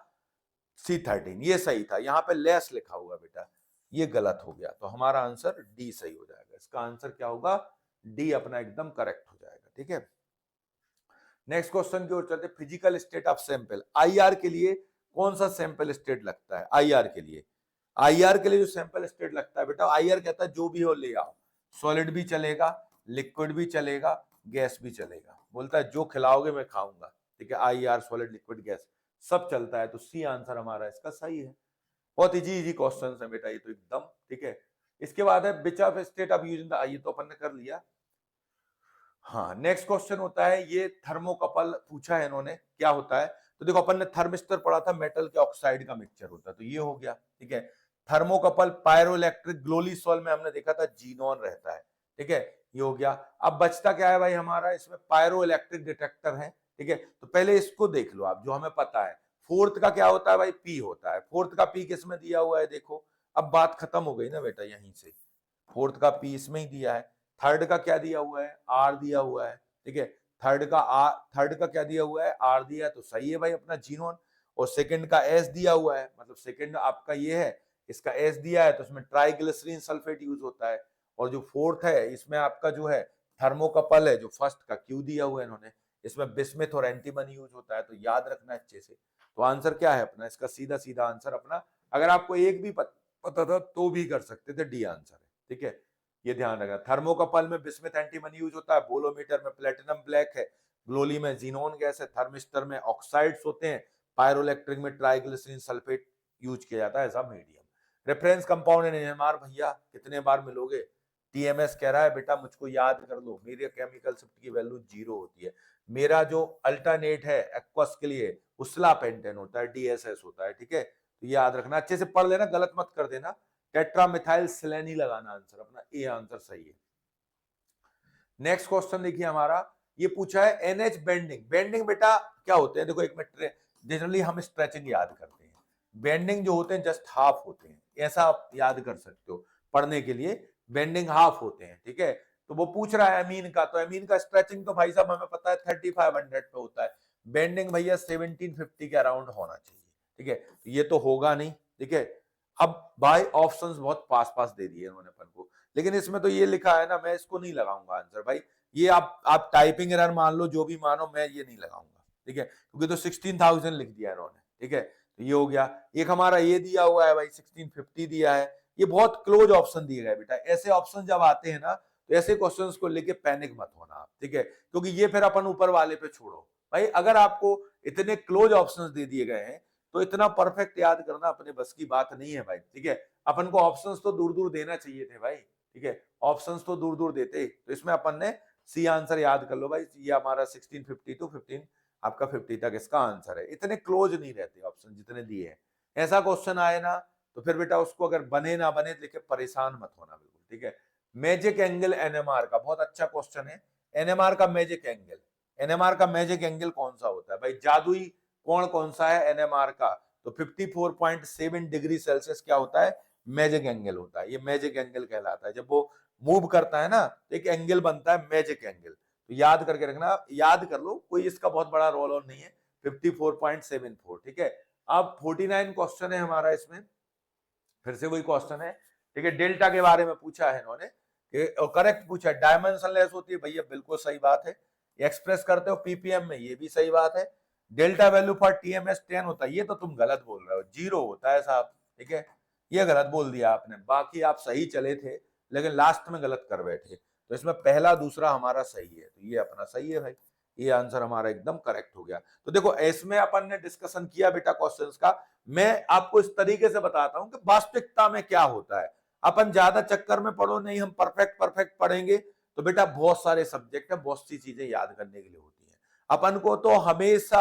C13, ये सही था, यहाँ पे लेस लिखा हुआ बेटा, ये गलत हो गया, तो हमारा आंसर डी सही हो जाएगा। इसका आंसर क्या होगा, डी अपना एकदम करेक्ट हो जाएगा, ठीक है। नेक्स्ट क्वेश्चन की ओर चलते, physical state of sample, IR के लिए कौन सा सैंपल स्टेट लगता है? IR के लिए, IR के लिए जो सैंपल स्टेट लगता है बेटा, IR कहता है जो भी हो ले आओ, सॉलिड भी चलेगा, लिक्विड भी चलेगा, गैस भी चलेगा, बोलता है जो खिलाओगे मैं खाऊंगा, ठीक है। IR सॉलिड लिक्विड गैस सब चलता है, तो सी आंसर हमारा इसका सही है। बहुत इजी इजी क्वेश्चन है बेटा ये तो एकदम, ठीक है। इसके बाद है which of state of using the, ये तो अपन ने कर लिया। हाँ, नेक्स्ट क्वेश्चन होता है, ये थर्मोकपल पूछा है इन्होंने, क्या होता है? तो देखो अपन ने थर्मिस्टर पढ़ा था, मेटल के ऑक्साइड का मिक्सचर होता है, तो ये हो गया, ठीक है। थर्मोकपल पायरोइलेक्ट्रिक ग्लोलीसॉल में हमने देखा था जीनॉन रहता है, ठीक है, ये हो गया। अब बचता क्या है भाई हमारा, इसमें पायरोइलेक्ट्रिक डिटेक्टर है, ठीक है। तो पहले इसको देख लो आप, जो हमें पता है। फोर्थ का क्या होता है भाई, पी होता है, फोर्थ का पी किसमें दिया हुआ है, देखो अब बात खत्म हो गई ना बेटा, यहीं से फोर्थ का पी इसमें ही दिया है। थर्ड का क्या दिया हुआ है, आर दिया हुआ है, ठीक है। थर्ड का क्या दिया हुआ है, आर दिया है, तो सही है भाई अपना जीनोन। और सेकंड का एस दिया हुआ है, मतलब सेकंड आपका ये है, इसका एस दिया है तो इसमें ट्राइग्लिसरीन सल्फेट यूज होता है। और जो फोर्थ है इसमें आपका जो है थर्मोकपल है, जो फर्स्ट का क्यू दिया हुआ है इन्होंने, इसमें बिस्मिथ और एंटीमनी यूज होता है। तो याद रखना अच्छे से। तो आंसर क्या है अपना इसका? सीधा सीधा आंसर अपना, अगर आपको एक भी पता था तो भी कर सकते थे, डी आंसर है। ठीक है, ये ध्यान रखना। थर्मोकपल में बिस्मिथ एंटीमनी यूज होता है, बोलोमीटर में प्लेटिनम ब्लैक है, ग्लोली में जीनोन गैस है, थर्मिस्टर में ऑक्साइड्स होते हैं, पायरोइलेक्ट्रिक में ट्राइग्लिसरीन सल्फेट यूज किया जाता है as a medium. Reference compound in NMR भैया कितने बार मिलोगे? टीएमएस कह रहा है बेटा मुझको याद कर लो, मेरी केमिकल शिफ्ट की वैल्यू 0 होती है। मेरा जो अल्टरनेट है एक्वस के लिए उसला पेंटेन होता है, डीएसएस होता है। ठीक है, तो याद रखना, अच्छे से पढ़ लेना, गलत मत कर देना। टेट्रामिथाइल सिलेनी लगाना आंसर अपना, ए आंसर सही है। नेक्स्ट क्वेश्चन देखिए हमारा, ये पूछा है एनएच बेंडिंग। बेंडिंग बेटा क्या होते हैं? देखो एक मिनट, जनरली हम स्ट्रेचिंग याद करते हैं, बेंडिंग जो होते हैं जस्ट हाफ होते हैं, ऐसा आप याद कर सकते हो पढ़ने के लिए, बेंडिंग हाफ होते हैं। ठीक है, तो वो पूछ रहा है अमीन का, तो अमीन का स्ट्रेचिंग तो भाई साहब हमें पता है 3500 पे होता है, बेंडिंग भैया 1750 के अराउंड होना चाहिए। ठीक है, ये तो होगा नहीं। ठीक है, अब भाई ऑप्शंस बहुत पास पास दे दिए इन्होंने अपन को, लेकिन इसमें तो ये लिखा है ना, मैं इसको नहीं लगाऊंगा आंसर भाई। ये आप टाइपिंग एरर मान लो, जो भी मानो, मैं ये नहीं लगाऊंगा। ठीक है, क्योंकि तो 16,000 लिख दिया इन्होंने। ठीक है, तो ये हो गया। एक हमारा ये दिया हुआ है भाई 1650 दिया है, ये बहुत क्लोज ऑप्शन दिए गए बेटा। ऐसे ऑप्शन जब आते हैं ना, तो ऐसे क्वेश्चंस को लेके पैनिक मत होना आप। ठीक है, क्योंकि ये फिर अपन ऊपर वाले पे छोड़ो भाई। अगर आपको इतने क्लोज ऑप्शंस दे दिए गए हैं तो इतना परफेक्ट याद करना अपने बस की बात नहीं है भाई। ठीक है, अपन को ऑप्शंस तो दूर दूर देना चाहिए थे भाई। ठीक है, ऑप्शंस तो दूर दूर देते, तो इसमें अपन ने सी आंसर याद कर लो भाई, ये हमारा 1650 टू 15 आपका 50 तक इसका आंसर है। इतने क्लोज नहीं रहते ऑप्शन जितने दिए हैं। ऐसा क्वेश्चन आए ना तो फिर बेटा उसको अगर बने ना बने लेके परेशान मत होना बिल्कुल। ठीक है, मैजिक एंगल एनएमआर का बहुत अच्छा क्वेश्चन है। एनएमआर का मैजिक एंगल, एनएमआर का मैजिक एंगल कौन सा होता है भाई? जादुई कोण कौन सा है एनएमआर का? तो 54.7 डिग्री सेल्सियस क्या होता है? मैजिक एंगल होता है। ये मैजिक एंगल कहलाता है। जब वो मूव करता है ना तो एक एंगल बनता है मैजिक एंगल। तो याद करके रखना, याद कर लो, कोई इसका बहुत बड़ा रोल ऑन नहीं है। 54.74। ठीक है, अब 49 क्वेश्चन है हमारा इसमें, फिर से वही क्वेश्चन है। ठीक है, डेल्टा के बारे में पूछा है इन्होंने, करेक्ट पूछा है। डायमेंशनलेस होती है भैया, बिल्कुल सही बात है। एक्सप्रेस करते हो पीपीएम में, ये भी सही बात है। डेल्टा वैल्यू फॉर टीएमएस 10 होता है, ये तो तुम गलत बोल रहे हो, 0 होता है साहब। ठीक है, ये गलत बोल दिया आपने, बाकी आप सही चले थे लेकिन लास्ट में गलत कर बैठे। तो इसमें पहला दूसरा हमारा सही है, तो ये अपना सही है भाई, ये आंसर हमारा एकदम करेक्ट हो गया। तो देखो इसमें अपन ने डिस्कशन किया बेटा क्वेश्चंस का। मैं आपको इस तरीके से बताता हूं कि वास्तविकता में क्या होता है। अपन ज्यादा चक्कर में पढ़ो नहीं, हम परफेक्ट परफेक्ट पढ़ेंगे तो बेटा बहुत सारे सब्जेक्ट है, बहुत सी चीजें याद करने के लिए होती है। अपन को तो हमेशा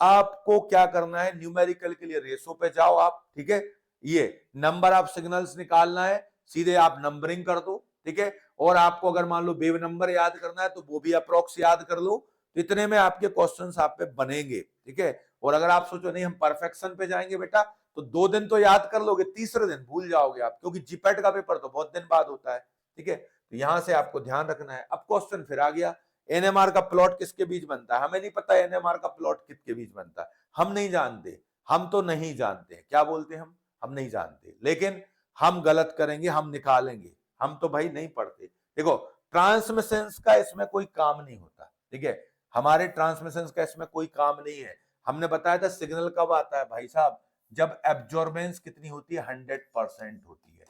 आपको क्या करना है, न्यूमेरिकल के लिए रेशो पे जाओ आप। ठीक है, ये नंबर ऑफ सिग्नल्स निकालना है, सीधे आप नंबरिंग कर दो। ठीक है, और आपको अगर मान लो वेव नंबर याद करना है तो वो भी अप्रोक्स याद कर लो। इतने में आपके क्वेश्चंस आप पे बनेंगे। ठीक है, और अगर आप सोचो नहीं हम परफेक्शन पे जाएंगे बेटा, तो 2 दिन तो याद कर लोगे, तीसरे दिन भूल जाओगे आप, क्योंकि जीपैट का पेपर तो बहुत दिन बाद होता है। ठीक है, तो यहां से आपको ध्यान रखना है। अब क्वेश्चन फिर आ गया, एनएमआर का प्लॉट किसके बीच बनता है? हमें नहीं पता एनएमआर का प्लॉट किसके बीच बनता है, हम नहीं जानते। हम तो नहीं जानते, क्या बोलते हैं हम नहीं जानते, लेकिन हम गलत करेंगे, हम निकालेंगे। हम तो भाई नहीं पढ़ते। देखो ट्रांसमिशंस का इसमें कोई काम नहीं होता। ठीक है, हमारे ट्रांसमिशंस का इसमें कोई काम नहीं है। हमने बताया था सिग्नल कब आता है भाई साहब, जब एब्जॉर्बेंस कितनी होती है? 100% होती है।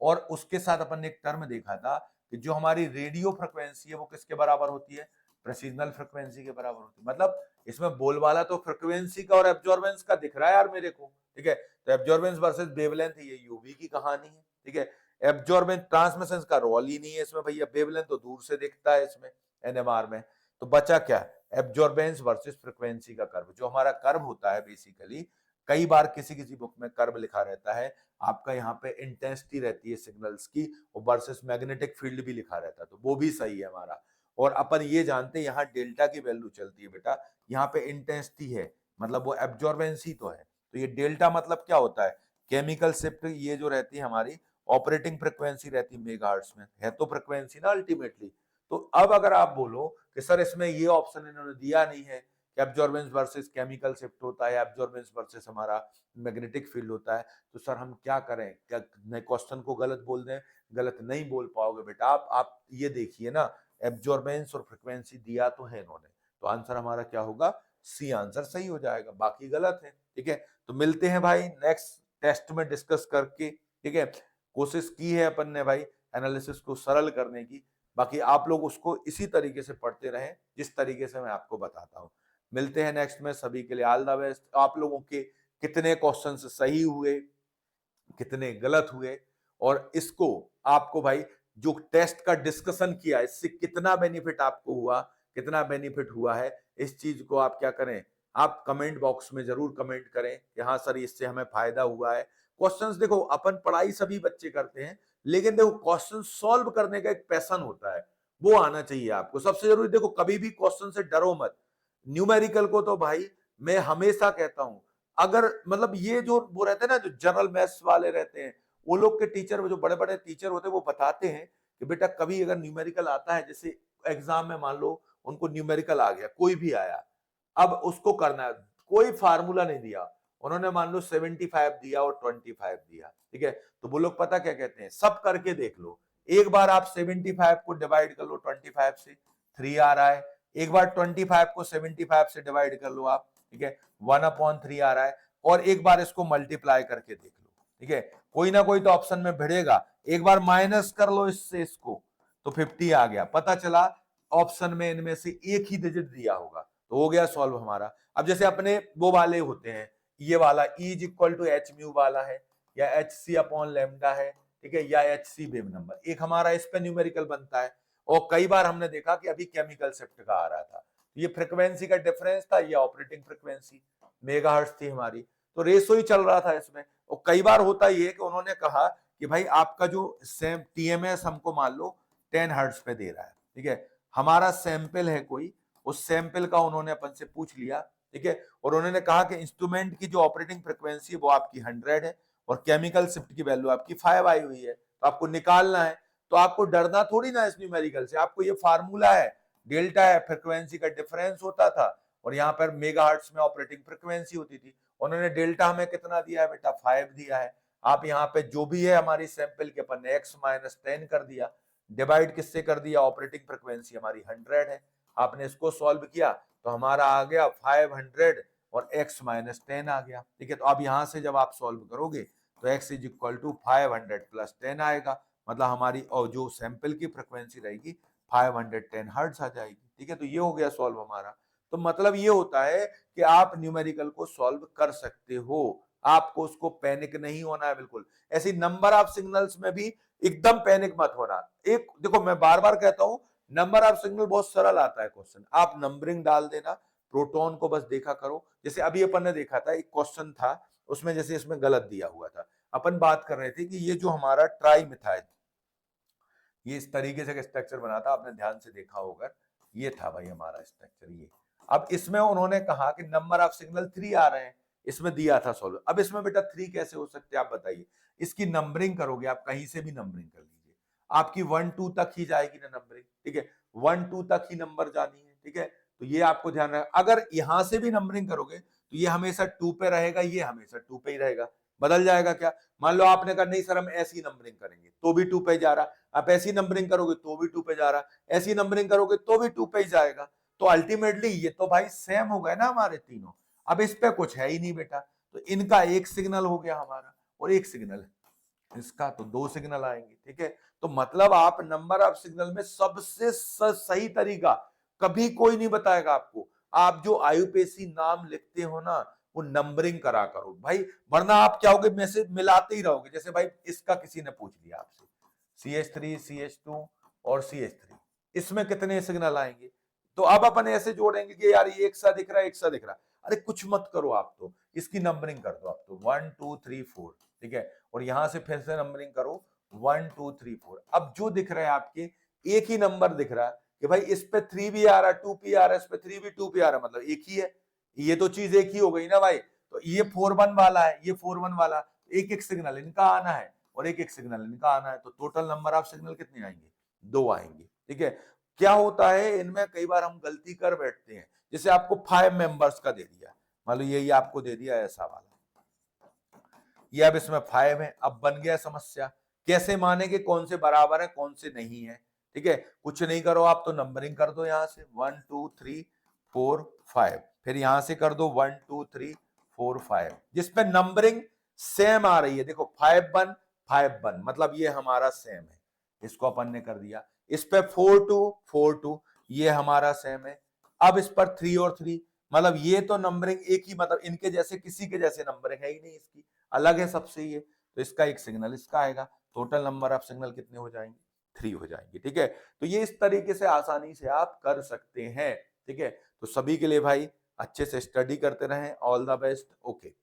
और उसके साथ अपन ने एक टर्म देखा था कि जो हमारी रेडियो फ्रिक्वेंसी है वो किसके बराबर होती है? प्रेसिजनल फ्रिक्वेंसी के बराबर होती है। मतलब इसमें बोलबाला तो फ्रिक्वेंसी का और एब्जॉर्बेंस का दिख रहा है यार मेरे को। ठीक है, तो एब्जॉर्बेंस वर्सेस वेवलेंथ, ये यूवी की कहानी है। ठीक है, एब्जॉर्बेंस ट्रांसमिशन का रोल ही नहीं है इसमें भैया, वेवलेंथ तो दूर से दिखता है इसमें एनएमआर में। तो बचा क्या? एब्जॉर्बेंस वर्सेस फ्रीक्वेंसी का कर्व। जो हमारा कर्व होता है बेसिकली, कई बार किसी किसी बुक में कर्व लिखा रहता है, आपका यहाँ पे इंटेंसिटी रहती है सिग्नल्स की, और वर्सेस मैग्नेटिक फील्ड भी लिखा रहता है, तो वो भी सही है हमारा। और अपन ये जानते हैं यहाँ डेल्टा की वैल्यू चलती है बेटा, यहाँ पे इंटेंसिटी है, मतलब वो एब्जॉर्बेंस ही तो है। तो ये डेल्टा मतलब क्या होता है? केमिकल शिफ्ट, ये जो रहती है हमारी ऑपरेटिंग फ्रिक्वेंसी रहती है मेगाहर्ट्ज में, है तो फ्रिक्वेंसी ना अल्टीमेटली। तो अब अगर आप बोलो कि सर इसमें ये ऑप्शन इन्होंने दिया नहीं है कि एब्जॉर्बेंस वर्सेस केमिकल शिफ्ट होता है, एब्जॉर्बेंस वर्सेस हमारा मैग्नेटिक फील्ड होता है, तो सर हम क्या करें, क्या नए क्वेश्चन को गलत बोल दें? गलत नहीं बोल पाओगे बेटा आप ये देखिए ना, एब्जॉर्बेंस और फ्रिक्वेंसी दिया तो है इन्होंने, तो आंसर हमारा क्या होगा? सी आंसर सही हो जाएगा, बाकी गलत है। ठीक है, तो मिलते हैं भाई नेक्स्ट टेस्ट में डिस्कस करके। ठीक है, कोशिश की है अपन ने भाई एनालिसिस को सरल करने की, बाकी आप लोग उसको इसी तरीके से पढ़ते रहें जिस तरीके से मैं आपको बताता हूँ। मिलते हैं नेक्स्ट में, सभी के लिए ऑल द बेस्ट। आप लोगों के कितने क्वेश्चंस सही हुए, कितने गलत हुए, और इसको आपको भाई जो टेस्ट का डिस्कशन किया इससे कितना बेनिफिट आपको हुआ, कितना बेनिफिट हुआ है, इस चीज को आप क्या करें, आप कमेंट बॉक्स में जरूर कमेंट करें कि हाँ सर इससे हमें फायदा हुआ है। क्वेश्चंस देखो, अपन पढ़ाई सभी बच्चे करते हैं, लेकिन देखो क्वेश्चन सॉल्व करने का एक पैशन होता है, वो आना चाहिए आपको सबसे जरूरी। देखो कभी भी क्वेश्चन से डरो मत। न्यूमेरिकल को तो भाई मैं हमेशा कहता हूं, अगर मतलब ये जो वो रहते हैं ना, जो जनरल मैथ्स वाले रहते हैं, वो लोग के टीचर, जो बड़े बड़े टीचर होते हैं, वो बताते हैं कि बेटा कभी अगर न्यूमेरिकल आता है, जैसे एग्जाम में मान लो उनको न्यूमेरिकल आ गया, कोई भी आया, अब उसको करना है, कोई फार्मूला नहीं दिया उन्होंने, मान लो 75 दिया और 25 दिया, ठीक है, तो वो लोग पता क्या कहते हैं, सब करके देख लो, एक बार आप 75 को डिवाइड कर लो 25 से, 3 आ रहा है, एक बार 25 को 75 से डिवाइड कर लो आप, ठीक है, 1/3 आ रहा है, और एक बार इसको मल्टीप्लाई करके देख लो, ठीक है, कोई ना कोई तो ऑप्शन में भिड़ेगा, एक बार माइनस कर लो इससे इसको, तो 50 आ गया, पता चला ऑप्शन में इनमें से एक ही डिजिट दिया होगा, तो हो गया सॉल्व हमारा। अब जैसे अपने वो वाले होते हैं, ये वाला E is equal to H mu वाला है, या एच सी अपॉन लेमडा है, ठीक है, या एच सी वेव नंबर, एक हमारा इस पे न्यूमेरिकल बनता है, और कई बार हमने देखा कि अभी केमिकल शिफ्ट का आ रहा था, ये फ्रीक्वेंसी का डिफरेंस था, ये ऑपरेटिंग फ्रीक्वेंसी मेगाहर्ट्ज थी हमारी, तो रेशो ही चल रहा था इसमें, और कई बार होता ये कि उन्होंने कहा कि भाई आपका जो सेम टीएमएस हमको मान लो 10 हर्ट्ज पे दे रहा है, ठीक है, हमारा सैंपल है कोई, उस सैंपल का उन्होंने अपन से पूछ लिया, ठीक है, और उन्होंने कहा कि इंस्ट्रूमेंट की जो ऑपरेटिंग फ्रीक्वेंसी है वो आपकी 100 है, और केमिकल शिफ्ट की वैल्यू आपकी 5 आई हुई है, तो आपको निकालना है, तो आपको डरना थोड़ी ना इस न्यूमेरिकल से, आपको ये फार्मूला है, डेल्टा है, फ्रीक्वेंसी का डिफरेंस होता था, और यहाँ पर मेगाहर्ट्ज में ऑपरेटिंग फ्रीक्वेंसी होती थी, उन्होंने डेल्टा हमें कितना दिया है बेटा, 5 दिया है, आप यहाँ पे जो भी है हमारी सैंपल के अपन ने x माइनस 10 कर दिया, डिवाइड किससे कर दिया, ऑपरेटिंग फ्रीक्वेंसी हमारी 100 है, आपने इसको सॉल्व किया तो हमारा आ गया 500 और x माइनस 10 आ गया, ठीक है, तो अब यहां से जब आप सॉल्व करोगे तो x is equal to 500 plus 10 आएगा, मतलब हमारी और जो सैंपल की फ्रीक्वेंसी रहेगी 510 हर्ट्ज आ जाएगी, ठीक है, तो ये हो गया सॉल्व हमारा। तो मतलब ये होता है कि आप न्यूमेरिकल को सॉल्व कर सकते हो, आपको उसको पैनिक नहीं होना है बिल्कुल। ऐसी नंबर ऑफ सिग्नल्स में भी एकदम पैनिक मत होना। एक देखो मैं बार बार कहता हूं, नंबर ऑफ सिग्नल बहुत सरल आता है क्वेश्चन, आप नंबरिंग डाल देना, प्रोटॉन को बस देखा करो, जैसे अभी अपन ने देखा था एक क्वेश्चन था, उसमें जैसे इसमें गलत दिया हुआ था, अपन बात कर रहे थे कि ये जो हमारा ट्राई मिथाइल, ये इस तरीके से स्ट्रक्चर बना था, आपने ध्यान से देखा होगा, ये था भाई हमारा स्ट्रक्चर ये। अब इसमें उन्होंने कहा कि नंबर ऑफ सिग्नल 3 आ रहे हैं, इसमें दिया था सॉल्व, अब इसमें बेटा 3 कैसे हो सकते हैं आप बताइए, इसकी नंबरिंग करोगे आप, कहीं से भी नंबरिंग कर लीजिए, आपकी 1 2 तक ही जाएगी ना नंबरिंग, ठीक है, 1 2 तक ही नंबर जानी है, ठीक है, तो ये आपको ध्यान रखना, अगर यहां से भी नंबरिंग करोगे तो ये हमेशा 2 पे रहेगा, ये हमेशा 2 पे ही रहेगा, बदल जाएगा क्या, मान लो आपने कहा नहीं सर हम ऐसी नंबरिंग करेंगे तो भी 2 पे जा रहा, आप ऐसी नंबरिंग करोगे तो भी 2 पे जा रहा, ऐसी नंबरिंग करोगे तो भी 2 पे ही जाएगा, तो अल्टीमेटली ये तो भाई सेम हो गए ना हमारे तीनों, अब इस पे कुछ है ही नहीं बेटा, तो इनका एक सिग्नल हो गया हमारा, और एक सिग्नल इसका, तो 2 सिग्नल आएंगे, ठीक है, तो मतलब आप नंबर ऑफ सिग्नल में सबसे सही तरीका कभी कोई नहीं बताएगा आपको, आप जो आयुपेसी नाम लिखते हो ना वो नंबरिंग करा करो भाई, वरना आप क्या होगे, मैसेज मिलाते ही रहोगे, जैसे भाई इसका किसी ने पूछ लिया आपसे CH3 CH2 और CH3, इसमें कितने सिग्नल आएंगे, तो अब अपन ऐसे जोड़ेंगे कि यार ये एक सा दिख रहा है, एक सा दिख रहा है, अरे कुछ मत करो आप, तो इसकी नंबरिंग कर दो आप, तो 1 2 3 4, ठीक है, और यहां से फिर से नंबरिंग करो 1 2 3 4, अब जो दिख रहा है आपके एक ही नंबर दिख रहा है कि भाई इस पे 3 भी आ रहा है, 2 भी आ रहा है, इस पे 3 भी 2 भी आ रहा है, मतलब एक ही है, ये तो चीज एक ही हो गई ना भाई, तो ये 4 1 वाला है, ये 4 1 वाला, एक एक सिग्नल इनका आना है और एक एक सिग्नल इनका आना है, तो टोटल नंबर ऑफ सिग्नल कितने आएंगे, 2 आएंगे, ठीक है। क्या होता है इनमें कई बार हम गलती कर बैठते हैं जैसे आपको 5 मेंबर्स का दे दिया, मान लो यही आपको दे दिया ऐसा वाला, ये अब इसमें 5 है। अब बन गया समस्या, कैसे माने कि कौन से बराबर है कौन से नहीं है। ठीक है, कुछ नहीं करो आप तो नंबरिंग कर दो, यहां से 1 2 3 4 5, फिर यहां से कर दो 1 2 3 4 5, जिसपे नंबरिंग सेम आ रही है। देखो 5 1 5 1, मतलब ये हमारा सेम है, इसको अपन ने कर दिया। इस पे 4 2 4 2, ये हमारा सेम है। अब इस पर 3 और 3, मतलब ये तो नंबरिंग एक ही, मतलब इनके जैसे किसी के जैसे नंबरिंग है ही नहीं, इसकी अलग है सबसे ये, तो इसका एक सिग्नल इसका आएगा। टोटल नंबर ऑफ सिग्नल कितने हो जाएंगे, 3 हो जाएंगे। ठीक है, तो ये इस तरीके से आसानी से आप कर सकते हैं। ठीक है, तो सभी के लिए भाई अच्छे से स्टडी करते रहें। All the best. ओके।